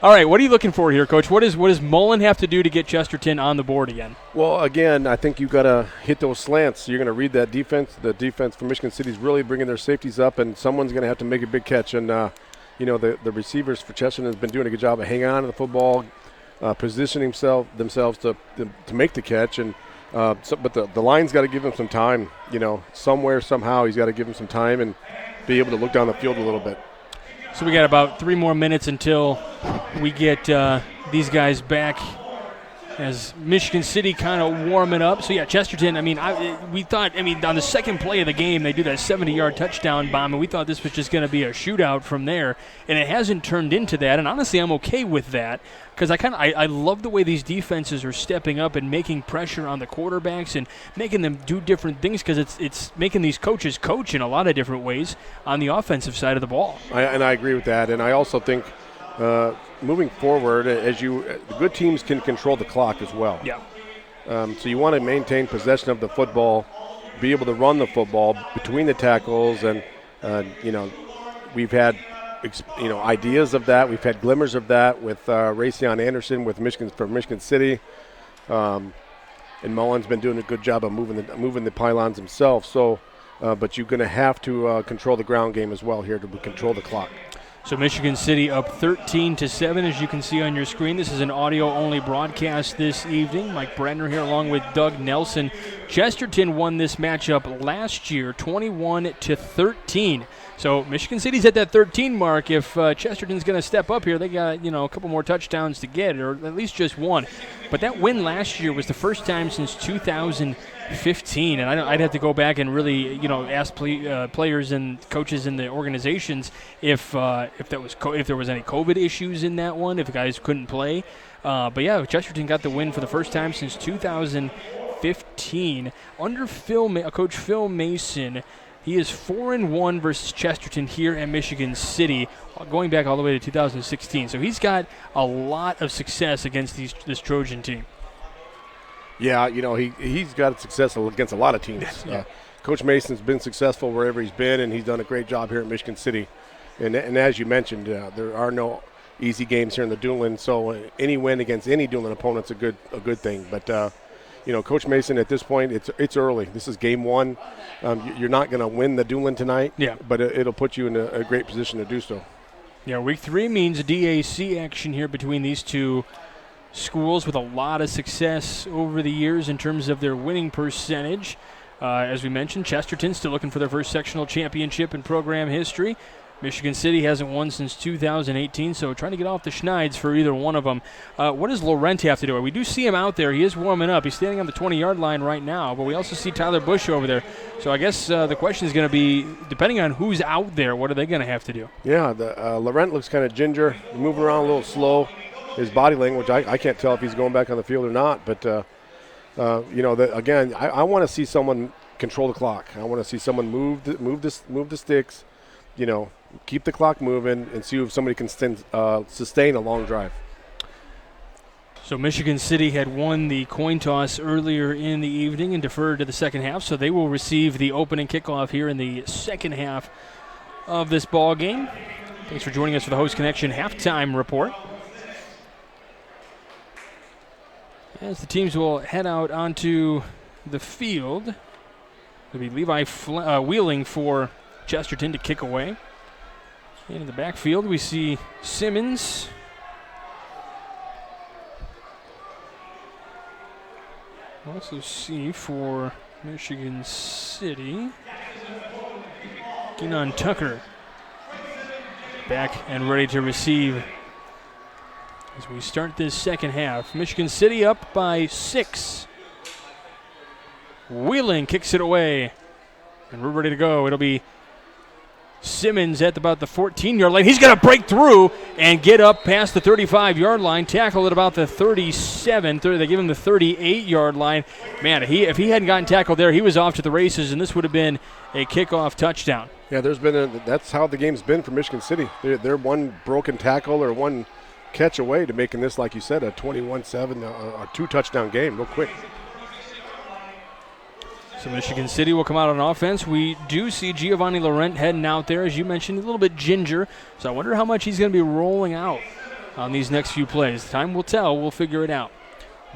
B: All right, what are you looking for here, Coach? What does Mullen have to do to get Chesterton on the board again?
C: Well, again, I think you've got to hit those slants. You're going to read that defense. The defense for Michigan City is really bringing their safeties up, and someone's going to have to make a big catch. And, the receivers for Chesterton has been doing a good job of hanging on to the football, positioning themselves to make the catch. And but the line's got to give him some time. Somewhere, somehow, he's got to give him some time and be able to look down the field a little bit.
B: So we got about 3 more minutes until we get these guys back as Michigan City kind of warming up. So, yeah, Chesterton, we thought, on the second play of the game, they do that 70-yard touchdown bomb, and we thought this was just going to be a shootout from there, and it hasn't turned into that. And honestly, I'm okay with that because I love the way these defenses are stepping up and making pressure on the quarterbacks and making them do different things because it's making these coaches coach in a lot of different ways on the offensive side of the ball.
C: I agree with that, and I also think moving forward, the good teams can control the clock as well.
B: Yeah.
C: So you want to maintain possession of the football, be able to run the football between the tackles, and we've had ideas of that. We've had glimmers of that with Raytheon Anderson from Michigan City, and Mullen's been doing a good job of moving the pylons himself. So, but you're going to have to control the ground game as well here to control the clock.
B: So Michigan City up 13-7, as you can see on your screen. This is an audio-only broadcast this evening. Mike Brenner here along with Doug Nelson. Chesterton won this matchup last year, 21-13. So Michigan City's at that 13 mark. If Chesterton's going to step up here, they got a couple more touchdowns to get, or at least just one. But that win last year was the first time since 2015, and I'd have to go back and really ask players and coaches in the organizations if there was any COVID issues in that one, if the guys couldn't play. But yeah, Chesterton got the win for the first time since 2015 under Coach Phil Mason. He is 4-1 versus Chesterton here at Michigan City, going back all the way to 2016. So he's got a lot of success against this Trojan team.
C: Yeah, he's got success against a lot of teams.
B: Yeah.
C: Coach Mason's been successful wherever he's been, and he's done a great job here at Michigan City. And as you mentioned, there are no easy games here in the Duneland, so any win against any Duneland opponent's a good thing. But Coach Mason, at this point, it's early. This is game one. You're not going to win the Duneland tonight, but it'll put you in a great position to do so.
B: Yeah, week 3 means DAC action here between these two schools with a lot of success over the years in terms of their winning percentage. As we mentioned, Chesterton still looking for their first sectional championship in program history. Michigan City hasn't won since 2018, so trying to get off the schneids for either one of them. What does Laurent have to do? We do see him out there. He is warming up. He's standing on the 20-yard line right now, but we also see Tyler Bush over there. So I guess the question is going to be, depending on who's out there, what are they going to have to do?
C: Yeah, Laurent looks kind of ginger, moving around a little slow. His body language, I can't tell if he's going back on the field or not, but, again, I want to see someone control the clock. I want to see someone move the sticks, keep the clock moving and see if somebody can sustain a long drive.
B: So Michigan City had won the coin toss earlier in the evening and deferred to the second half, so they will receive the opening kickoff here in the second half of this ball game. Thanks for joining us for the Host Connection halftime report. As the teams will head out onto the field, it'll be Levi Wheeling for Chesterton to kick away. And in the backfield, we see Simmons. Also see for Michigan City, Keenan Tucker back and ready to receive as we start this second half. Michigan City up by 6. Wheeling kicks it away, and we're ready to go. It'll be Simmons at about the 14-yard line. He's going to break through and get up past the 35-yard line, tackle at about the 37. They give him the 38-yard line. Man, if he hadn't gotten tackled there, he was off to the races, and this would have been a kickoff touchdown.
C: Yeah, that's how the game's been for Michigan City. They're one broken tackle or one catch away to making this, like you said, a 21-7, a 2-touchdown game real quick.
B: So Michigan City will come out on offense. We do see Giovanni Laurent heading out there, as you mentioned, a little bit ginger. So I wonder how much he's going to be rolling out on these next few plays. Time will tell. We'll figure it out.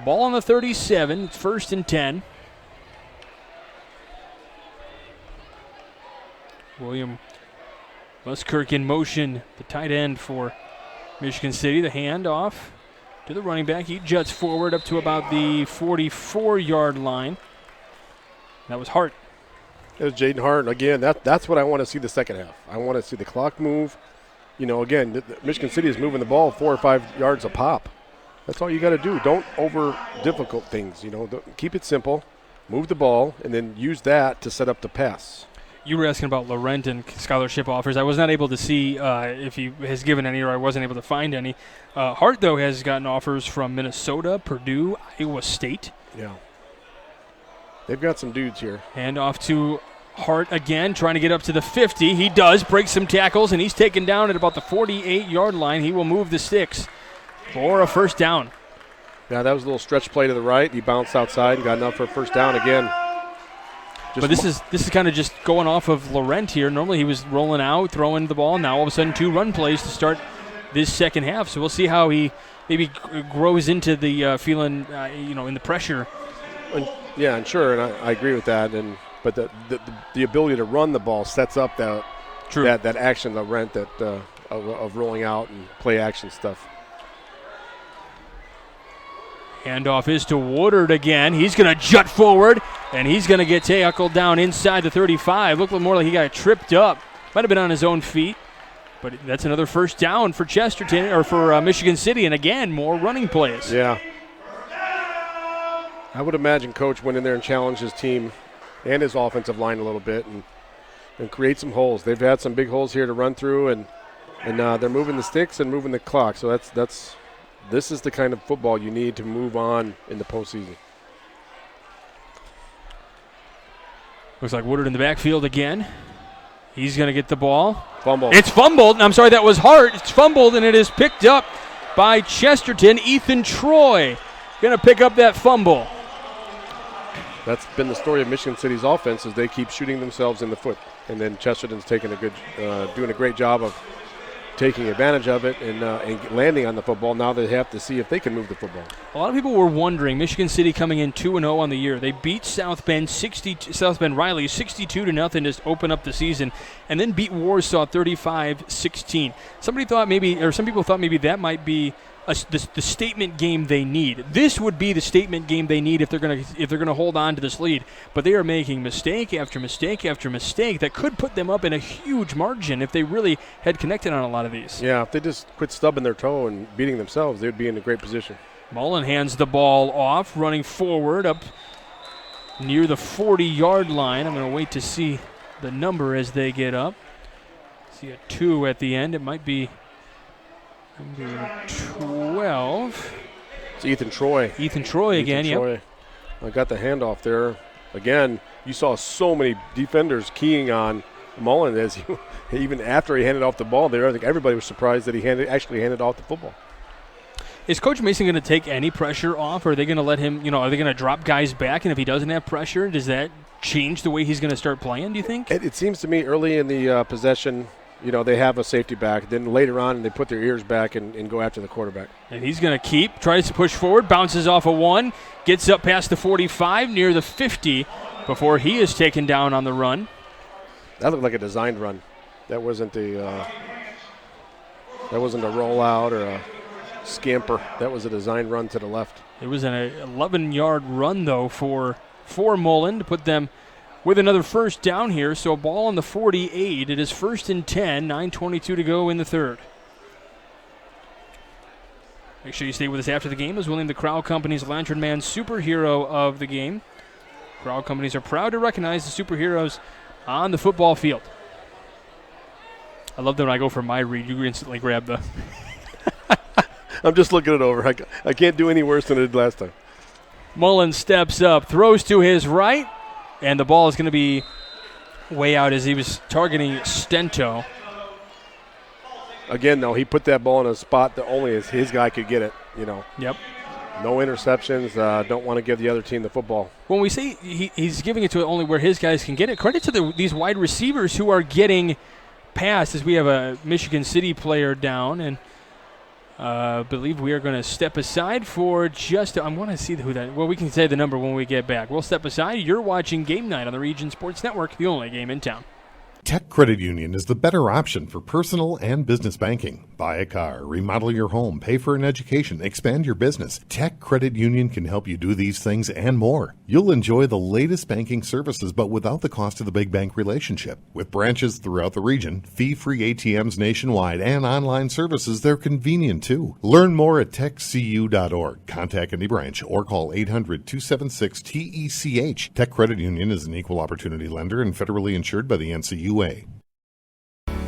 B: Ball on the 37. It's 1st and 10. William Muskirk in motion, the tight end for Michigan City. The handoff to the running back. He juts forward up to about the 44-yard line. That was Hart.
C: It was Jaden Hart. Again, that's what I want to see the second half. I want to see the clock move. Again, Michigan City is moving the ball 4 or 5 yards a pop. That's all you got to do. Don't over difficult things. Keep it simple. Move the ball, and then use that to set up the pass.
B: You were asking about Laurent and scholarship offers. I was not able to see if he has given any, or I wasn't able to find any. Hart, though, has gotten offers from Minnesota, Purdue, Iowa State.
C: Yeah. They've got some dudes here.
B: Hand off to Hart again, trying to get up to the 50. He does break some tackles, and he's taken down at about the 48-yard line. He will move the sticks for a first down.
C: Yeah, that was a little stretch play to the right. He bounced outside and got enough for a first down again.
B: But this is kind of just going off of Laurent here. Normally he was rolling out, throwing the ball. Now all of a sudden 2 run plays to start this second half. So we'll see how he maybe grows into the feeling, in the pressure.
C: And sure, and I agree with that. But the ability to run the ball sets up that action, Laurent, of rolling out and play action stuff.
B: Handoff is to Woodard again. He's going to jut forward, and he's going to get tackled down inside the 35. Looked more like he got tripped up. Might have been on his own feet, but that's another first down for Chesterton, or for Michigan City, and again, more running plays.
C: Yeah. I would imagine Coach went in there and challenged his team and his offensive line a little bit and create some holes. They've had some big holes here to run through, and they're moving the sticks and moving the clock, so this is the kind of football you need to move on in the postseason.
B: Looks like Woodard in the backfield again. He's going to get the ball.
C: Fumbled.
B: It's fumbled. I'm sorry, that was Hart. It's fumbled, and it is picked up by Chesterton. Ethan Troy going to pick up that fumble.
C: That's been the story of Michigan City's offense, is they keep shooting themselves in the foot. And then Chesterton's doing a great job of taking advantage of it and landing on the football. Now they have to see if they can move the football.
B: A lot of people were wondering, Michigan City coming in 2-0 on the year. They beat South Bend Riley 62-0 to open up the season, and then beat Warsaw 35-16. Some people thought maybe that might be the statement game they need. This would be the statement game they need if they're going to hold on to this lead. But they are making mistake after mistake after mistake that could put them up in a huge margin if they really had connected on a lot of these.
C: Yeah, if they just quit stubbing their toe and beating themselves, they would be in a great position.
B: Mullen hands the ball off, running forward up near the 40-yard line. I'm going to wait to see the number as they get up. See a 2 at the end. It might be number 12.
C: It's Ethan Troy.
B: Ethan Troy again,
C: yep. I got the handoff there. Again, you saw so many defenders keying on Mullen as even after he handed off the ball there. I think everybody was surprised that he actually handed off the football.
B: Is Coach Mason going to take any pressure off, or are they going to let him, are they going to drop guys back? And if he doesn't have pressure, does that change the way he's going to start playing, do you think?
C: It seems to me early in the possession, they have a safety back. Then later on, they put their ears back and go after the quarterback.
B: And he's going to tries to push forward, bounces off a 1, gets up past the 45, near the 50, before he is taken down on the run.
C: That looked like a designed run. That wasn't a rollout or a scamper. That was a designed run to the left.
B: It was an 11-yard run, though, for Mullen to put them with another first down here. So a ball on the 48. It is 1st and 10, 9:22 to go in the third. Make sure you stay with us after the game as William the Crowd Company's Lantern Man superhero of the game. Crowd Companies are proud to recognize the superheroes on the football field. I love that when I go for my read, you instantly grab the...
C: I'm just looking it over. I can't do any worse than I did last time.
B: Mullen steps up, throws to his right, and the ball is going to be way out as he was targeting Stento.
C: Again, though, he put that ball in a spot that only his guy could get it,
B: Yep.
C: No interceptions. Don't want to give the other team the football.
B: When we say he's giving it to only where his guys can get it, credit to these wide receivers who are getting past, as we have a Michigan City player down, and I believe we are going to step aside for just I want to see who that. Well, we can say the number when we get back. We'll step aside. You're watching Game Night on the Region Sports Network, the only game in town.
M: Tech Credit Union is the better option for personal and business banking. Buy a car, remodel your home, pay for an education, expand your business. Tech Credit Union can help you do these things and more. You'll enjoy the latest banking services, but without the cost of the big bank relationship. With branches throughout the region, fee-free ATMs nationwide, and online services, they're convenient too. Learn more at techcu.org. Contact any branch or call 800-276-TECH. Tech Credit Union is an equal opportunity lender and federally insured by the NCUA.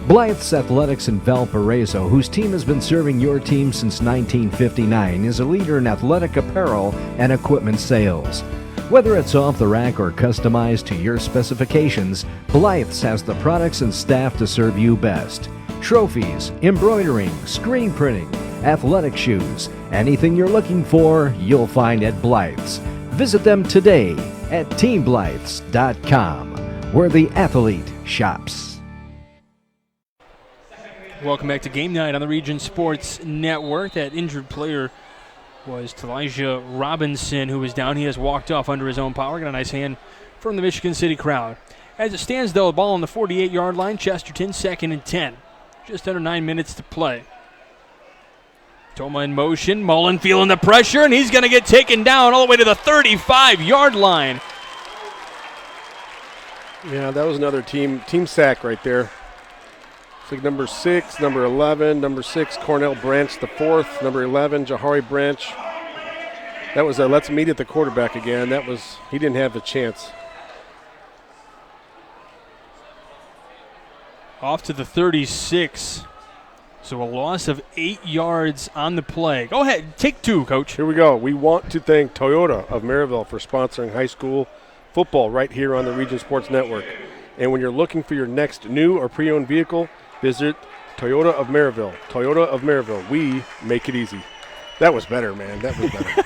G: Blythe's Athletics in Valparaiso, whose team has been serving your team since 1959, is a leader in athletic apparel and equipment sales. Whether it's off the rack or customized to your specifications, Blythe's has the products and staff to serve you best. Trophies, embroidering, screen printing, athletic shoes, anything you're looking for, you'll find at Blythe's. Visit them today at teamblythes.com, where the athlete shops.
B: Welcome back to Game Night on the Region Sports Network. That injured player was Talijah Robinson, who was down. He has walked off under his own power. Got a nice hand from the Michigan City crowd. As it stands, though, the ball on the 48-yard line. Chesterton 2nd and 10. Just under 9 minutes to play. Toma in motion. Mullen feeling the pressure, and he's going to get taken down all the way to the 35-yard line.
C: Yeah, that was another team sack right there. It's like number 6, number 11, number 6, Cornell Branch, the 4th, number 11, Jahari Branch. That was let's meet at the quarterback again. He didn't have a chance.
B: Off to the 36. So a loss of 8 yards on the play. Go ahead, take 2, Coach.
C: Here we go. We want to thank Toyota of Maryville for sponsoring high school football right here on the Region Sports Network. And when you're looking for your next new or pre-owned vehicle, visit Toyota of Maryville. Toyota of Maryville. We make it easy. That was better, man. That was better.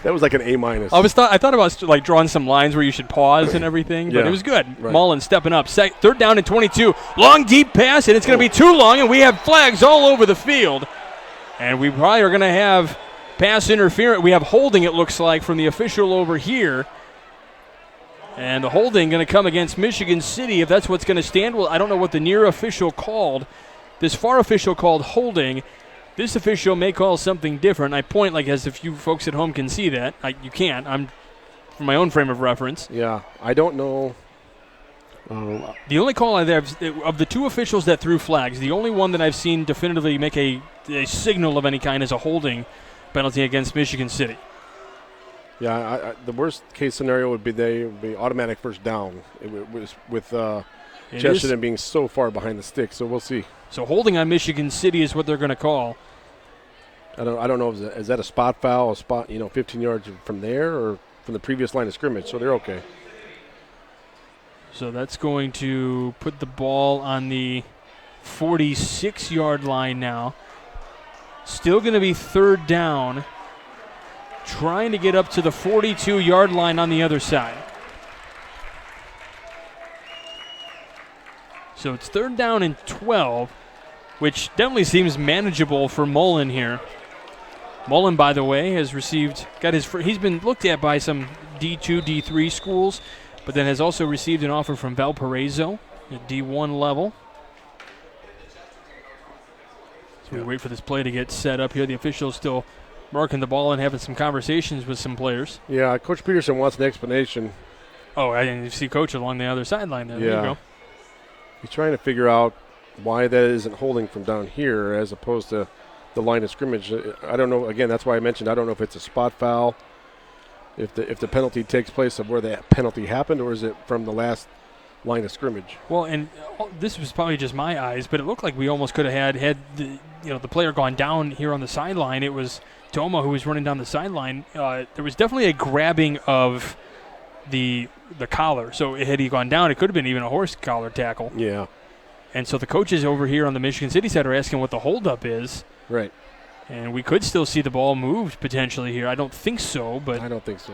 C: That was like an A-.
B: I thought about like drawing some lines where you should pause and everything, but it was good.
C: Right.
B: Mullen stepping up. 3rd down and 22. Long, deep pass, and it's going to be too long, and we have flags all over the field. And we probably are going to have pass interference. We have holding, it looks like, from the official over here. And the holding going to come against Michigan City, if that's what's going to stand. Well, I don't know what the near official called. This far official called holding. This official may call something different. I point like as if you folks at home can see that. You can't. I'm from my own frame of reference.
C: Yeah, I don't know.
B: The only call I have of the 2 officials that threw flags, the only one that I've seen definitively make a signal of any kind is a holding penalty against Michigan City.
C: Yeah, the worst case scenario would be automatic first down. It was with Chesterton being so far behind the stick, so we'll see.
B: So holding on Michigan City is what they're going to call.
C: I don't know. Is that a spot foul? 15 yards from there or from the previous line of scrimmage? So they're okay.
B: So that's going to put the ball on the 46-yard line now. Still going to be 3rd down. Trying to get up to the 42-yard line on the other side. So it's 3rd down and 12, which definitely seems manageable for Mullen here. Mullen, by the way, has he's been looked at by some D2, D3 schools, but then has also received an offer from Valparaiso at D1 level. So we wait for this play to get set up here. The officials still marking the ball and having some conversations with some players.
C: Yeah, Coach Peterson wants an explanation.
B: Oh, I didn't see Coach along the other sideline there.
C: Yeah.
B: There you go.
C: He's trying to figure out why that isn't holding from down here as opposed to the line of scrimmage. I don't know. Again, that's why I mentioned I don't know if it's a spot foul, if the penalty takes place of where the penalty happened, or is it from the last line of scrimmage.
B: Well, and this was probably just my eyes, but it looked like we almost could have had the player gone down here on the sideline. It was Toma who was running down the sideline. There was definitely a grabbing of the collar. So had he gone down, it could have been even a horse collar tackle.
C: Yeah.
B: And so the coaches over here on the Michigan City side are asking what the holdup is.
C: Right.
B: And we could still see the ball moved potentially here. I don't think so, but
C: I don't think so.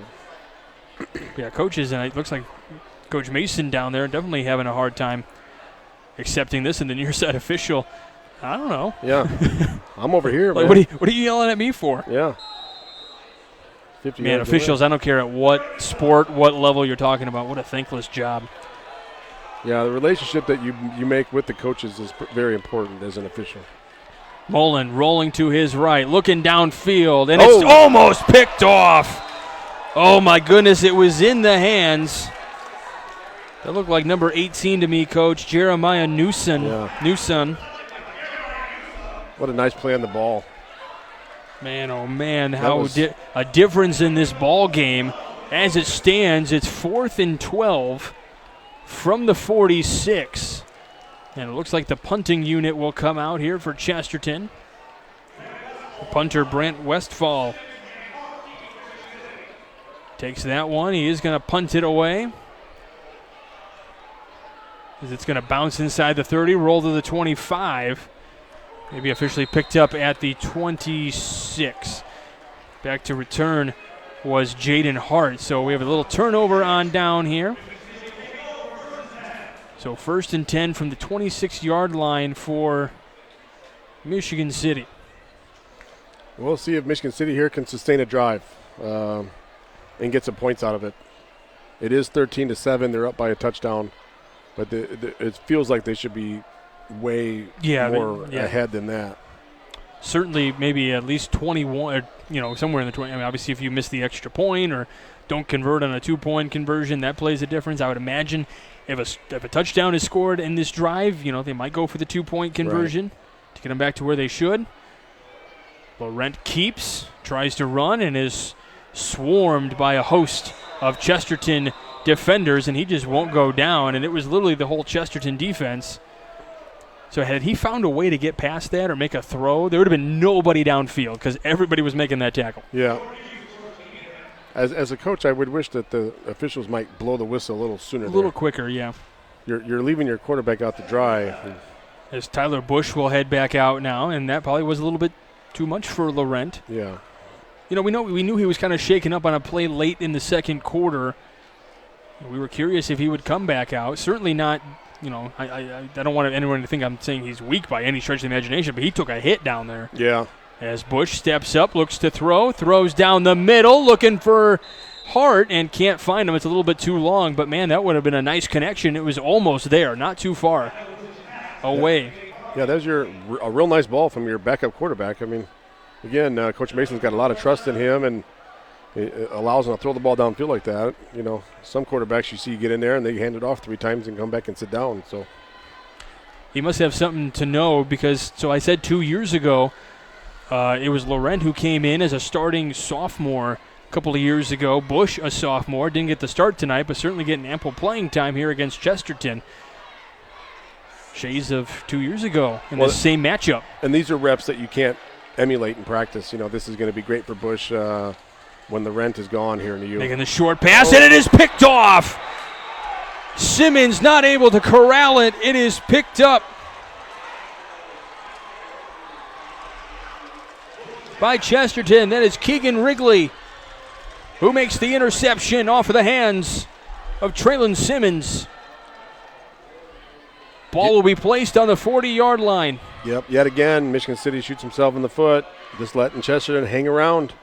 B: Yeah, coaches, and it looks like Coach Mason down there definitely having a hard time accepting this, and the near side official, I don't know.
C: Yeah. I'm over here,
B: like,
C: man.
B: What are you yelling at me for?
C: Yeah. 50
B: man, officials, I don't care at what sport, what level you're talking about. What a thankless job.
C: Yeah, the relationship that you make with the coaches is very important as an official.
B: Mullen rolling to his right, looking downfield, and it's almost picked off. Oh, my goodness, it was in the hands. That looked like number 18 to me, Coach, Jeremiah Newson.
C: Yeah.
B: Newson.
C: What a nice play on the ball.
B: Man, oh, man, how a difference in this ball game. As it stands, it's 4th and 12 from the 46. And it looks like the punting unit will come out here for Chesterton. Punter Brent Westfall takes that one. He is going to punt it away. It's going to bounce inside the 30, roll to the 25. Maybe officially picked up at the 26. Back to return was Jaden Hart. So we have a little turnover on down here. So 1st and 10 from the 26-yard line for Michigan City.
C: We'll see if Michigan City here can sustain a drive and get some points out of it. It is 13-7. They're up by a touchdown. But it feels like they should be way more ahead than that.
B: Certainly maybe at least 21, somewhere in the 20. I mean, obviously if you miss the extra point or don't convert on a 2-point conversion, that plays a difference. I would imagine if a touchdown is scored in this drive, they might go for the 2-point conversion to get them back to where they should. Laurent keeps, tries to run, and is swarmed by a host of Chesterton defenders, and he just won't go down. And it was literally the whole Chesterton defense. So had he found a way to get past that or make a throw, there would have been nobody downfield because everybody was making that tackle.
C: Yeah. As a coach, I would wish that the officials might blow the whistle a little sooner.
B: A little quicker, yeah.
C: You're leaving your quarterback out to dry.
B: As Tyler Bush will head back out now, and that probably was a little bit too much for Laurent.
C: Yeah.
B: We knew he was kind of shaken up on a play late in the second quarter. We were curious if he would come back out. Certainly not, I don't want anyone to think I'm saying he's weak by any stretch of the imagination, but he took a hit down there.
C: Yeah.
B: As Bush steps up, looks to throws down the middle, looking for Hart, and can't find him. It's a little bit too long, but, man, that would have been a nice connection. It was almost there, not too far away.
C: Yeah, that was a real nice ball from your backup quarterback. I mean, again, Coach Mason's got a lot of trust in him, and it allows him to throw the ball downfield like that. Some quarterbacks you see get in there and they hand it off 3 times and come back and sit down. So
B: he must have something to know because, so I said 2 years ago, it was Laurent who came in as a starting sophomore a couple of years ago. Bush, a sophomore, didn't get the start tonight, but certainly getting ample playing time here against Chesterton. Shades of 2 years ago in the same matchup.
C: And these are reps that you can't emulate in practice. This is going to be great for Bush when the rent is gone here in the U.
B: Making the short pass, and it is picked off. Simmons not able to corral it. It is picked up by Chesterton. That is Keegan Wrigley, who makes the interception off of the hands of Traylon Simmons. Ball will be placed on the 40-yard line.
C: Yep, yet again, Michigan City shoots himself in the foot, just letting Chesterton hang around.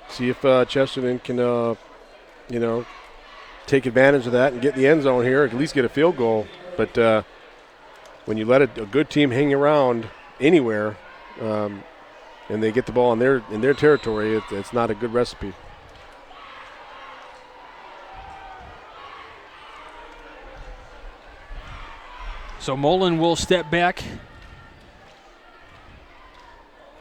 C: See if Chesterton can, take advantage of that and get in the end zone here, at least get a field goal. But when you let a good team hang around anywhere and they get the ball in their territory, it's not a good recipe.
B: So Mullen will step back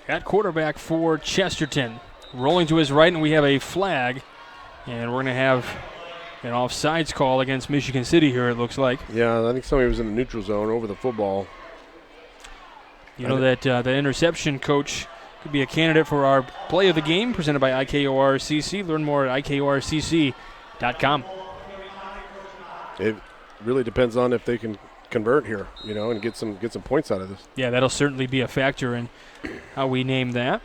B: at quarterback for Chesterton. Rolling to his right, and we have a flag. And we're going to have an offsides call against Michigan City here, it looks like.
C: Yeah, I think somebody was in the neutral zone over the football.
B: That the interception coach could be a candidate for our play of the game presented by IKORCC. Learn more at IKORCC.com.
C: It really depends on if they can convert here, and get some points out of this.
B: Yeah, that'll certainly be a factor in how we name that.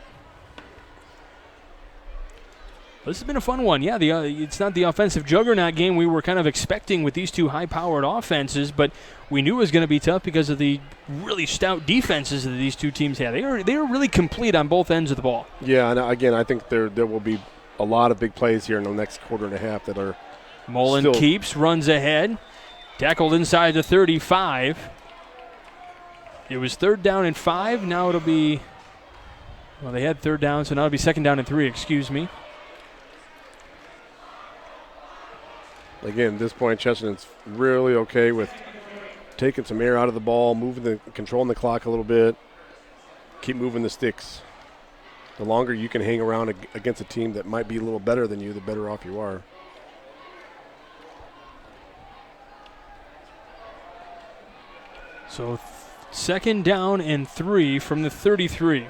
B: This has been a fun one. Yeah, it's not the offensive juggernaut game we were kind of expecting with these two high-powered offenses, but we knew it was going to be tough because of the really stout defenses that these two teams had. They are really complete on both ends of the ball.
C: Yeah, and again, I think there will be a lot of big plays here in the next quarter and a half that are
B: Mullen keeps, runs ahead. Tackled inside the 35. It was 3rd down and 5. Now it'll be, well, they had 3rd down, so now it'll be 2nd down and 3, excuse me.
C: Again, at this point, Chesterton's really okay with taking some air out of the ball, controlling the clock a little bit, keep moving the sticks. The longer you can hang around against a team that might be a little better than you, the better off you are.
B: So 2nd down and 3 from the 33.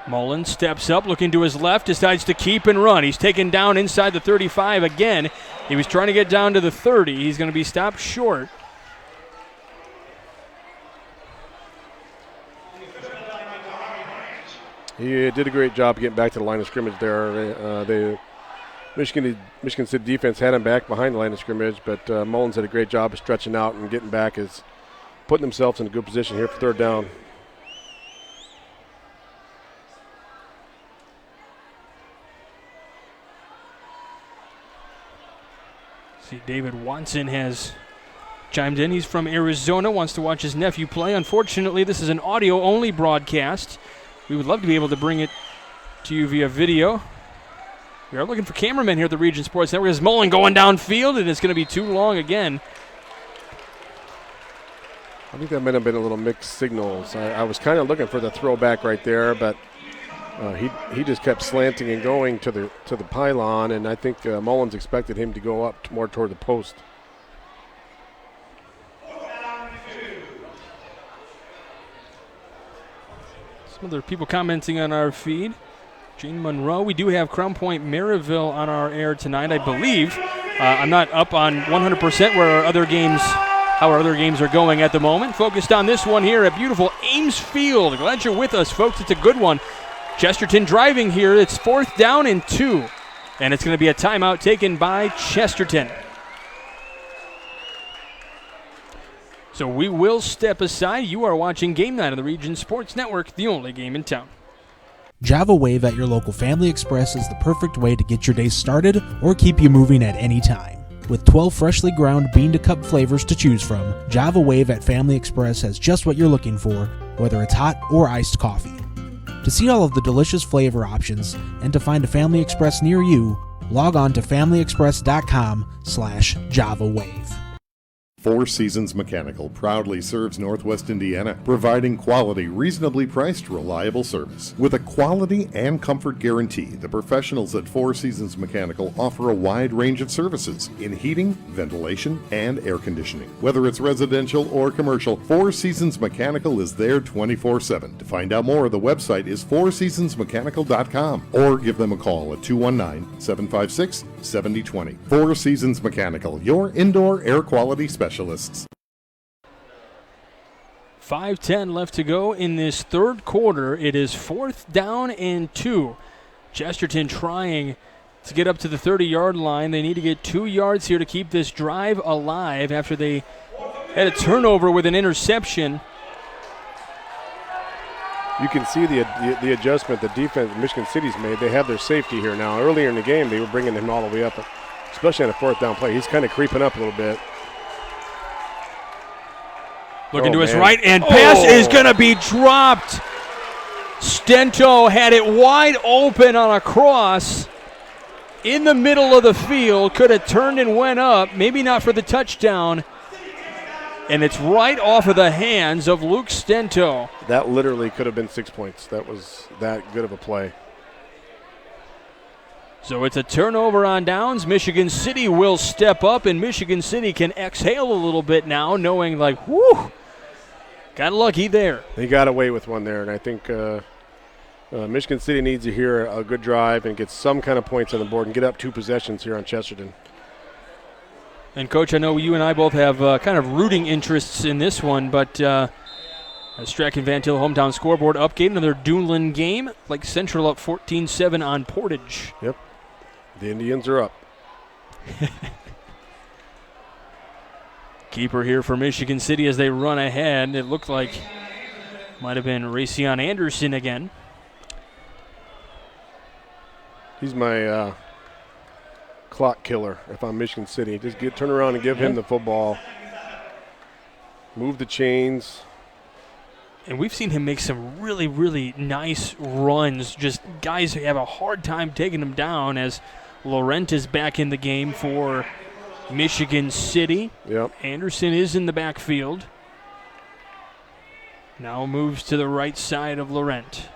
B: Mullen steps up, looking to his left, decides to keep and run. He's taken down inside the 35 again. He was trying to get down to the 30. He's going to be stopped short.
C: He did a great job getting back to the line of scrimmage there. The Michigan City defense had him back behind the line of scrimmage, but Mullins did a great job of stretching out and getting back, putting themselves in a good position here for 3rd down.
B: See, David Watson has chimed in. He's from Arizona, wants to watch his nephew play. Unfortunately, this is an audio-only broadcast. We would love to be able to bring it to you via video. We are looking for cameramen here at the Region Sports Network. There's Mullen going downfield, and it's going to be too long again.
C: I think that might have been a little mixed signals. I was kind of looking for the throwback right there, but he just kept slanting and going to the pylon, and I think Mullins expected him to go up more toward the post.
B: Some other people commenting on our feed. Jane Monroe. We do have Crown Point Maryville on our air tonight, I believe. I'm not up on 100% how our other games are going at the moment. Focused on this one here at beautiful Ames Field. Glad you're with us, folks. It's a good one. Chesterton driving here. It's 4th down and 2. And it's going to be a timeout taken by Chesterton. So we will step aside. You are watching Game Night on the Region Sports Network, the only game in town.
D: Java Wave at your local Family Express is the perfect way to get your day started or keep you moving at any time. With 12 freshly ground bean-to-cup flavors to choose from, Java Wave at Family Express has just what you're looking for, whether it's hot or iced coffee. To see all of the delicious flavor options and to find a Family Express near you, log on to familyexpress.com/Java Wave.
M: Four Seasons Mechanical proudly serves Northwest Indiana, providing quality, reasonably priced, reliable service. With a quality and comfort guarantee, the professionals at Four Seasons Mechanical offer a wide range of services in heating, ventilation, and air conditioning. Whether it's residential or commercial, Four Seasons Mechanical is there 24/7. To find out more, the website is fourseasonsmechanical.com or give them a call at 219-756-7020. Four Seasons Mechanical, your indoor air quality specialist.
B: 5:10 left to go in this 3rd quarter. It is 4th down and 2. Chesterton trying to get up to the 30-yard line. They need to get 2 yards here to keep this drive alive after they had a turnover with an interception.
C: You can see the adjustment the defense Michigan City's made. They have their safety here now. Earlier in the game, they were bringing him all the way up, especially on a 4th down play. He's kind of creeping up a little bit.
B: Looking to his right, and pass is going to be dropped. Stento had it wide open on a cross in the middle of the field. Could have turned and went up, maybe not for the touchdown. And it's right off of the hands of Luke Stento.
C: That literally could have been 6 points. That was that good of a play.
B: So it's a turnover on downs. Michigan City will step up, and Michigan City can exhale a little bit now, knowing like, whew, got lucky there.
C: They got away with one there, and I think Michigan City needs to hear a good drive and get some kind of points on the board and get up 2 possessions here on Chesterton.
B: And, Coach, I know you and I both have kind of rooting interests in this one, but Strachan Van Til hometown scoreboard update, another Duneland game. Lake Central up 14-7 on Portage.
C: Yep. The Indians are up.
B: Keeper here for Michigan City as they run ahead. It looked like might have been Raytheon Anderson again.
C: He's my clock killer if I'm Michigan City. Just turn around and give him the football. Move the chains.
B: And we've seen him make some really, really nice runs. Just guys who have a hard time taking him down as Laurent is back in the game for Michigan City.
C: Yep.
B: Anderson is in the backfield. Now moves to the right side of Laurent.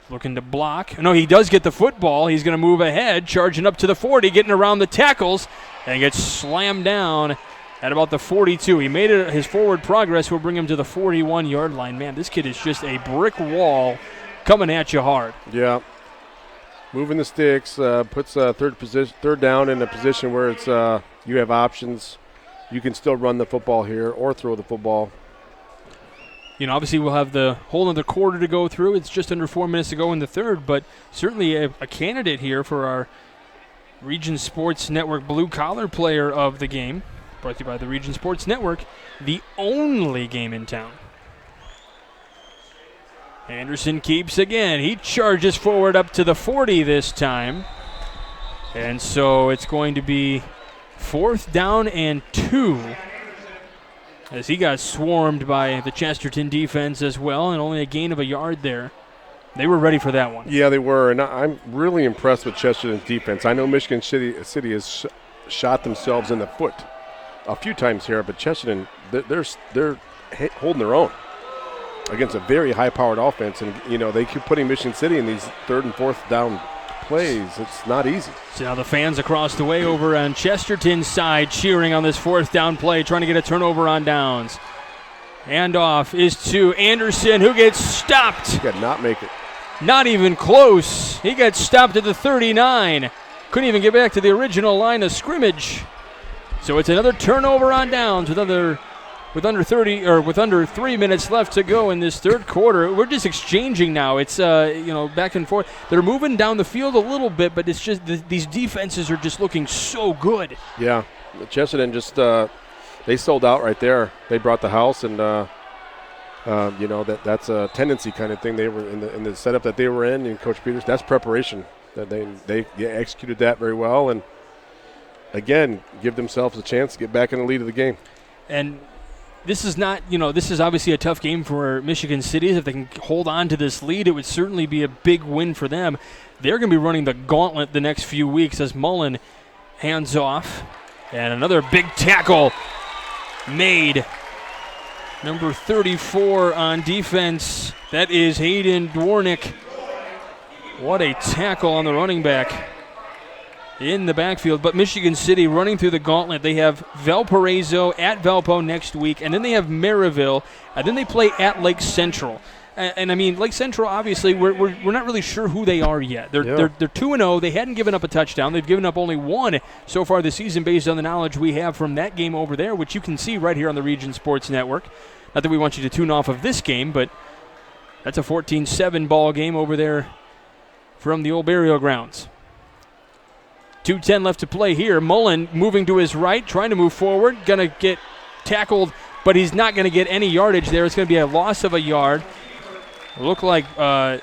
B: Looking to block. No, he does get the football. He's going to move ahead, charging up to the 40, getting around the tackles, and gets slammed down at about the 42. He made it. His forward progress will bring him to the 41-yard line. Man, this kid is just a brick wall coming at you hard.
C: Yeah. Moving the sticks, puts third down in a position where it's you have options. You can still run the football here or throw the football.
B: You know, obviously we'll have the whole other quarter to go through. It's just under 4 minutes to go in the third, but certainly a candidate here for our Region Sports Network blue-collar player of the game. Brought to you by the Region Sports Network, the only game in town. Anderson keeps again. He charges forward up to the 40 this time. And so it's going to be 4th down and 2 as he got swarmed by the Chesterton defense as well, and only a gain of a yard there. They were ready for that one.
C: Yeah, they were, and I'm really impressed with Chesterton's defense. I know Michigan City has shot themselves in the foot a few times here, but Chesterton, they're holding their own against a very high-powered offense, and they keep putting Michigan City in these 3rd and 4th down plays. It's not easy.
B: So now the fans across the way over on Chesterton's side cheering on this 4th down play, trying to get a turnover on downs. Handoff is to Anderson, who gets stopped.
C: He could not make it.
B: Not even close. He got stopped at the 39. Couldn't even get back to the original line of scrimmage. So it's another turnover on downs with under 3 minutes left to go in this third quarter. We're just exchanging now. It's back and forth. They're moving down the field a little bit, but it's just these defenses are just looking so good.
C: Yeah, Chesterton just they sold out right there. They brought the house, and that's a tendency kind of thing. They were in the setup that they were in, and Coach Peters, that's preparation. That they executed that very well, and again give themselves a chance to get back in the lead of the game.
B: And this is not, this is obviously a tough game for Michigan City. If they can hold on to this lead, it would certainly be a big win for them. They're going to be running the gauntlet the next few weeks as Mullen hands off. And another big tackle made. Number 34 on defense. That is Hayden Dwornik. What a tackle on the running back in the backfield. But Michigan City running through the gauntlet. They have Valparaiso at Valpo next week, and then they have Maryville, and then they play at Lake Central. And I mean, Lake Central, obviously, we're not really sure who they are yet. They're 2-0. They hadn't given up a touchdown. They've given up only one so far this season based on the knowledge we have from that game over there, which you can see right here on the Region Sports Network. Not that we want you to tune off of this game, but that's a 14-7 ball game over there from the old burial grounds. 2:10 left to play here. Mullen moving to his right, trying to move forward. Going to get tackled, but he's not going to get any yardage there. It's going to be a loss of a yard. It looked like it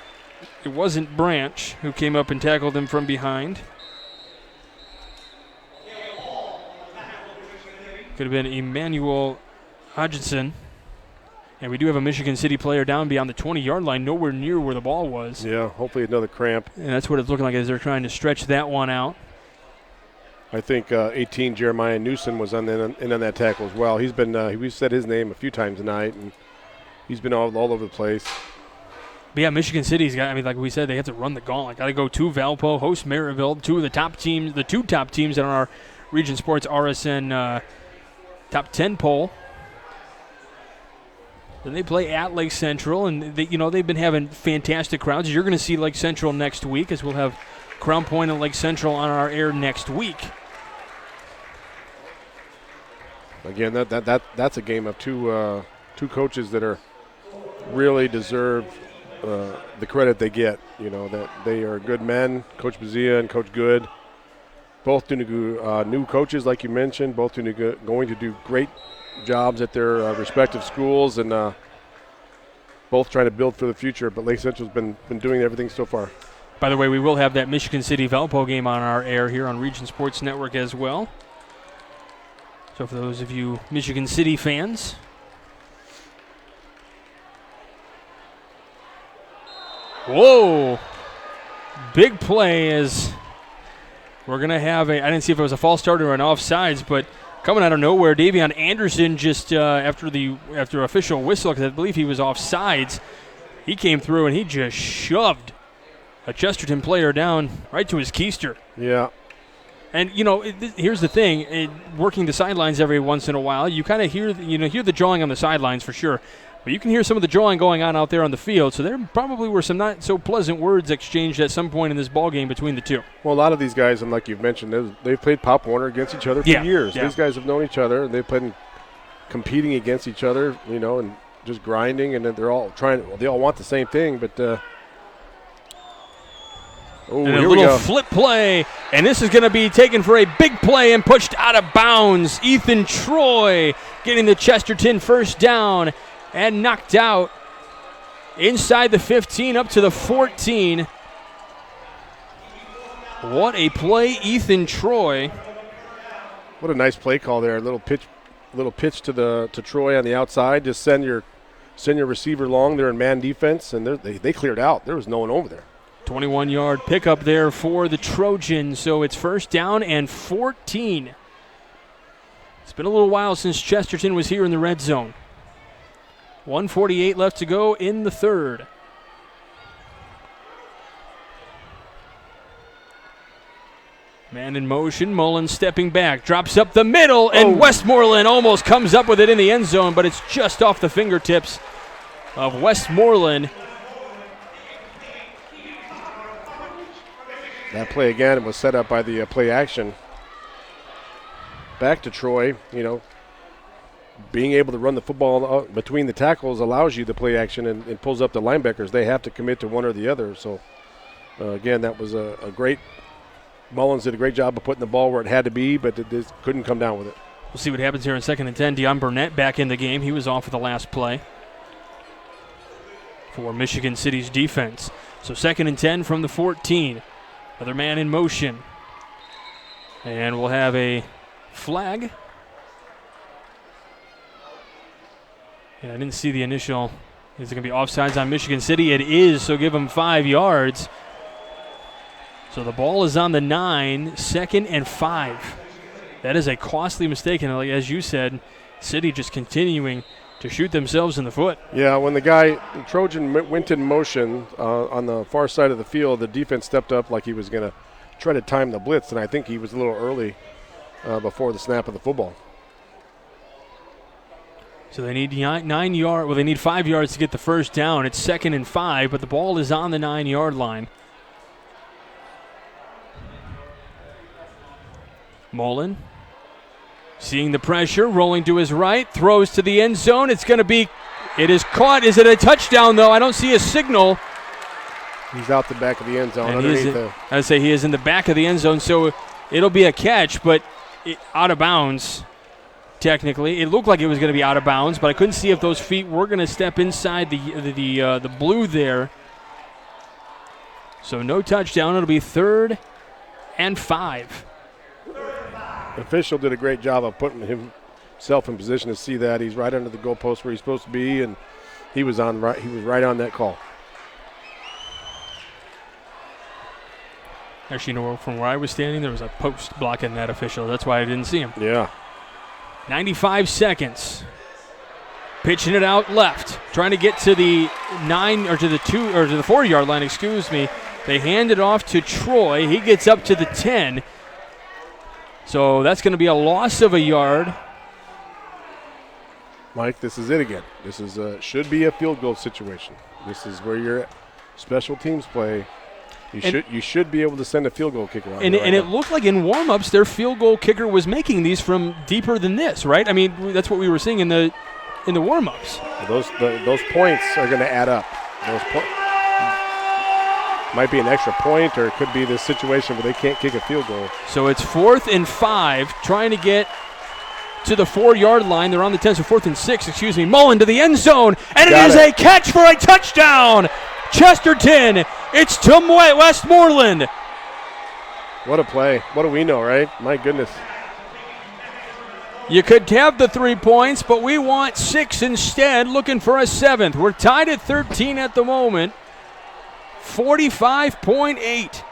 B: wasn't Branch who came up and tackled him from behind. Could have been Emmanuel Hodgson. And we do have a Michigan City player down beyond the 20-yard line, nowhere near where the ball was.
C: Yeah, hopefully another cramp.
B: And that's what it's looking like as they're trying to stretch that one out.
C: I think 18 Jeremiah Newsom was in on that tackle as well. He's been we've said his name a few times tonight, and he's been all over the place.
B: But yeah, Michigan City's got. I mean, like we said, they have to run the gauntlet. Got to go to Valpo, host Maryville, two of the top teams, the two top teams in our Region Sports RSN top 10 poll. Then they play at Lake Central, and they've been having fantastic crowds. You're going to see Lake Central next week, as we'll have Crown Point and Lake Central on our air next week.
C: Again, that's a game of two coaches that are really deserve the credit they get. That they are good men, Coach Bazia and Coach Good. Both new coaches, like you mentioned, both going to do great jobs at their respective schools, and both trying to build for the future. But Lake Central's been doing everything so far.
B: By the way, we will have that Michigan City-Valpo game on our air here on Region Sports Network as well. So for those of you Michigan City fans, whoa, big play as we're going to have I didn't see if it was a false start or an offsides, but coming out of nowhere, Davion Anderson just after official whistle, because I believe he was offsides, he came through and he just shoved a Chesterton player down right to his keister.
C: Yeah.
B: And, here's the thing. Working the sidelines every once in a while, you kind of hear the jawing on the sidelines for sure. But you can hear some of the jawing going on out there on the field. So there probably were some not so pleasant words exchanged at some point in this ball game between the two.
C: Well, a lot of these guys, and like you've mentioned, they've played Pop Warner against each other for years.
B: Yeah.
C: These guys have known each other. They've been competing against each other, and just grinding. And then they're all they all want the same thing, but
B: and a little flip play, and this is going to be taken for a big play and pushed out of bounds. Ethan Troy getting the Chesterton first down and knocked out inside the 15 up to the 14. What a play, Ethan Troy.
C: What a nice play call there. A little pitch to Troy on the outside. Just send your receiver long there in man defense, and they cleared out. There was no one over there.
B: 21-yard pickup there for the Trojans, so it's first down and 14. It's been a little while since Chesterton was here in the red zone. 1:48 left to go in the third. Man in motion, Mullen stepping back, drops up the middle, and Westmoreland almost comes up with it in the end zone, but it's just off the fingertips of Westmoreland.
C: That play again was set up by the play action. Back to Troy, being able to run the football between the tackles allows you the play action and pulls up the linebackers. They have to commit to one or the other. So, again, that was a great – Mullins did a great job of putting the ball where it had to be, but it just couldn't come down with it.
B: We'll see what happens here in 2nd and 10. Deion Burnett back in the game. He was off for the last play for Michigan City's defense. So 2nd and 10 from the 14. Another man in motion. And we'll have a flag. And I didn't see the initial. Is it going to be offsides on Michigan City? It is, so give them 5 yards. So the ball is on the 9, 2nd and 5. That is a costly mistake. And as you said, City just continuing to shoot themselves in the foot.
C: Yeah, when the Trojan went in motion on the far side of the field, the defense stepped up like he was going to try to time the blitz, and I think he was a little early before the snap of the football.
B: So they need 9 yards. Well, they need 5 yards to get the first down. It's 2nd and 5, but the ball is on the 9-yard line. Mullen seeing the pressure, rolling to his right, throws to the end zone. It is caught. Is it a touchdown, though? I don't see a signal.
C: He's out the back of the end zone.
B: I'd say he is in the back of the end zone, so it'll be a catch, but out of bounds, technically. It looked like it was going to be out of bounds, but I couldn't see if those feet were going to step inside the blue there. So no touchdown. It'll be 3rd and 5.
C: The official did a great job of putting himself in position to see that. He's right under the goalpost where he's supposed to be, and he was right on that call.
B: Actually, from where I was standing, there was a post blocking that official. That's why I didn't see him.
C: Yeah.
B: 95 seconds. Pitching it out left, trying to get to the 4-yard line. Excuse me. They hand it off to Troy. He gets up to the 10. So that's going to be a loss of a yard.
C: Mike, this is it again. This is should be a field goal situation. This is where your special teams play. You should be able to send a field goal kicker out.
B: It looked like in warm-ups their field goal kicker was making these from deeper than this, right? I mean, that's what we were seeing in the warm-ups.
C: Those points are going to add up. Might be an extra point, or it could be this situation where they can't kick a field goal.
B: So it's 4th and 5, trying to get to the 4-yard line. They're on the 10, so 4th and 6, Mullen to the end zone, and it is a catch for a touchdown. Chesterton It's to Westmoreland.
C: What a play. What do we know, right? My goodness.
B: You could have the 3 points, but we want 6 instead, looking for a 7th. We're tied at 13 at the moment. 45.8.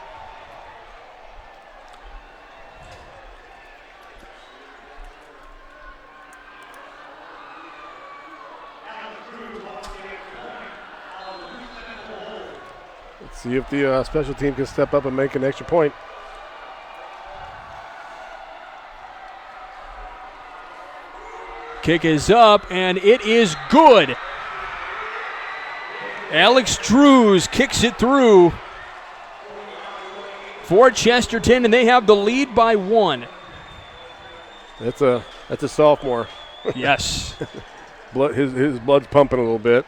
C: Let's see if the special team can step up and make an extra point.
B: Kick is up, and it is good. Alex Drews kicks it through for Chesterton, and they have the lead by 1.
C: That's a sophomore.
B: Yes.
C: his blood's pumping a little bit.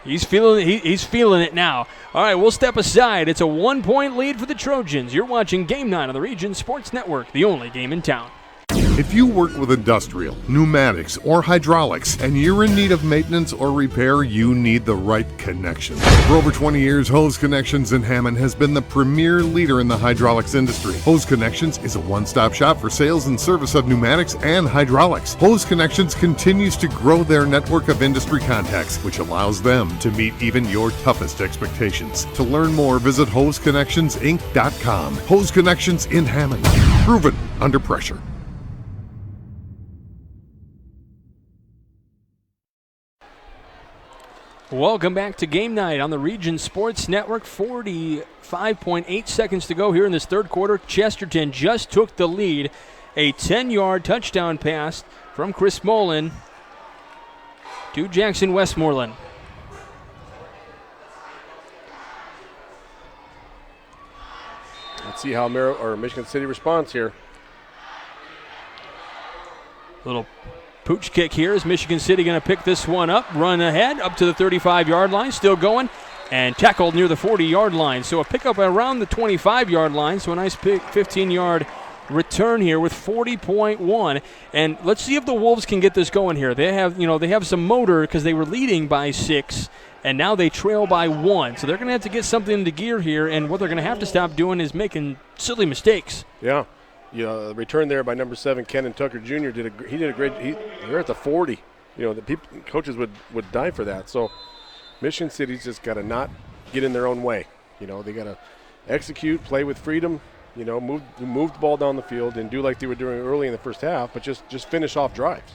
B: He's feeling it now. All right, we'll step aside. It's a 1-point lead for the Trojans. You're watching Game 9 on the Region Sports Network, the only game in town.
M: If you work with industrial, pneumatics, or hydraulics, and you're in need of maintenance or repair, you need the right connection. For over 20 years, Hose Connections in Hammond has been the premier leader in the hydraulics industry. Hose Connections is a one-stop shop for sales and service of pneumatics and hydraulics. Hose Connections continues to grow their network of industry contacts, which allows them to meet even your toughest expectations. To learn more, visit HoseConnectionsInc.com. Hose Connections in Hammond. Proven under pressure.
B: Welcome back to Game Night on the Region Sports Network. 45.8 seconds to go here in this third quarter. Chesterton just took the lead. A 10-yard touchdown pass from Chris Mullen to Jackson Westmoreland.
C: Let's see how Michigan City responds here.
B: Little pooch kick here. Is Michigan City going to pick this one up? Run ahead up to the 35-yard line. Still going. And tackled near the 40-yard line. So a pickup around the 25-yard line. So a nice 15-yard return here with 40.1. And let's see if the Wolves can get this going here. They have some motor because they were leading by 6. And now they trail by 1. So they're going to have to get something into gear here. And what they're going to have to stop doing is making silly mistakes.
C: Yeah. The return there by number 7, Kenan Tucker Jr. did a great. They're at the 40. The coaches would die for that. So Michigan City's just got to not get in their own way. They got to execute, play with freedom. Move the ball down the field and do like they were doing early in the first half, but just finish off drives.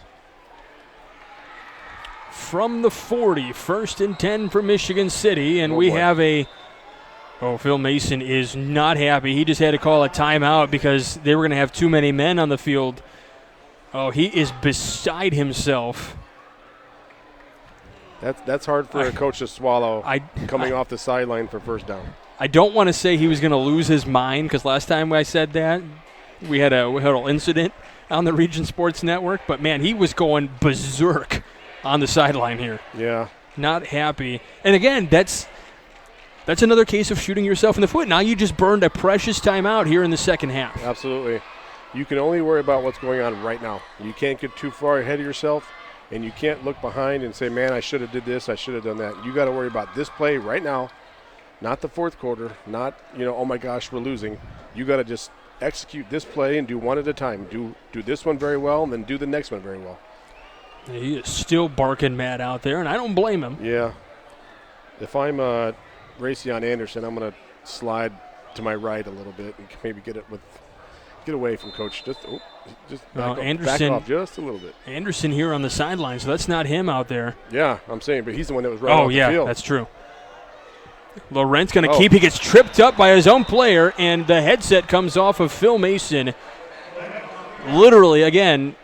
B: From the 40, 1st and 10 for Michigan City, and we have a. Oh, Phil Mason is not happy. He just had to call a timeout because they were going to have too many men on the field. Oh, he is beside himself.
C: That's hard for a coach to swallow coming off the sideline for first down.
B: I don't want to say he was going to lose his mind because last time I said that, we had a little incident on the Region Sports Network. But, man, he was going berserk on the sideline here.
C: Yeah.
B: Not happy. And, again, that's another case of shooting yourself in the foot. Now you just burned a precious timeout here in the second half.
C: Absolutely. You can only worry about what's going on right now. You can't get too far ahead of yourself, and you can't look behind and say, man, I should have did this, I should have done that. You got to worry about this play right now, not the fourth quarter, not, oh, my gosh, we're losing. You got to just execute this play and do one at a time. Do this one very well and then do the next one very well.
B: He is still barking mad out there, and I don't blame him.
C: Yeah. If I'm Raytheon Anderson, I'm going to slide to my right a little bit and maybe get away from Coach. Just back off just a little bit.
B: Anderson here on the sideline, so that's not him out there.
C: Yeah, I'm saying, but he's the one that was running off the field.
B: Oh, yeah, that's true. Laurent's going to keep. He gets tripped up by his own player, and the headset comes off of Phil Mason. Literally, again,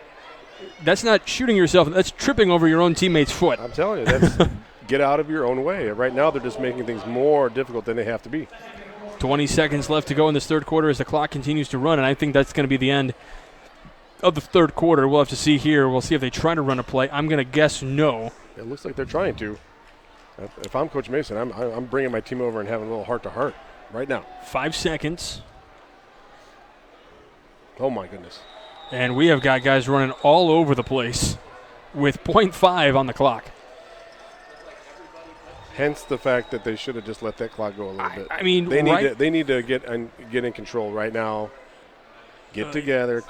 B: that's not shooting yourself. That's tripping over your own teammate's foot.
C: I'm telling you, that's get out of your own way. Right now, they're just making things more difficult than they have to be.
B: 20 seconds left to go in this third quarter as the clock continues to run, and I think that's going to be the end of the third quarter. We'll have to see here. We'll see if they try to run a play. I'm going to guess no.
C: It looks like they're trying to. If I'm Coach Mason, I'm bringing my team over and having a little heart-to-heart right now.
B: 5 seconds.
C: Oh, my goodness.
B: And we have got guys running all over the place with 0.5 on the clock.
C: Hence the fact that they should have just let that clock go a little bit.
B: I mean,
C: they need to get in control right now. Get together.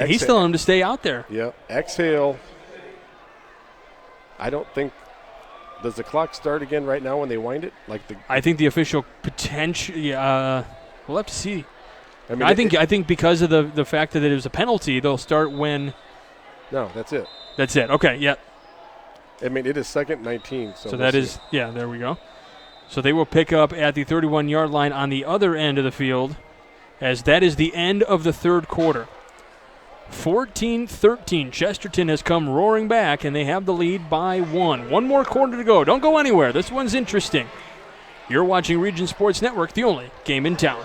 B: He's telling them to stay out there.
C: Yep. Exhale. I don't think. Does the clock start again right now when they wind it?
B: I think the official potential. We'll have to see.
C: I mean,
B: I think because of the fact that it was a penalty, they'll start when.
C: No, that's it.
B: That's it. Okay. Yeah.
C: I mean, it is 2nd 19. So
B: that is, there we go. So they will pick up at the 31-yard line on the other end of the field, as that is the end of the third quarter. 14-13. Chesterton has come roaring back, and they have the lead by 1. One more quarter to go. Don't go anywhere. This one's interesting. You're watching Region Sports Network, the only game in town.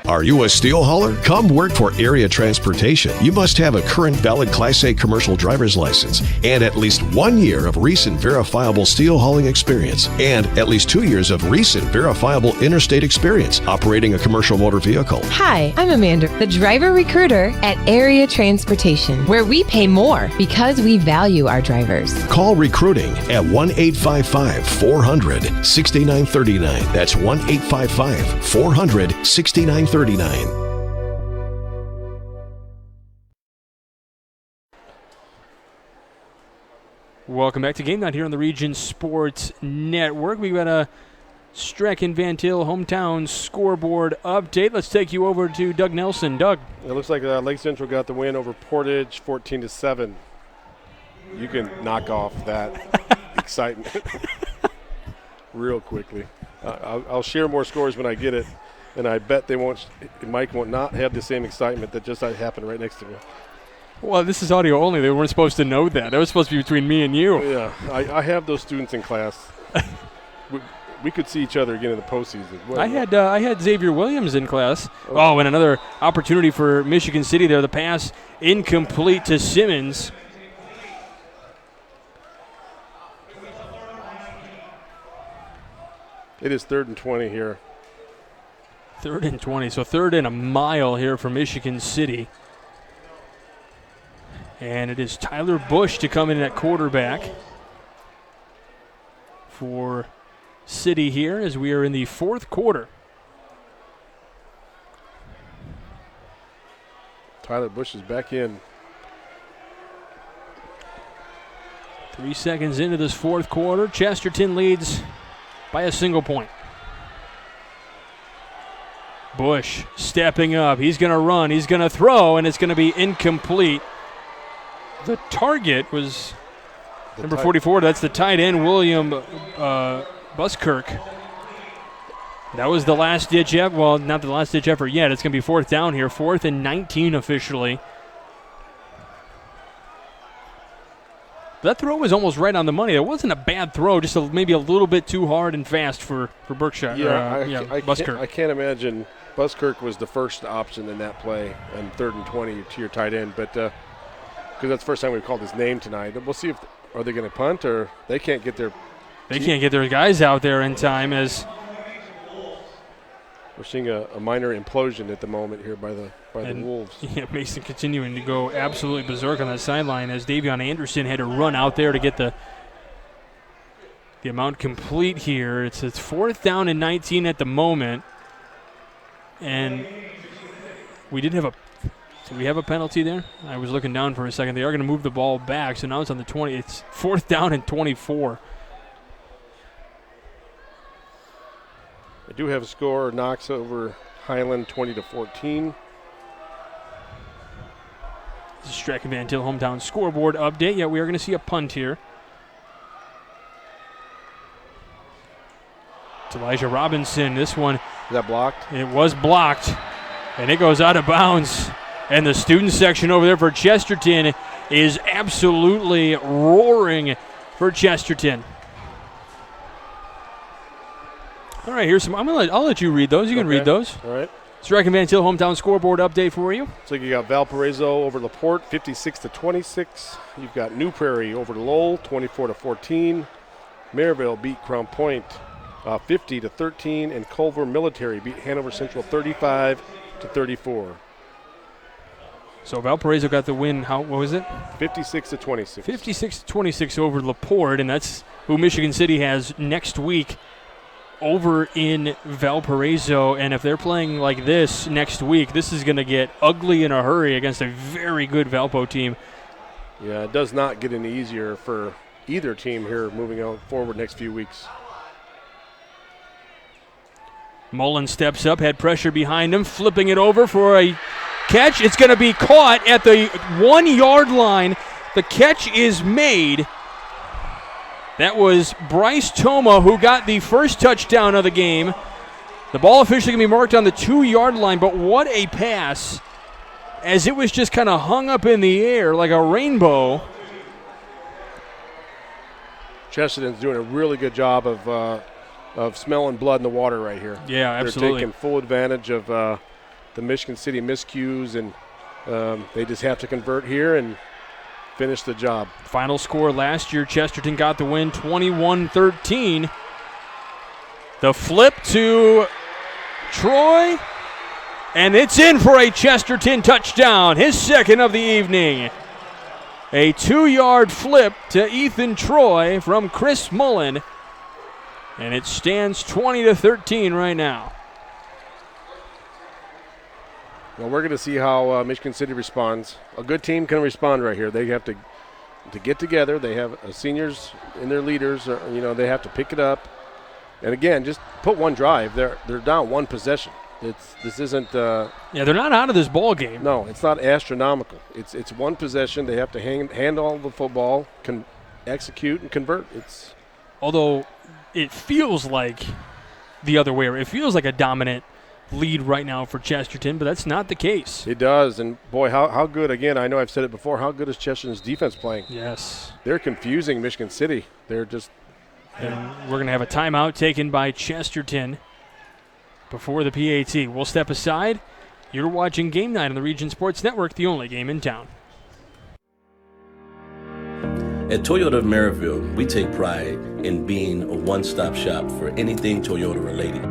O: Are you a steel hauler? Come work for Area Transportation. You must have a current valid Class A commercial driver's license and at least 1 year of recent verifiable steel hauling experience and at least 2 years of recent verifiable interstate experience operating a commercial motor vehicle.
H: Hi, I'm Amanda, the driver recruiter at Area Transportation, where we pay more because we value our drivers.
O: Call recruiting at 1-855-400-6939. That's 1-855-400-6939.
B: Welcome back to Game Night here on the Region Sports Network. We've got a Streck and Van Til hometown scoreboard update. Let's take you over to Doug Nelson. Doug.
C: It looks like Lake Central got the win over Portage 14-7. You can knock off that excitement real quickly. I'll share more scores when I get it. And I bet Mike won't not have the same excitement that just happened right next to me.
B: Well, this is audio only. They weren't supposed to know that. That was supposed to be between me and you.
C: Yeah, I have those students in class. we could see each other again in the postseason.
B: I had Xavier Williams in class. Oh, and another opportunity for Michigan City there. The pass incomplete to Simmons.
C: It is 3rd and 20 here.
B: 3rd and 20, so 3rd and a mile here for Michigan City. And it is Tyler Bush to come in at quarterback for City here as we are in the 4th quarter.
C: Tyler Bush is back in.
B: 3 seconds into this 4th quarter. Chesterton leads by a single point. Bush stepping up. He's going to run. He's going to throw, and it's going to be incomplete. The target was number 44. That's the tight end, William Buskirk. That was the last-ditch effort. Well, not the last-ditch effort yet. It's going to be 4th down here. 4th and 19 officially. That throw was almost right on the money. It wasn't a bad throw, just maybe a little bit too hard and fast for Berkshire. Buskirk.
C: I can't imagine Buskirk was the first option in that play on 3rd and 20 to your tight end, but because that's the first time we've called his name tonight. We'll see if are they going to punt or they can't get their
B: guys out there in time as
C: we're seeing a minor implosion at the moment here by the Wolves.
B: Yeah, Mason continuing to go absolutely berserk on that sideline as Davion Anderson had to run out there to get the amount complete here. It's 4th down and 19 at the moment. And we did have we have a penalty there? I was looking down for a second. They are going to move the ball back, so now it's on the 20. It's 4th down and 24.
C: They do have a score. Knox over Highland 20-14.
B: This is Streck and Van Til hometown scoreboard update. Yeah, we are going to see a punt here. It's Elijah Robinson. This one.
C: Is that blocked?
B: It was blocked, and it goes out of bounds. And the student section over there for Chesterton is absolutely roaring for Chesterton. All right, here's some. I'll let you read those. You can read those.
C: All right.
B: Streck and Van Til hometown scoreboard update for you.
C: So you got Valparaiso over LaPorte, 56-26. You've got New Prairie over Lowell, 24-14. Maryville beat Crown Point, 50-13, and Culver Military beat Hanover Central, 35-34.
B: So Valparaiso got the win. What was it?
C: 56-26.
B: 56-26 over LaPorte, and that's who Michigan City has next week over in Valparaiso. And if they're playing like this next week, this is going to get ugly in a hurry against a very good Valpo team.
C: Yeah, it does not get any easier for either team here moving on forward next few weeks.
B: Mullen steps up, had pressure behind him, flipping it over for a catch. It's going to be caught at the 1 yard line. The catch is made. That was Bryce Toma who got the first touchdown of the game. The ball officially going to be marked on the 2 yard line, but what a pass as it was just kind of hung up in the air like a rainbow.
C: Chesterton's doing a really good job of smelling blood in the water right here.
B: Yeah, absolutely.
C: They're taking full advantage of the Michigan City miscues, and they just have to convert here and finish the job.
B: Final score last year, Chesterton got the win 21-13. The flip to Troy, and it's in for a Chesterton touchdown, his second of the evening. A 2-yard flip to Ethan Troy from Chris Mullen, and it stands 20-13 right now.
C: Well, we're going to see how Michigan City responds. A good team can respond right here. They have to get together. They have seniors and their leaders. They have to pick it up. And again, just put one drive. They're down one possession. This isn't.
B: They're not out of this ball game.
C: No, it's not astronomical. It's one possession. They have to handle the football, execute, and convert.
B: Although it feels like the other way. It feels like a dominant lead right now for Chesterton, but that's not the case.
C: It does, and boy, how good, again, I know I've said it before, how good is Chesterton's defense playing?
B: Yes.
C: They're confusing Michigan City. They're just...
B: And we're going to have a timeout taken by Chesterton before the PAT. We'll step aside. You're watching Game Night on the Region Sports Network, the only game in town.
P: At Toyota of Maryville, we take pride in being a one-stop shop for anything Toyota related.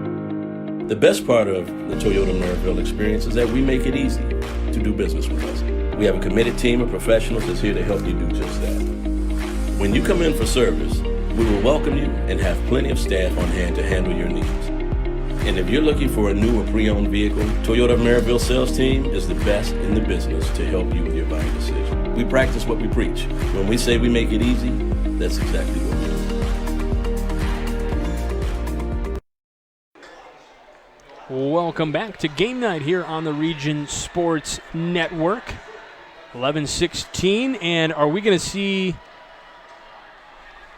P: The best part of the Toyota Maryville experience is that we make it easy to do business with us. We have a committed team of professionals that's here to help you do just that. When you come in for service, we will welcome you and have plenty of staff on hand to handle your needs. And if you're looking for a new or pre-owned vehicle, Toyota Maryville sales team is the best in the business to help you with your buying decision. We practice what we preach. When we say we make it easy, that's exactly what we do.
B: Welcome back to Game Night here on the Region Sports Network. 11-16, and are we going to see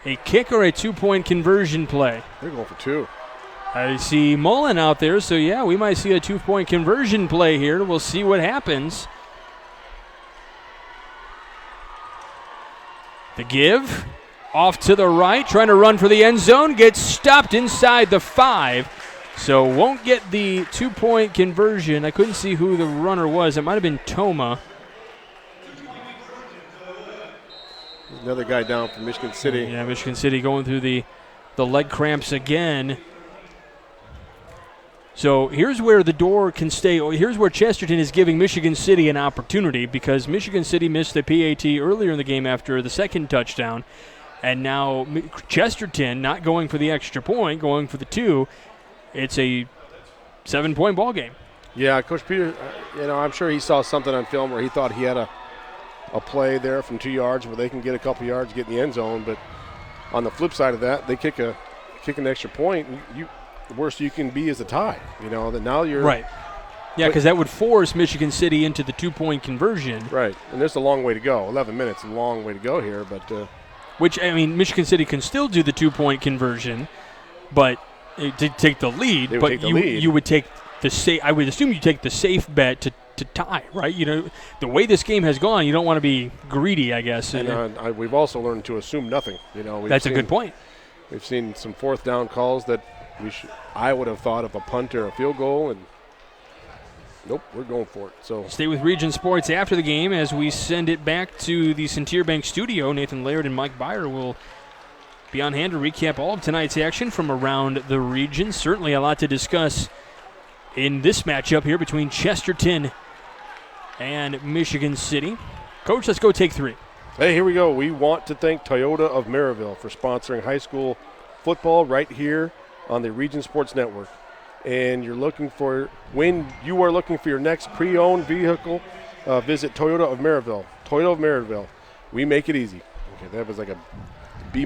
B: a kick or a two-point conversion play?
C: They're going for two.
B: I see Mullen out there, so yeah, we might see a two-point conversion play here. We'll see what happens. The give, off to the right, trying to run for the end zone, gets stopped inside the 5. So won't get the two-point conversion. I couldn't see who the runner was. It might have been Toma.
C: Another guy down from Michigan City.
B: Yeah, Michigan City going through the leg cramps again. So here's where the door can stay. Here's where Chesterton is giving Michigan City an opportunity, because Michigan City missed the PAT earlier in the game after the second touchdown. And now Chesterton not going for the extra point, going for the 2. It's a 7-point ball game.
C: Yeah, Coach Peter, I'm sure he saw something on film where he thought he had a play there from 2 yards where they can get a couple yards, get in the end zone. But on the flip side of that, they kick an extra point. The worst you can be is a tie. That now you're
B: right. Yeah, because that would force Michigan City into the two-point conversion.
C: Right, and there's a long way to go. 11 minutes, a long way to go here, but
B: which Michigan City can still do the two-point conversion, but to take the lead. You would take the safe. I would assume you take the safe bet to tie, right? The way this game has gone, you don't want to be greedy, I guess.
C: And we've also learned to assume nothing.
B: That's a good point.
C: We've seen some fourth down calls that I would have thought of a punt or a field goal, and nope, we're going for it. So
B: stay with Region Sports after the game as we send it back to the Centier Bank studio. Nathan Laird and Mike Byer will be on hand to recap all of tonight's action from around the region. Certainly a lot to discuss in this matchup here between Chesterton and Michigan City. Coach, let's go take 3.
C: Hey, here we go. We want to thank Toyota of Maryville for sponsoring high school football right here on the Region Sports Network. And when you are looking for your next pre-owned vehicle, visit Toyota of Maryville. Toyota of Maryville. We make it easy. Okay, that was like a B-.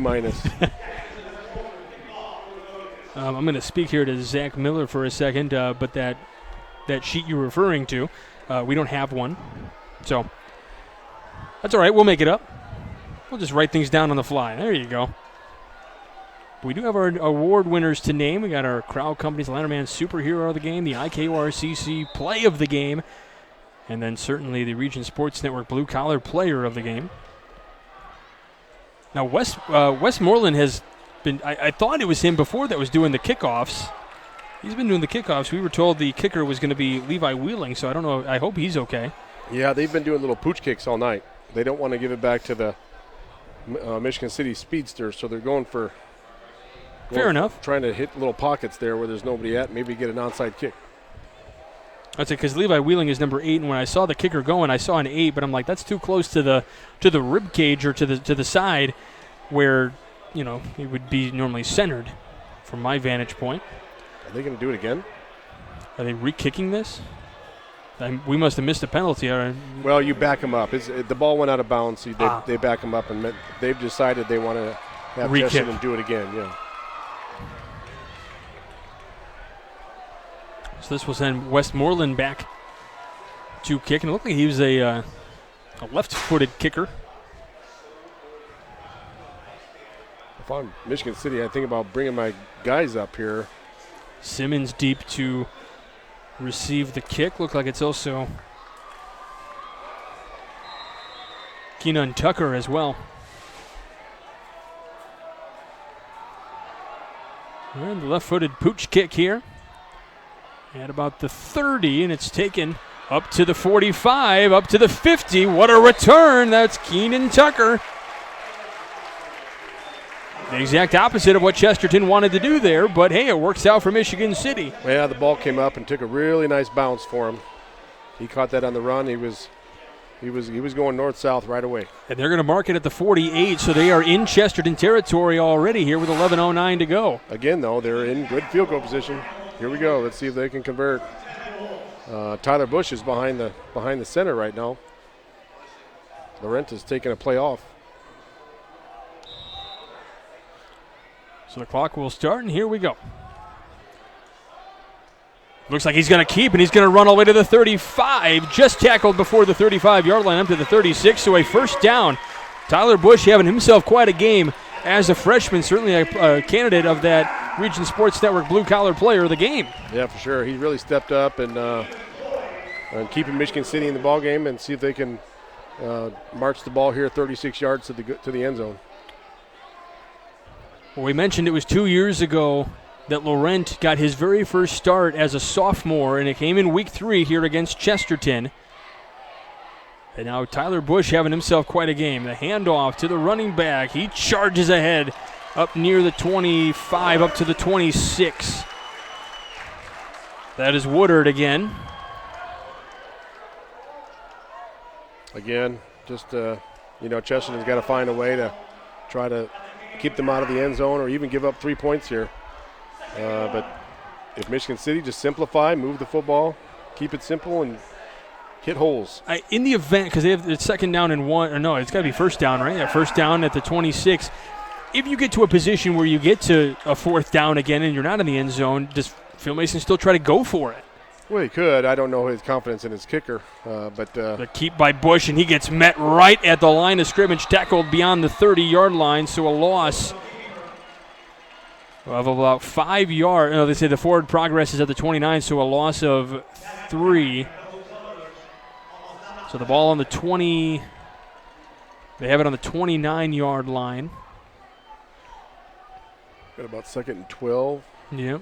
B: I'm going to speak here to Zach Miller for a second, but that sheet you're referring to, we don't have one. So that's all right. We'll make it up. We'll just write things down on the fly. There you go. We do have our award winners to name. We got our Crowd Companies Lanterman Superhero of the Game, the IKORCC Play of the Game, and then certainly the Region Sports Network Blue Collar Player of the Game. Now, Westmoreland has been, I thought it was him before that was doing the kickoffs. He's been doing the kickoffs. We were told the kicker was going to be Levi Wheeling, so I don't know. I hope he's okay.
C: Yeah, they've been doing little pooch kicks all night. They don't want to give it back to the Michigan City Speedsters, so they're going for
B: fair enough.
C: Trying to hit little pockets there where there's nobody at, maybe get an onside kick.
B: That's it, because Levi Wheeling is number 8, and when I saw the kicker going, I saw an 8, but I'm like, that's too close to the rib cage or to the side where, you know, it would be normally centered from my vantage point.
C: Are they going to do it again?
B: Are they re-kicking this? We must have missed a penalty.
C: Well, you back them up. The ball went out of bounds, so they back them up, and they've decided they want to have Chesterton and do it again. Yeah.
B: So this will send Westmoreland back to kick, and it looked like he was a left-footed kicker.
C: If I'm Michigan City, I think about bringing my guys up here.
B: Simmons deep to receive the kick. Looked like it's also Keenan Tucker as well. And the left-footed pooch kick here at about the 30, and it's taken up to the 45, up to the 50. What a return. That's Keenan Tucker. The exact opposite of what Chesterton wanted to do there, but hey, it works out for Michigan City.
C: Yeah, the ball came up and took a really nice bounce for him. He caught that on the run. He was going north-south right away.
B: And they're going to mark it at the 48, so they are in Chesterton territory already here with 11:09 to go.
C: Again, though, they're in good field goal position. Here we go. Let's see if they can convert. Tyler Bush is behind the center right now. Laurent is taking a play off.
B: So the clock will start, and here we go. Looks like he's going to keep, and he's going to run all the way to the 35. Just tackled before the 35-yard line up to the 36, so a first down. Tyler Bush having himself quite a game as a freshman, certainly a candidate of that Region Sports Network blue-collar player of the game.
C: Yeah, for sure. He really stepped up and keeping Michigan City in the ball game and see if they can march the ball here 36 yards to the end zone.
B: Well, we mentioned it was 2 years ago that Laurent got his very first start as a sophomore, and it came in week 3 here against Chesterton. And now Tyler Bush having himself quite a game. The handoff to the running back. He charges ahead up near the 25, up to the 26. That is Woodard again.
C: Again, just, Chesterton's got to find a way to try to keep them out of the end zone or even give up 3 points here. But if Michigan City just simplify, move the football, keep it simple, and hit holes.
B: In the event, because they have it's second down and 1, or no, it's got to be first down, right? Yeah, first down at the 26. If you get to a position where you get to a 4th down again and you're not in the end zone, does Phil Mason still try to go for it?
C: Well, he could. I don't know his confidence in his kicker. But
B: the keep by Bush, and he gets met right at the line of scrimmage, tackled beyond the 30-yard line, so a loss of about 5 yards. No, they say the forward progress is at the 29, so a loss of 3. So the ball on the 20, they have it on the 29-yard line.
C: Got about 2nd and 12.
B: Yep.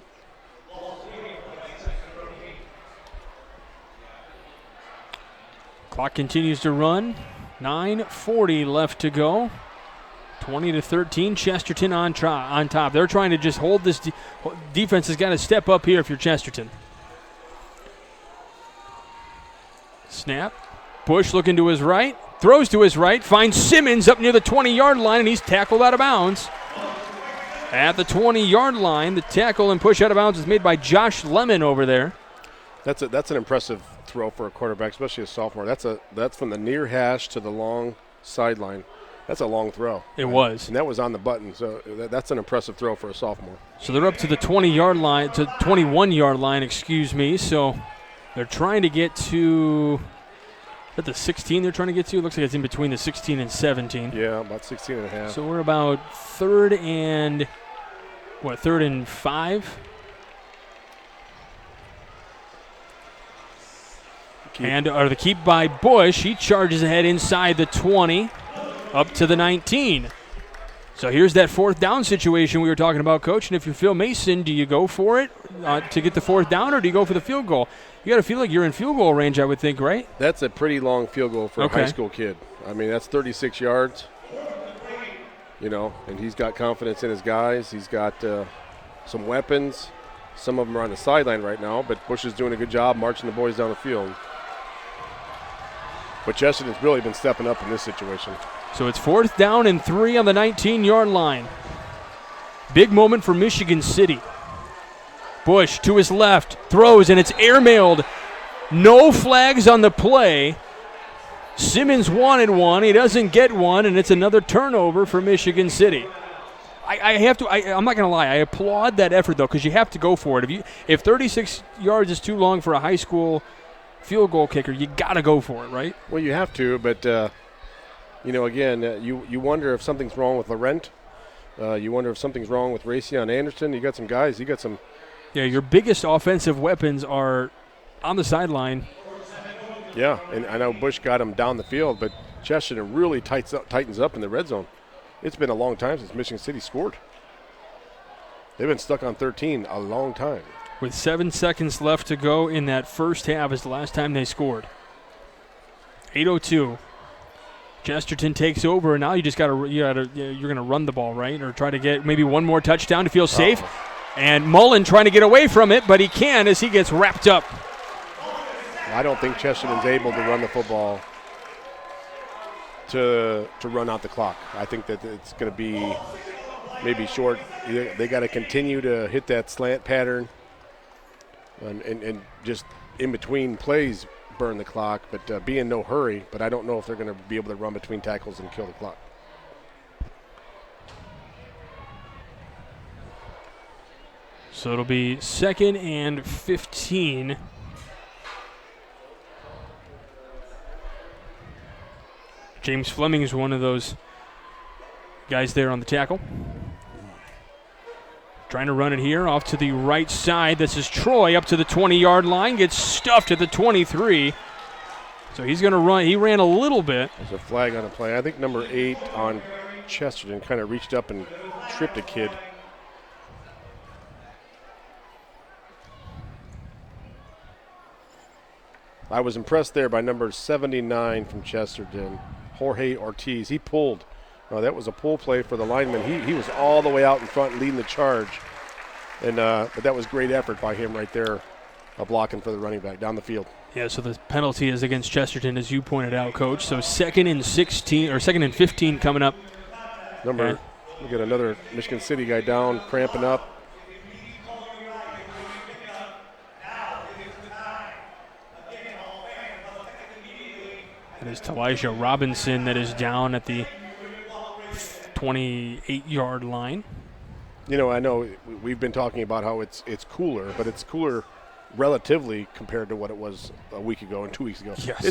B: Clock continues to run. 9:40 left to go. 20-13, Chesterton on top. They're trying to just hold this. Defense has got to step up here if you're Chesterton. Snap. Bush looking to his right. throws to his right, finds Simmons up near the 20-yard line, and he's tackled out of bounds. At the 20-yard line, the tackle and push out of bounds is made by Josh Lemon over there.
C: That's an impressive throw for a quarterback, especially a sophomore. That's from the near hash to the long sideline. That's a long throw.
B: It was.
C: And that was on the button, so that's an impressive throw for a sophomore.
B: So they're up to the 20-yard line, to 21-yard line, excuse me. So they're trying to get to at the 16 they're trying to get to. It looks like it's in between the 16 and 17.
C: Yeah, about 16 and a half.
B: So we're about third and 5? And the keep by Bush. He charges ahead inside the 20, up to the 19. So here's that fourth down situation we were talking about, Coach. And if you're Phil Mason, do you go for it to get the fourth down, or do you go for the field goal? You got to feel like you're in field goal range, I would think, right?
C: That's a pretty long field goal for a high school kid. I mean, that's 36 yards, and he's got confidence in his guys. He's got some weapons. Some of them are on the sideline right now, but Bush is doing a good job marching the boys down the field. But Chesterton's really been stepping up in this situation.
B: So it's 4th down and 3 on the 19-yard line. Big moment for Michigan City. Bush to his left, throws, and it's airmailed. No flags on the play. Simmons wanted one. He doesn't get one, and it's another turnover for Michigan City. I'm not going to lie. I applaud that effort, though, because you have to go for it. If 36 yards is too long for a high school field goal kicker, you got to go for it, right?
C: Well, you have to, but, again, you wonder if something's wrong with Laurent. You wonder if something's wrong with Raytheon Anderson. You got some guys. You got some.
B: Yeah, your biggest offensive weapons are on the sideline.
C: Yeah, and I know Bush got him down the field, but Chesterton really tightens up in the red zone. It's been a long time since Michigan City scored. They've been stuck on 13 a long time.
B: With 7 seconds left to go in that first half is the last time they scored. 8:02. Chesterton takes over, and now you're going to run the ball, right? Or try to get maybe one more touchdown to feel safe. And Mullen trying to get away from it, but he can as he gets wrapped up.
C: I don't think Chesterton's able to run the football to run out the clock. I think that it's going to be maybe short. They got to continue to hit that slant pattern and just in between plays burn the clock, but be in no hurry. But I don't know if they're going to be able to run between tackles and kill the clock.
B: So it'll be 2nd and 15. James Fleming is one of those guys there on the tackle. Trying to run it here off to the right side. This is Troy up to the 20-yard line. Gets stuffed at the 23. So he's going to run. He ran a little bit.
C: There's a flag on the play. I think number 8 on Chesterton kind of reached up and tripped a kid. I was impressed there by number 79 from Chesterton, Jorge Ortiz. He pulled. That was a pull play for the lineman. He was all the way out in front leading the charge. And but that was great effort by him right there, blocking for the running back down the field.
B: Yeah, so the penalty is against Chesterton, as you pointed out, Coach. So 2nd and 16 or 2nd and 15 coming up.
C: We got another Michigan City guy down, cramping up.
B: It is Elijah Robinson that is down at the 28-yard line.
C: I know we've been talking about how it's cooler, but it's cooler relatively compared to what it was a week ago and 2 weeks ago.
B: Yes.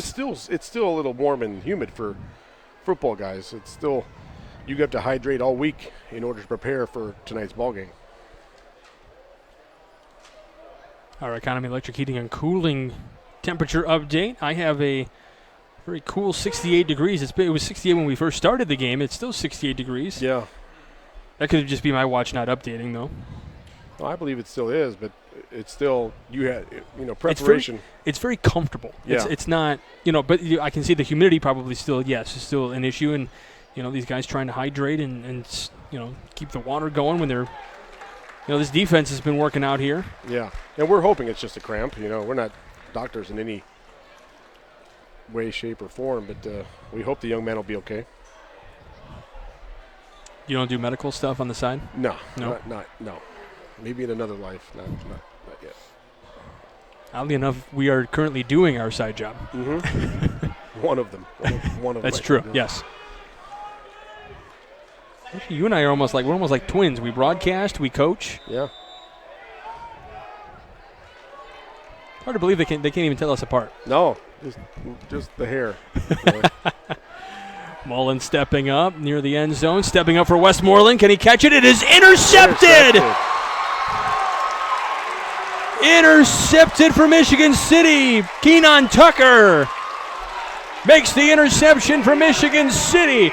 C: It's still a little warm and humid for football guys. It's still, you have to hydrate all week in order to prepare for tonight's ball game.
B: Our Economy Electric Heating and Cooling temperature update. I have a very cool 68 degrees. It was 68 when we first started the game. It's still 68 degrees.
C: Yeah.
B: That could just be my watch not updating, though.
C: Well, I believe it still is, but it's still, preparation.
B: It's very comfortable.
C: Yeah.
B: It's not, but I can see the humidity probably still, is still an issue. And, these guys trying to hydrate and keep the water going when they're, this defense has been working out here.
C: Yeah. And we're hoping it's just a cramp. We're not doctors in any way, shape, or form, but we hope the young man will be okay.
B: You don't do medical stuff on the side?
C: No.
B: No?
C: No. Maybe in another life. Not yet.
B: Oddly enough, we are currently doing our side job.
C: Mm-hmm. One of them. One of
B: That's
C: them.
B: true, yes. Actually, you and I are almost like twins. We broadcast, we coach.
C: Yeah.
B: Hard to believe they can't even tell us apart.
C: No, just the hair.
B: Mullen stepping up near the end zone, stepping up for Westmoreland. Can he catch it? It is intercepted! Intercepted for Michigan City. Keenan Tucker makes the interception for Michigan City.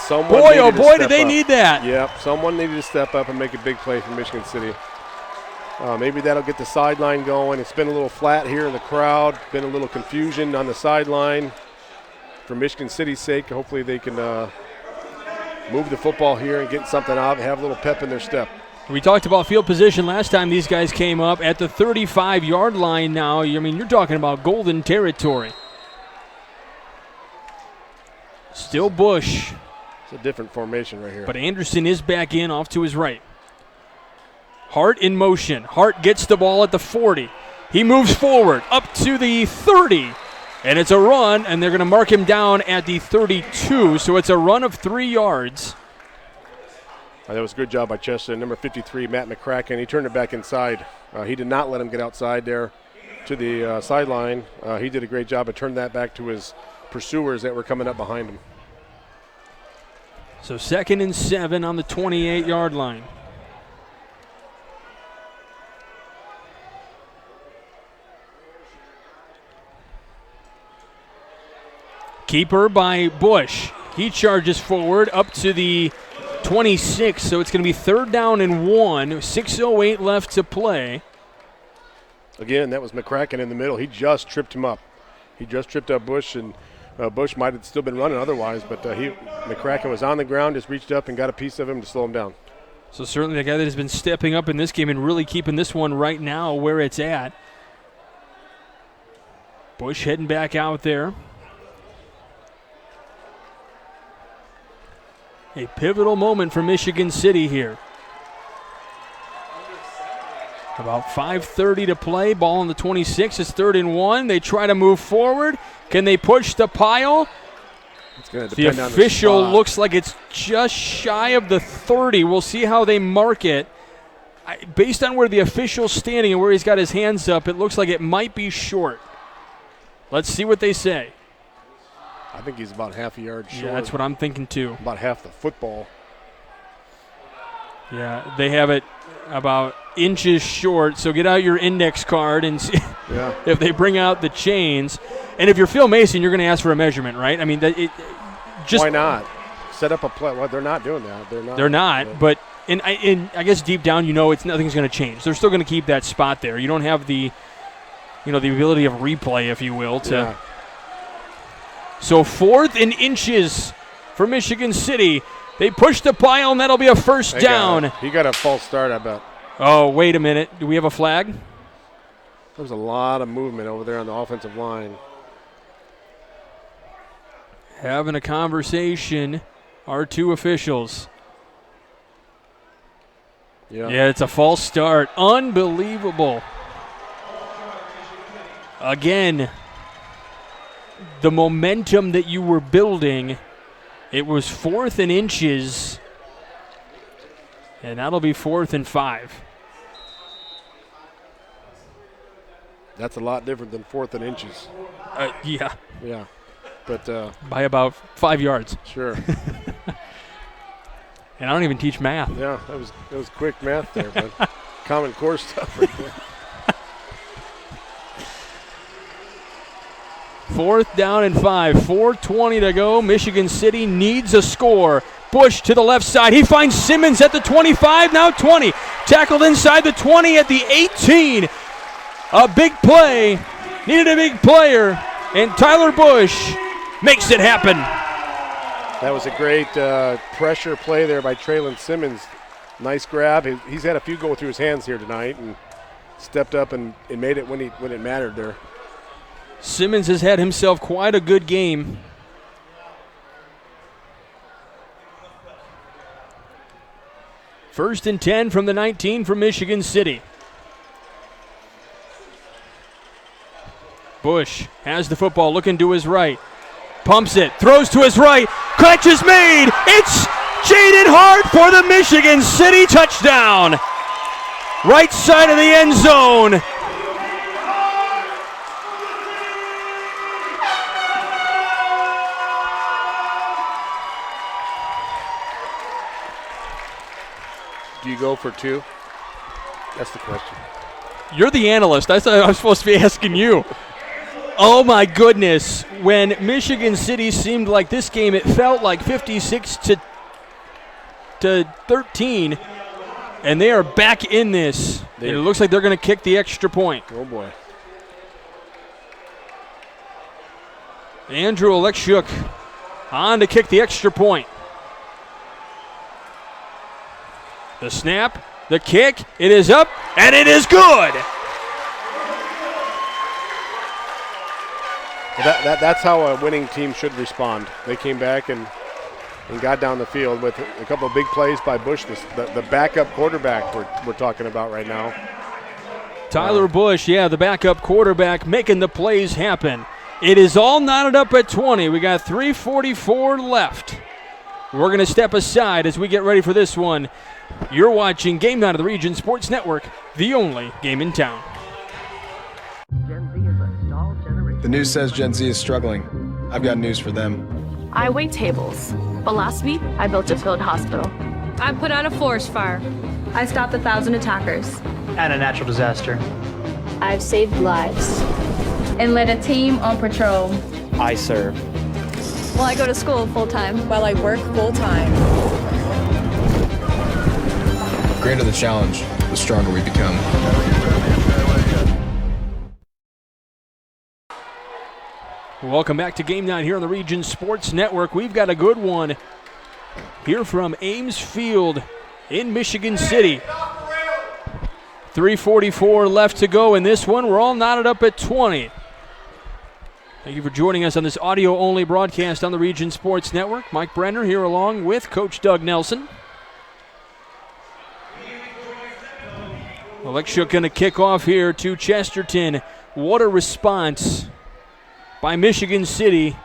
B: Boy, did they need that.
C: Yep, someone needed to step up and make a big play for Michigan City. Maybe that'll get the sideline going. It's been a little flat here in the crowd. Been a little confusion on the sideline. For Michigan City's sake, hopefully they can move the football here and get something out and have a little pep in their step.
B: We talked about field position last time these guys came up at the 35-yard line now. I mean, you're talking about golden territory. Still Bush.
C: It's a different formation right here.
B: But Anderson is back in off to his right. Hart in motion. Hart gets the ball at the 40. He moves forward up to the 30. And it's a run, and they're going to mark him down at the 32. So it's a run of 3 yards.
C: That was a good job by Chesterton. Number 53, Matt McCracken. He turned it back inside. He did not let him get outside there to the sideline. He did a great job of turning that back to his pursuers that were coming up behind him.
B: So 2nd and 7 on the 28-yard line. Keeper by Bush. He charges forward up to the 26, so it's going to be 3rd down and 1. 6:08 left to play.
C: Again, that was McCracken in the middle. He just tripped him up. He just tripped up Bush, and Bush might have still been running otherwise, but McCracken was on the ground, just reached up and got a piece of him to slow him down.
B: So certainly the guy that has been stepping up in this game and really keeping this one right now where it's at. Bush heading back out there. A pivotal moment for Michigan City here. About 5:30 to play. Ball on the 26. It's 3rd and 1. They try to move forward. Can they push the pile?
C: It's going to
B: The
C: depend on
B: official
C: the spot.
B: looks like it's just shy of the 30. We'll see how they mark it. Based on where the official's standing and where he's got his hands up, it looks like it might be short. Let's see what they say.
C: I think he's about half a yard short.
B: Yeah, that's what I'm thinking too.
C: About half the football.
B: Yeah, they have it about inches short, so get out your index card and see if they bring out the chains. And if you're Phil Mason, you're going to ask for a measurement, right? I mean,
C: why not? Set up a play. Well, they're not doing that.
B: They're not, but I guess deep down you know nothing's going to change. They're still going to keep that spot there. You don't have the ability of replay, if you will, to...
C: Yeah.
B: So 4th and inches for Michigan City. They push the pile, and that'll be a first down.
C: He got a false start, I bet.
B: Oh, wait a minute. Do we have a flag?
C: There's a lot of movement over there on the offensive line.
B: Having a conversation, our 2 officials. Yeah, it's a false start. Unbelievable. Again, the momentum that you were building, it was 4th and inches, and that'll be 4th and 5.
C: That's a lot different than 4th and inches.
B: Yeah.
C: Yeah. But
B: by about 5 yards.
C: Sure.
B: And I don't even teach math.
C: Yeah, that was quick math there, but Common Core stuff right there.
B: 4th down and 5. 4:20 to go. Michigan City needs a score. Bush to the left side. He finds Simmons at the 25, now 20. Tackled inside the 20 at the 18. A big play. Needed a big player. And Tyler Bush makes it happen.
C: That was a great pressure play there by Traylon Simmons. Nice grab. He's had a few go through his hands here tonight and stepped up and made it when it mattered there.
B: Simmons has had himself quite a good game. First and 10 from the 19 from Michigan City. Bush has the football, looking to his right. Pumps it, throws to his right. Catch is made. It's Jaden Hart for the Michigan City touchdown. Right side of the end zone.
C: Do you go for two? That's the question.
B: You're the analyst. I thought I was supposed to be asking you. Oh, my goodness. When Michigan City seemed like this game, it felt like 56 to 13, and they are back in this. And it looks like they're going to kick the extra point.
C: Oh, boy.
B: Andrew Alekshuk on to kick the extra point. The snap, the kick, it is up, and it is good.
C: That's how a winning team should respond. They came back and got down the field with a couple of big plays by Bush, the backup quarterback we're talking about right now.
B: Tyler Bush, the backup quarterback, making the plays happen. It is all knotted up at 20. We got 3:44 left. We're going to step aside as we get ready for this one. You're watching Game Night of the Region Sports Network, the only game in town.
R: The news says Gen Z is struggling. I've got news for them.
T: I wait tables, but last week I built a field hospital. I put out a forest fire.
Q: I stopped 1,000 attackers.
U: And a natural disaster.
Q: I've saved lives. And led a team on patrol.
U: I serve.
Q: Well, I go to school full-time. While I work full-time.
R: The greater the challenge, the stronger we become.
B: Welcome back to Game Night here on the Region Sports Network. We've got a good one here from Ames Field in Michigan City. 3:44 left to go in this one. We're all knotted up at 20. Thank you for joining us on this audio-only broadcast on the Region Sports Network. Mike Brenner here along with Coach Doug Nelson. Alekshuk going to kick off here to Chesterton. What a response by Michigan City.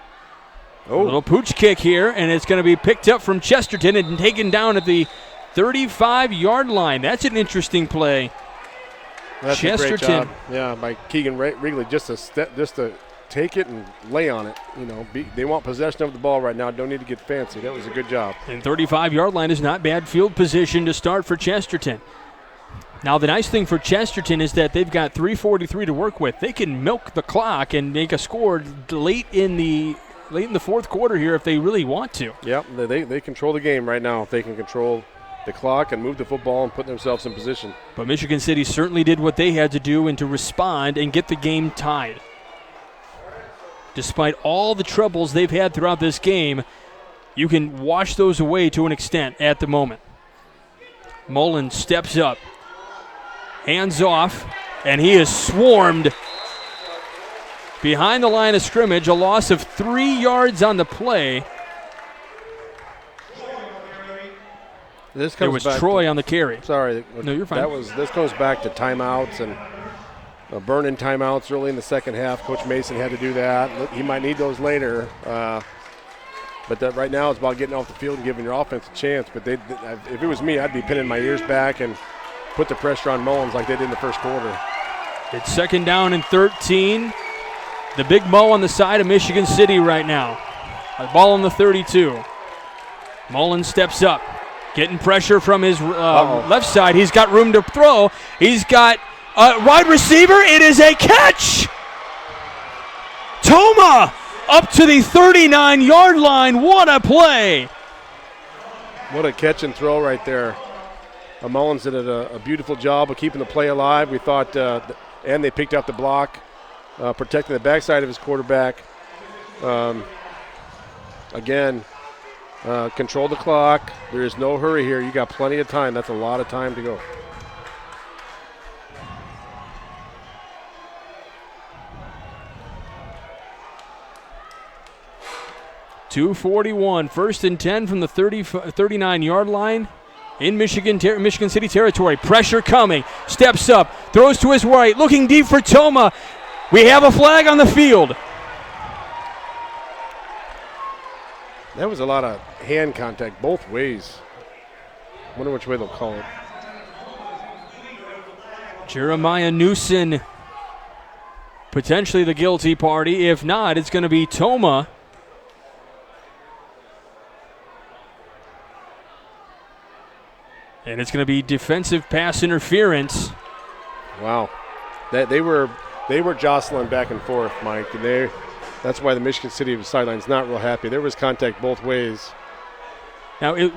B: A little pooch kick here, and it's going to be picked up from Chesterton and taken down at the 35-yard line. That's an interesting play.
C: That's
B: Chesterton.
C: a great job. Yeah, by Keegan Wrigley, just to take it and lay on it. They want possession of the ball right now. Don't need to get fancy. That was a good job.
B: And 35-yard line is not bad field position to start for Chesterton. Now, the nice thing for Chesterton is that they've got 3:43 to work with. They can milk the clock and make a score late in the fourth quarter here if they really want to.
C: Yep, they control the game right now. If they can control the clock and move the football and put themselves in position.
B: But Michigan City certainly did what they had to do and to respond and get the game tied. Despite all the troubles they've had throughout this game, you can wash those away to an extent at the moment. Mullen steps up. Hands off, and he is swarmed behind the line of scrimmage. A loss of 3 yards on the play. There was Troy on the carry.
C: Sorry.
B: No, you're fine.
C: This goes back to timeouts and burning timeouts early in the second half. Coach Mason had to do that. He might need those later. But that right now it's about getting off the field and giving your offense a chance. But if it was me, I'd be pinning my ears back and put the pressure on Mullins like they did in the first quarter.
B: It's second down and 13. The big Mo on the side of Michigan City right now. The ball on the 32. Mullins steps up, getting pressure from his left side. He's got room to throw. He's got a wide receiver. It is a catch. Toma up to the 39-yard line. What a play.
C: What a catch and throw right there. Mullins did a beautiful job of keeping the play alive. We thought, and they picked up the block, protecting the backside of his quarterback. Again, control the clock. There is no hurry here. You got plenty of time. That's a lot of time to go.
B: 2:41, 1st and 10 from the 39-yard line in Michigan City territory. Pressure coming, steps up, throws to his right, looking deep for Toma. We have a flag on the field.
C: That was a lot of hand contact both ways. Wonder which way they'll call it.
B: Jeremiah Newson, potentially the guilty party. If not, it's going to be Toma. And it's going to be defensive pass interference.
C: Wow. They were jostling back and forth, Mike, and that's why the Michigan City sideline's not real happy. There was contact both ways.
B: Now,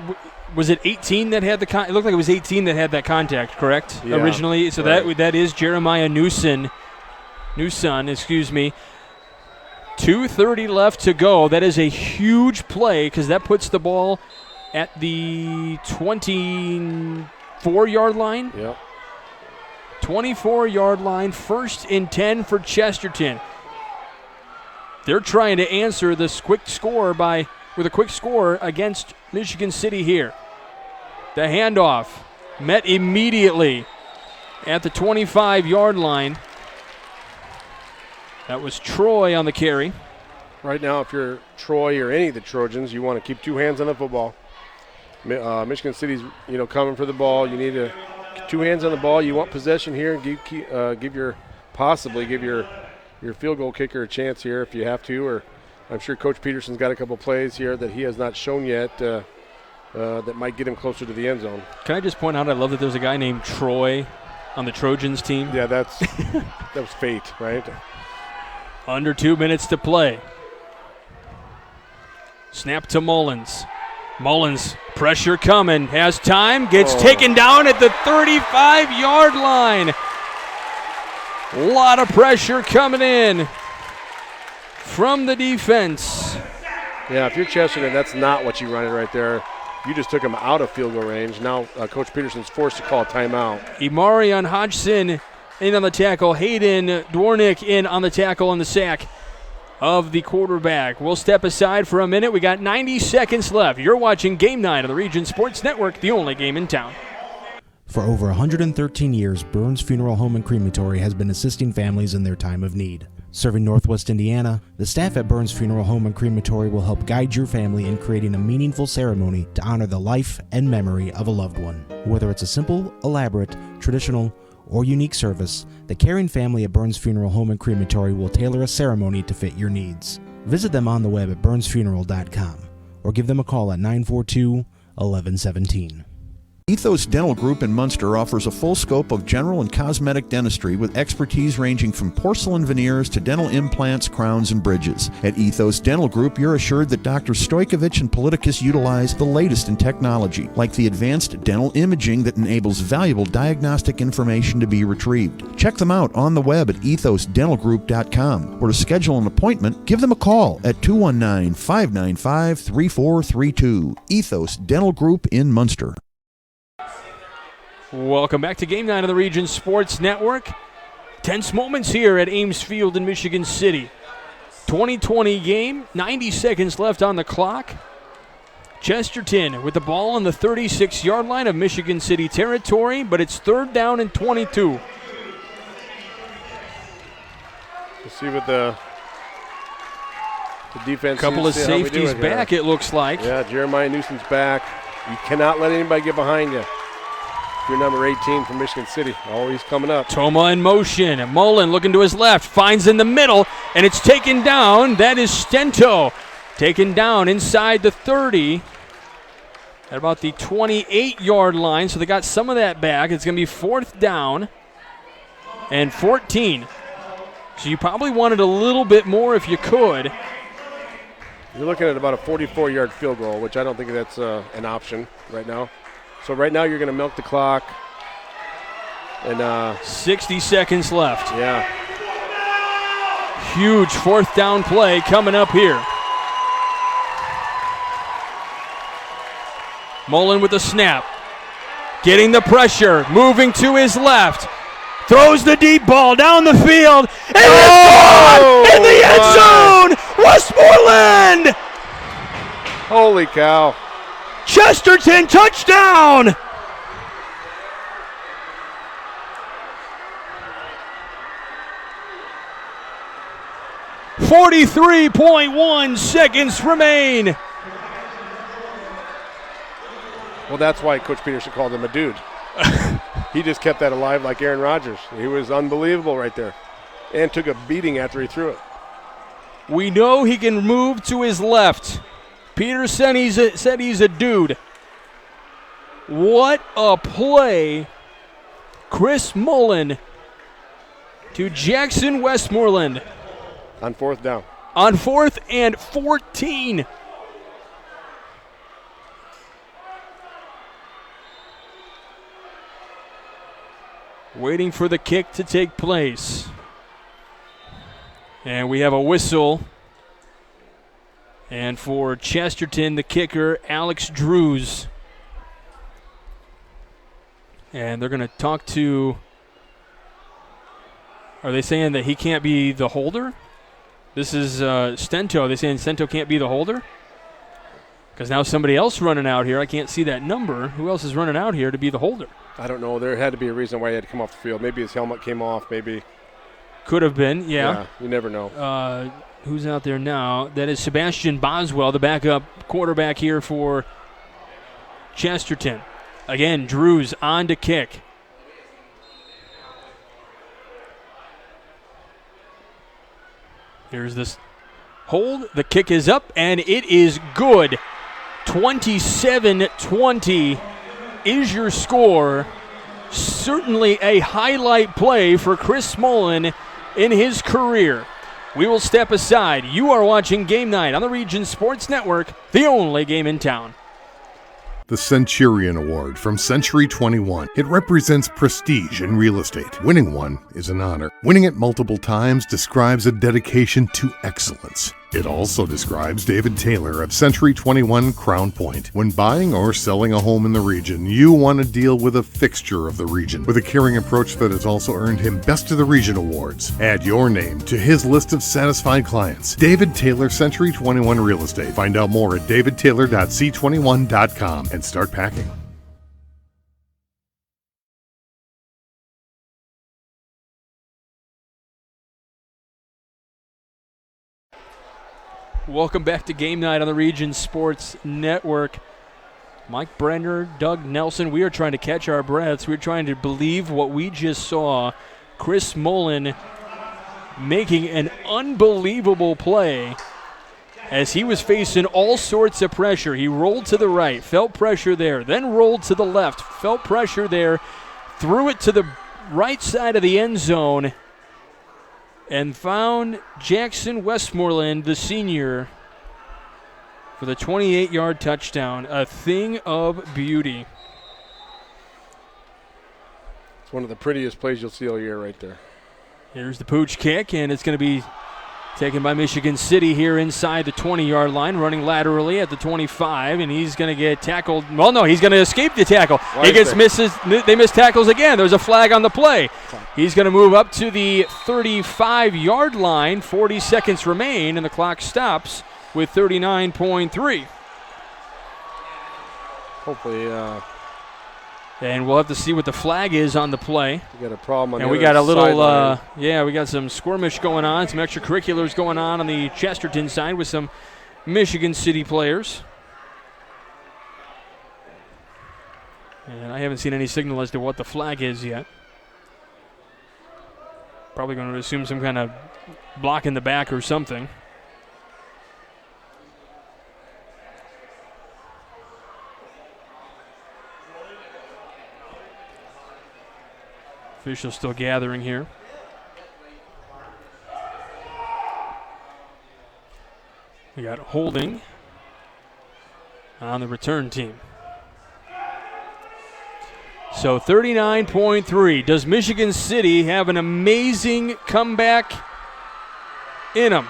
B: was it 18 that had the it looked like it was 18 that had that contact, correct?
C: Yeah,
B: originally. So
C: right.
B: that is Jeremiah Newson, 2:30 left to go. That is a huge play because that puts the ball at the 24-yard line.
C: Yep.
B: 24-yard line, 1st and 10 for Chesterton. They're trying to answer this quick score with a quick score against Michigan City here. The handoff met immediately at the 25-yard line. That was Troy on the carry.
C: Right now, if you're Troy or any of the Trojans, you want to keep two hands on the football. Michigan City's, coming for the ball. You need to two hands on the ball. You want possession here and give your field goal kicker a chance here if you have to. Or I'm sure Coach Peterson's got a couple plays here that he has not shown yet that might get him closer to the end zone.
B: Can I just point out, I love that there's a guy named Troy on the Trojans team.
C: Yeah, that was fate, right?
B: Under 2 minutes to play. Snap to Mullins. Mullins, pressure coming, has time, gets taken down at the 35-yard line. A lot of pressure coming in from the defense.
C: Yeah, if you're Chesterton, that's not what you wanted right there. You just took him out of field goal range. Now Coach Peterson's forced to call a timeout.
B: Imarion Hodgson in on the tackle. Hayden Dwornik in on the tackle and the sack of the quarterback. We'll step aside for a minute. We got 90 seconds left. You're watching Game 9 of the Region Sports Network, the only game in town.
D: For over 113 years, Burns Funeral Home and Crematory has been assisting families in their time of need. Serving Northwest Indiana, the staff at Burns Funeral Home and Crematory will help guide your family in creating a meaningful ceremony to honor the life and memory of a loved one. Whether it's a simple, elaborate, traditional, or unique service, the caring family at Burns Funeral Home and Crematory will tailor a ceremony to fit your needs. Visit them on the web at burnsfuneral.com or give them a call at 942-1117.
A: Ethos Dental Group in Munster offers a full scope of general and cosmetic dentistry with expertise ranging from porcelain veneers to dental implants, crowns, and bridges. At Ethos Dental Group, you're assured that Dr. Stojkovic and Politicus utilize the latest in technology, like the advanced dental imaging that enables valuable diagnostic information to be retrieved. Check them out on the web at ethosdentalgroup.com, or to schedule an appointment, give them a call at 219-595-3432. Ethos Dental Group in Munster.
B: Welcome back to Game 9 of the Region Sports Network. Tense moments here at Ames Field in Michigan City. 2020 game, 90 seconds left on the clock. Chesterton with the ball on the 36-yard line of Michigan City territory, but it's 3rd down and 22.
C: Let's see what the defense
B: couple of safeties back, it looks like.
C: Yeah, Jeremiah Newson's back. You cannot let anybody get behind you. You're number 18 from Michigan City. Always coming up.
B: Toma in motion. Mullen looking to his left. Finds in the middle, and it's taken down. That is Stento. Taken down inside the 30 at about the 28-yard line. So they got some of that back. It's going to be 4th down and 14. So you probably wanted a little bit more if you could.
C: You're looking at about a 44-yard field goal, which I don't think that's an option right now. So right now you're going to milk the clock. And
B: 60 seconds left.
C: Yeah.
B: Huge 4th down play coming up here. Mullen with the snap. Getting the pressure. Moving to his left. Throws the deep ball down the field. And it's gone in the end zone. Westmoreland
C: Holy cow.
B: Chesterton, touchdown! .1 seconds remain.
C: Well, that's why Coach Peterson called him a dude. He just kept that alive like Aaron Rodgers. He was unbelievable right there. And took a beating after he threw it.
B: We know he can move to his left. Peterson said he's a dude. What a play. Chris Mullen to Jackson Westmoreland.
C: On 4th down.
B: On 4th and 14. Waiting for the kick to take place. And we have a whistle. And for Chesterton, the kicker, Alex Drews. And they're going to talk to... Are they saying that he can't be the holder? This is Stento. Are they saying Stento can't be the holder? Because now somebody else running out here. I can't see that number. Who else is running out here to be the holder?
C: I don't know. There had to be a reason why he had to come off the field. Maybe his helmet came off. Maybe.
B: Could have been, yeah.
C: You never know.
B: Who's out there now? That is Sebastian Boswell, the backup quarterback here for Chesterton. Again, Drews on to kick. Here's this hold. The kick is up, and it is good. 27-20 is your score. Certainly a highlight play for Chris Mullen in his career. We will step aside. You are watching Game Night on the Region Sports Network, the only game in town.
M: The Centurion Award from Century 21. It represents prestige in real estate. Winning one is an honor. Winning it multiple times describes a dedication to excellence. It also describes David Taylor of Century 21 Crown Point. When buying or selling a home in the region, you want to deal with a fixture of the region with a caring approach that has also earned him Best of the Region awards. Add your name to his list of satisfied clients. David Taylor, Century 21 Real Estate. Find out more at davidtaylor.c21.com and start packing.
B: Welcome back to Game Night on the Region Sports Network. Mike Brenner, Doug Nelson, we are trying to catch our breaths. We're trying to believe what we just saw. Chris Mullen making an unbelievable play as he was facing all sorts of pressure. He rolled to the right, felt pressure there, then rolled to the left, felt pressure there, threw it to the right side of the end zone, and found Jackson Westmoreland, the senior, for the 28-yard touchdown. A thing of beauty.
C: It's one of the prettiest plays you'll see all year right there.
B: Here's the pooch kick, and it's going to be taken by Michigan City here inside the 20-yard line, running laterally at the 25, and he's going to get tackled. Well, no, he's going to escape the tackle. They miss tackles again. There's a flag on the play. He's going to move up to the 35-yard line. 40 seconds remain, and the clock stops with 39.3.
C: Hopefully,
B: and we'll have to see what the flag is on the play.
C: We got a problem on
B: and
C: the
B: we got a little,
C: sideline.
B: we got some skirmish going on, some extracurriculars going on the Chesterton side with some Michigan City players. And I haven't seen any signal as to what the flag is yet. Probably going to assume some kind of block in the back or something. Officials still gathering here. We got holding on the return team. So 39.3. Does Michigan City have an amazing comeback in them?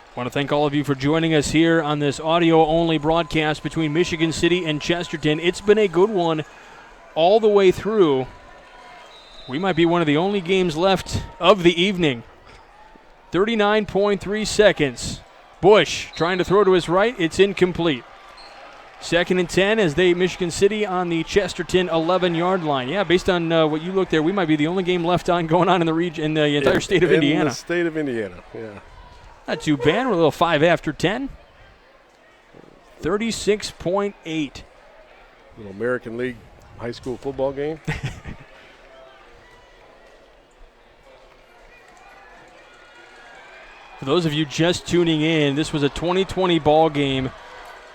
B: I want to thank all of you for joining us here on this audio-only broadcast between Michigan City and Chesterton. It's been a good one all the way through. We might be one of the only games left of the evening. 39.3 seconds. Bush trying to throw to his right. It's incomplete. 2nd and 10 as Michigan City on the Chesterton 11-yard line. Yeah, based on what you looked there, we might be the only game left on going on in the region, in the entire state of Indiana.
C: In the state of Indiana, yeah.
B: Not too bad. We're a little 5 after 10. 36.8.
C: Little American League high school football game.
B: For those of you just tuning in, this was a 2020 ball game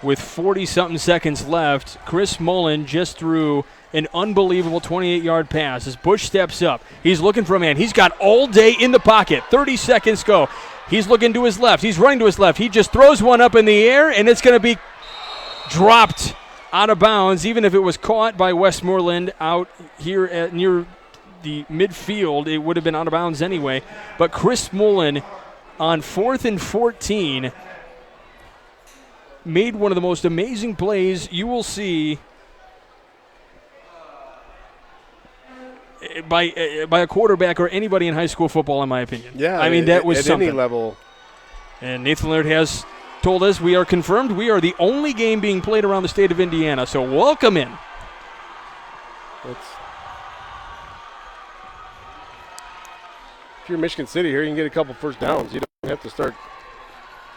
B: with 40-something seconds left. Chris Mullen just threw an unbelievable 28-yard pass as Bush steps up. He's looking for a man. He's got all day in the pocket. 30 seconds go. He's looking to his left. He's running to his left. He just throws one up in the air, and it's going to be dropped out of bounds, even if it was caught by Westmoreland out here near the midfield. It would have been out of bounds anyway. But Chris Mullen on 4th and 14 made one of the most amazing plays you will see by a quarterback or anybody in high school football, in my opinion.
C: Yeah,
B: I mean, that was
C: at
B: something.
C: Any level.
B: And Nathan Laird has told us we are confirmed. We are the only game being played around the state of Indiana, so welcome in.
C: If you're Michigan City here, you can get a couple first downs. You don't have to start.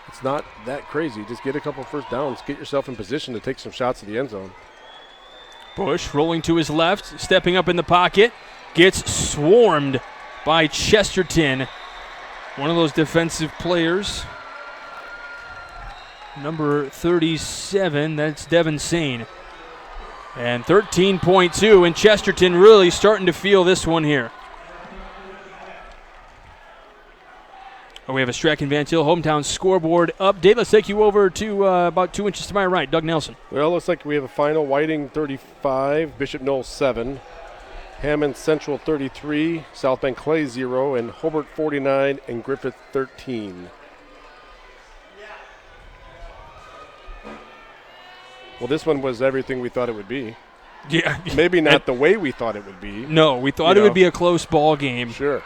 C: It's not that crazy. Just get a couple first downs. Get yourself in position to take some shots at the end zone.
B: Bush rolling to his left, stepping up in the pocket, gets swarmed by Chesterton. One of those defensive players. Number 37, that's Devin Sane. And 13.2, and Chesterton really starting to feel this one here. We have a Strachan Van Til hometown scoreboard update. Let's take you over to about 2 inches to my right, Doug Nelson.
C: Well, looks like we have a final. Whiting 35, Bishop Knowles 7, Hammond Central 33, South Bend Clay 0, and Hobart 49, and Griffith 13. Well, this one was everything we thought it would be.
B: Yeah.
C: Maybe not the way we thought it would be.
B: No, we thought it would be a close ball game.
C: Sure.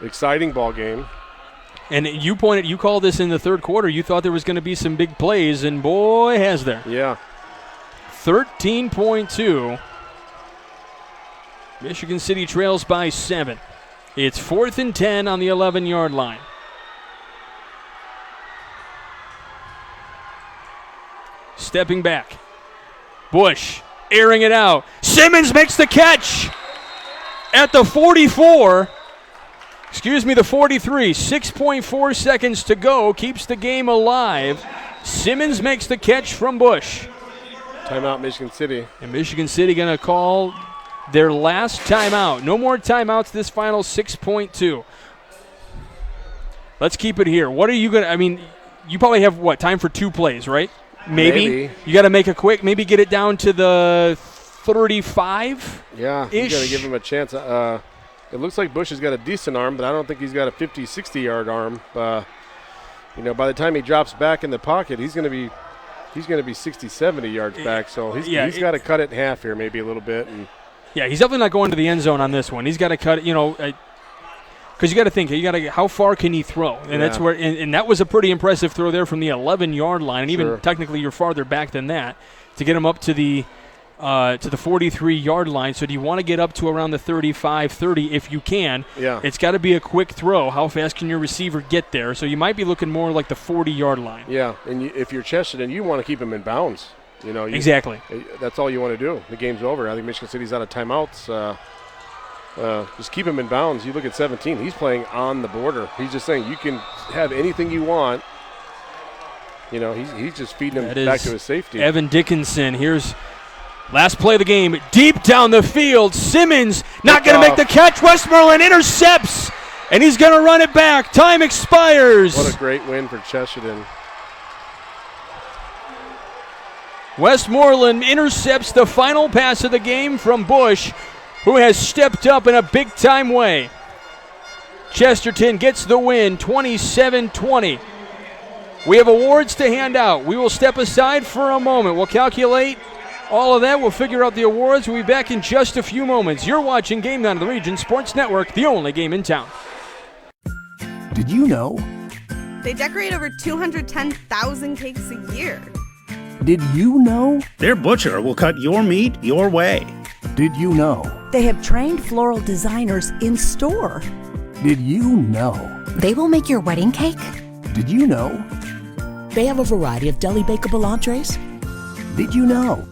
C: Exciting ball game.
B: And you called this in the third quarter. You thought there was going to be some big plays, and boy, has there.
C: Yeah.
B: 13.2. Michigan City trails by 7. It's 4th and 10 on the 11-yard line. Stepping back. Bush airing it out. Simmons makes the catch at the 44. The 43. 6.4 seconds to go. Keeps the game alive. Simmons makes the catch from Bush.
C: Timeout, Michigan City.
B: And Michigan City going to call their last timeout. No more timeouts this final 6.2. Let's keep it here. What are you going to, you probably have, time for 2 plays, right? Maybe. You got to make a quick, maybe get it down to the 35?
C: Yeah, you got to give him a chance. It looks like Bush has got a decent arm, but I don't think he's got a 50, 60-yard arm. By the time he drops back in the pocket, he's going to be 60, 70 yards back. So he's got to cut it in half here, maybe a little bit. And
B: yeah, he's definitely not going to the end zone on this one. He's got to cut it, because you got to think, how far can he throw? And that's where, and that was a pretty impressive throw there from the 11-yard line, and even technically you're farther back than that to get him up to the 43-yard line. So do you want to get up to around the 35, 30 if you can?
C: Yeah.
B: It's got to be a quick throw. How fast can your receiver get there? So you might be looking more like the 40-yard line.
C: Yeah, and if you're Chesterton, you want to keep him in bounds.
B: Exactly.
C: That's all you want to do. The game's over. I think Michigan City's out of timeouts. Just keep him in bounds. You look at 17. He's playing on the border. He's just saying you can have anything you want. He's just feeding him back to his safety.
B: Evan Dickinson. Here's last play of the game. Deep down the field. Simmons not going to make the catch. Westmoreland intercepts, and he's going to run it back. Time expires.
C: What a great win for Chesterton.
B: Westmoreland intercepts the final pass of the game from Bush, who has stepped up in a big-time way. Chesterton gets the win, 27-20. We have awards to hand out. We will step aside for a moment. We'll calculate All of that, we'll figure out the awards. We'll be back in just a few moments. You're watching Game Night on the Region Sports Network, the only game in town.
E: Did you know?
F: They decorate over 210,000 cakes a year.
E: Did you know?
N: Their butcher will cut your meat your way.
E: Did you know?
I: They have trained floral designers in store.
E: Did you know?
J: They will make your wedding cake?
E: Did you know?
W: They have a variety of deli bakeable entrees.
E: Did you know?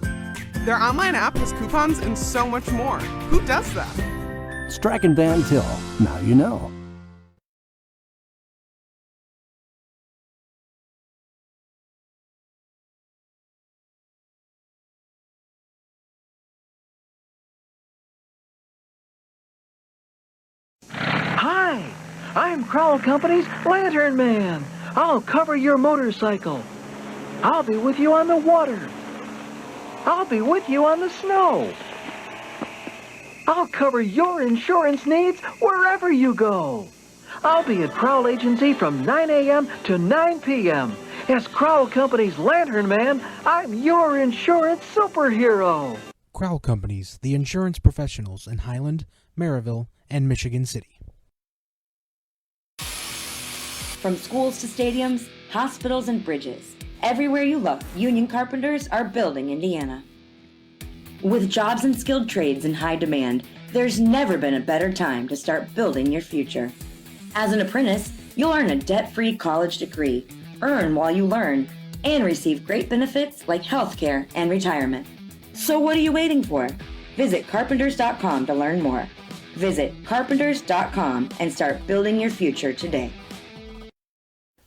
F: Their online app has coupons and so much more. Who does that?
E: Strachan Van Til. Now you know.
K: Hi, I'm Crowell Company's Lantern Man. I'll cover your motorcycle. I'll be with you on the water. I'll be with you on the snow. I'll cover your insurance needs wherever you go. I'll be at Crowell Agency from 9 a.m. to 9 p.m. As Crowell Company's Lantern Man, I'm your insurance superhero.
D: Crowell Companies, the insurance professionals in Highland, Maryville, and Michigan City.
L: From schools to stadiums, hospitals, and bridges, everywhere you look, union carpenters are building Indiana. With jobs and skilled trades in high demand, there's never been a better time to start building your future. As an apprentice, you'll earn a debt-free college degree, earn while you learn, and receive great benefits like health care and retirement. So what are you waiting for? Visit carpenters.com to learn more. Visit carpenters.com and start building your future today.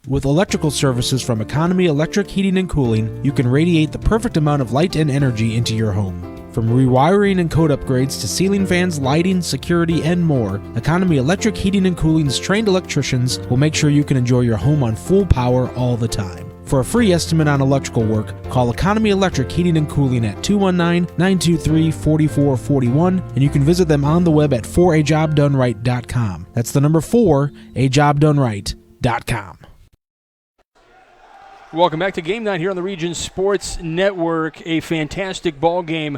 D: With electrical services from Economy Electric Heating and Cooling, you can radiate the perfect amount of light and energy into your home. From rewiring and code upgrades to ceiling fans, lighting, security, and more, Economy Electric Heating and Cooling's trained electricians will make sure you can enjoy your home on full power all the time. For a free estimate on electrical work, call Economy Electric Heating and Cooling at 219-923-4441, and you can visit them on the web at 4ajobdoneright.com. That's the number 4ajobdoneright.com.
B: Welcome back to Game Night here on the Region Sports Network. A fantastic ball game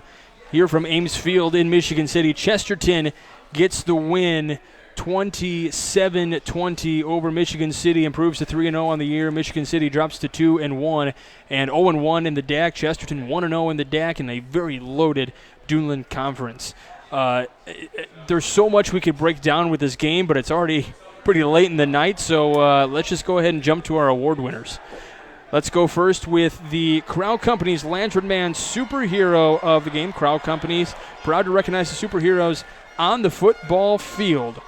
B: here from Ames Field in Michigan City. Chesterton gets the win 27-20 over Michigan City, improves to 3-0 on the year. Michigan City drops to 2-1 and 0-1 in the DAC. Chesterton 1-0 in the DAC in a very loaded Duneland Conference. There's so much we could break down with this game, but it's already pretty late in the night, so let's just go ahead and jump to our award winners. Let's go first with the Crowell Companies Lantern Man superhero of the game. Crowell Companies, proud to recognize the superheroes on the football field.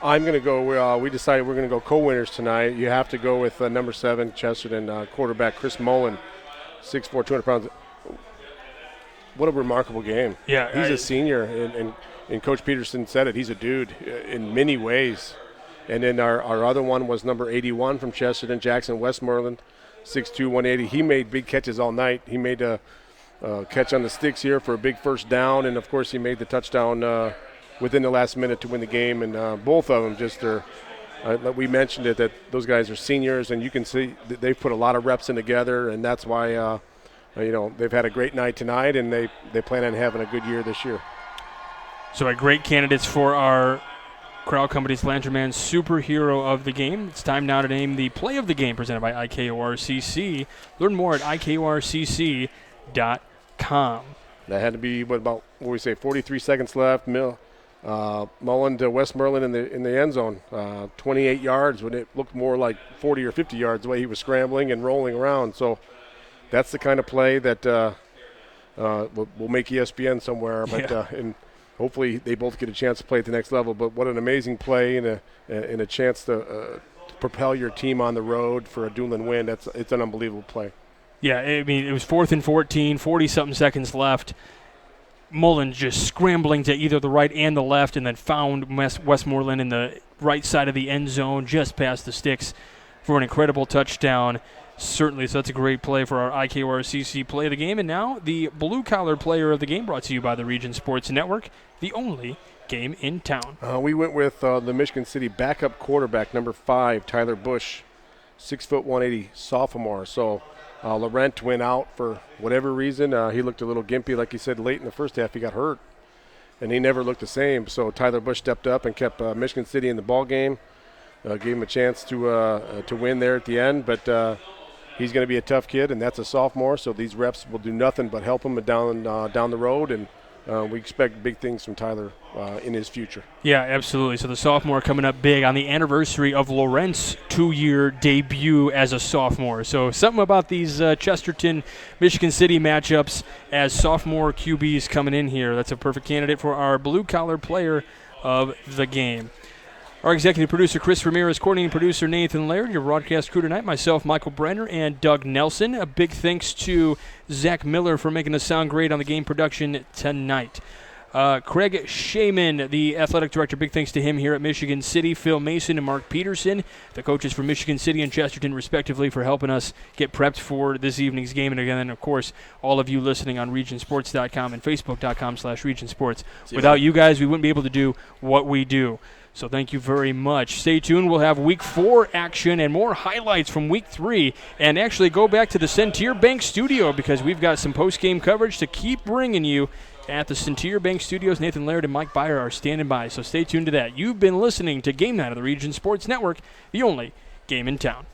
C: I'm going to go, we decided we're going to go co-winners tonight. You have to go with number 7, Chesterton quarterback Chris Mullen, 6'4", 200 pounds. What a remarkable game.
B: Yeah,
C: he's a senior, and Coach Peterson said it. He's a dude in many ways. And then our other one was number 81 from Chesterton, Jackson Westmoreland, 6'2", 180. He made big catches all night. He made a catch on the sticks here for a big first down, and, of course, he made the touchdown within the last minute to win the game. And both of them just are we mentioned it, that those guys are seniors, and you can see that they've put a lot of reps in together, and that's why they've had a great night tonight, and they plan on having a good year this year.
B: So a great candidates for our Crowell Company's Lantern Man superhero of the game. It's time now to name the play of the game presented by IKORCC. Learn more at IKORCC.com.
C: That had to be, 43 seconds left. Mullen to Westmoreland in the end zone. 28 yards when it looked more like 40 or 50 yards the way he was scrambling and rolling around. So that's the kind of play that will make ESPN somewhere. But and hopefully they both get a chance to play at the next level. But what an amazing play and a chance to propel your team on the road for a Duneland win. It's an unbelievable play. Yeah,
B: I mean, it was 4th and 14, 40-something seconds left. Mullen just scrambling to either the right and the left, and then found Westmoreland in the right side of the end zone, just past the sticks for an incredible touchdown. Certainly, so that's a great play for our IKORCC play of the game. And now the blue-collar player of the game, brought to you by the Region Sports Network, the only game in town.
C: We went with the Michigan City backup quarterback, number 5, Tyler Bush, 6'1", 180, sophomore. So Laurent went out for whatever reason. He looked a little gimpy, like he said, late in the first half. He got hurt, and he never looked the same. So Tyler Bush stepped up and kept Michigan City in the ball game, gave him a chance to win there at the end. But he's going to be a tough kid, and that's a sophomore. So these reps will do nothing but help him down the road, and we expect big things from Tyler in his future.
B: Yeah, absolutely. So the sophomore coming up big on the anniversary of Laurent's 2-year debut as a sophomore. So something about these Chesterton, Michigan City matchups as sophomore QBs coming in here. That's a perfect candidate for our blue-collar player of the game. Our executive producer, Chris Ramirez, coordinating producer, Nathan Laird, your broadcast crew tonight, myself, Michael Brenner, and Doug Nelson. A big thanks to Zach Miller for making us sound great on the game production tonight. Craig Shaman, the athletic director, big thanks to him here at Michigan City. Phil Mason and Mark Peterson, the coaches from Michigan City and Chesterton, respectively, for helping us get prepped for this evening's game. And again, of course, all of you listening on regionsports.com and facebook.com/regionsports. Without you guys, we wouldn't be able to do what we do. So thank you very much. Stay tuned. We'll have Week 4 action and more highlights from Week 3. And actually go back to the Centier Bank Studio because we've got some post-game coverage to keep bringing you at the Centier Bank Studios. Nathan Laird and Mike Byer are standing by, so stay tuned to that. You've been listening to Game Night of the Region Sports Network, the only game in town.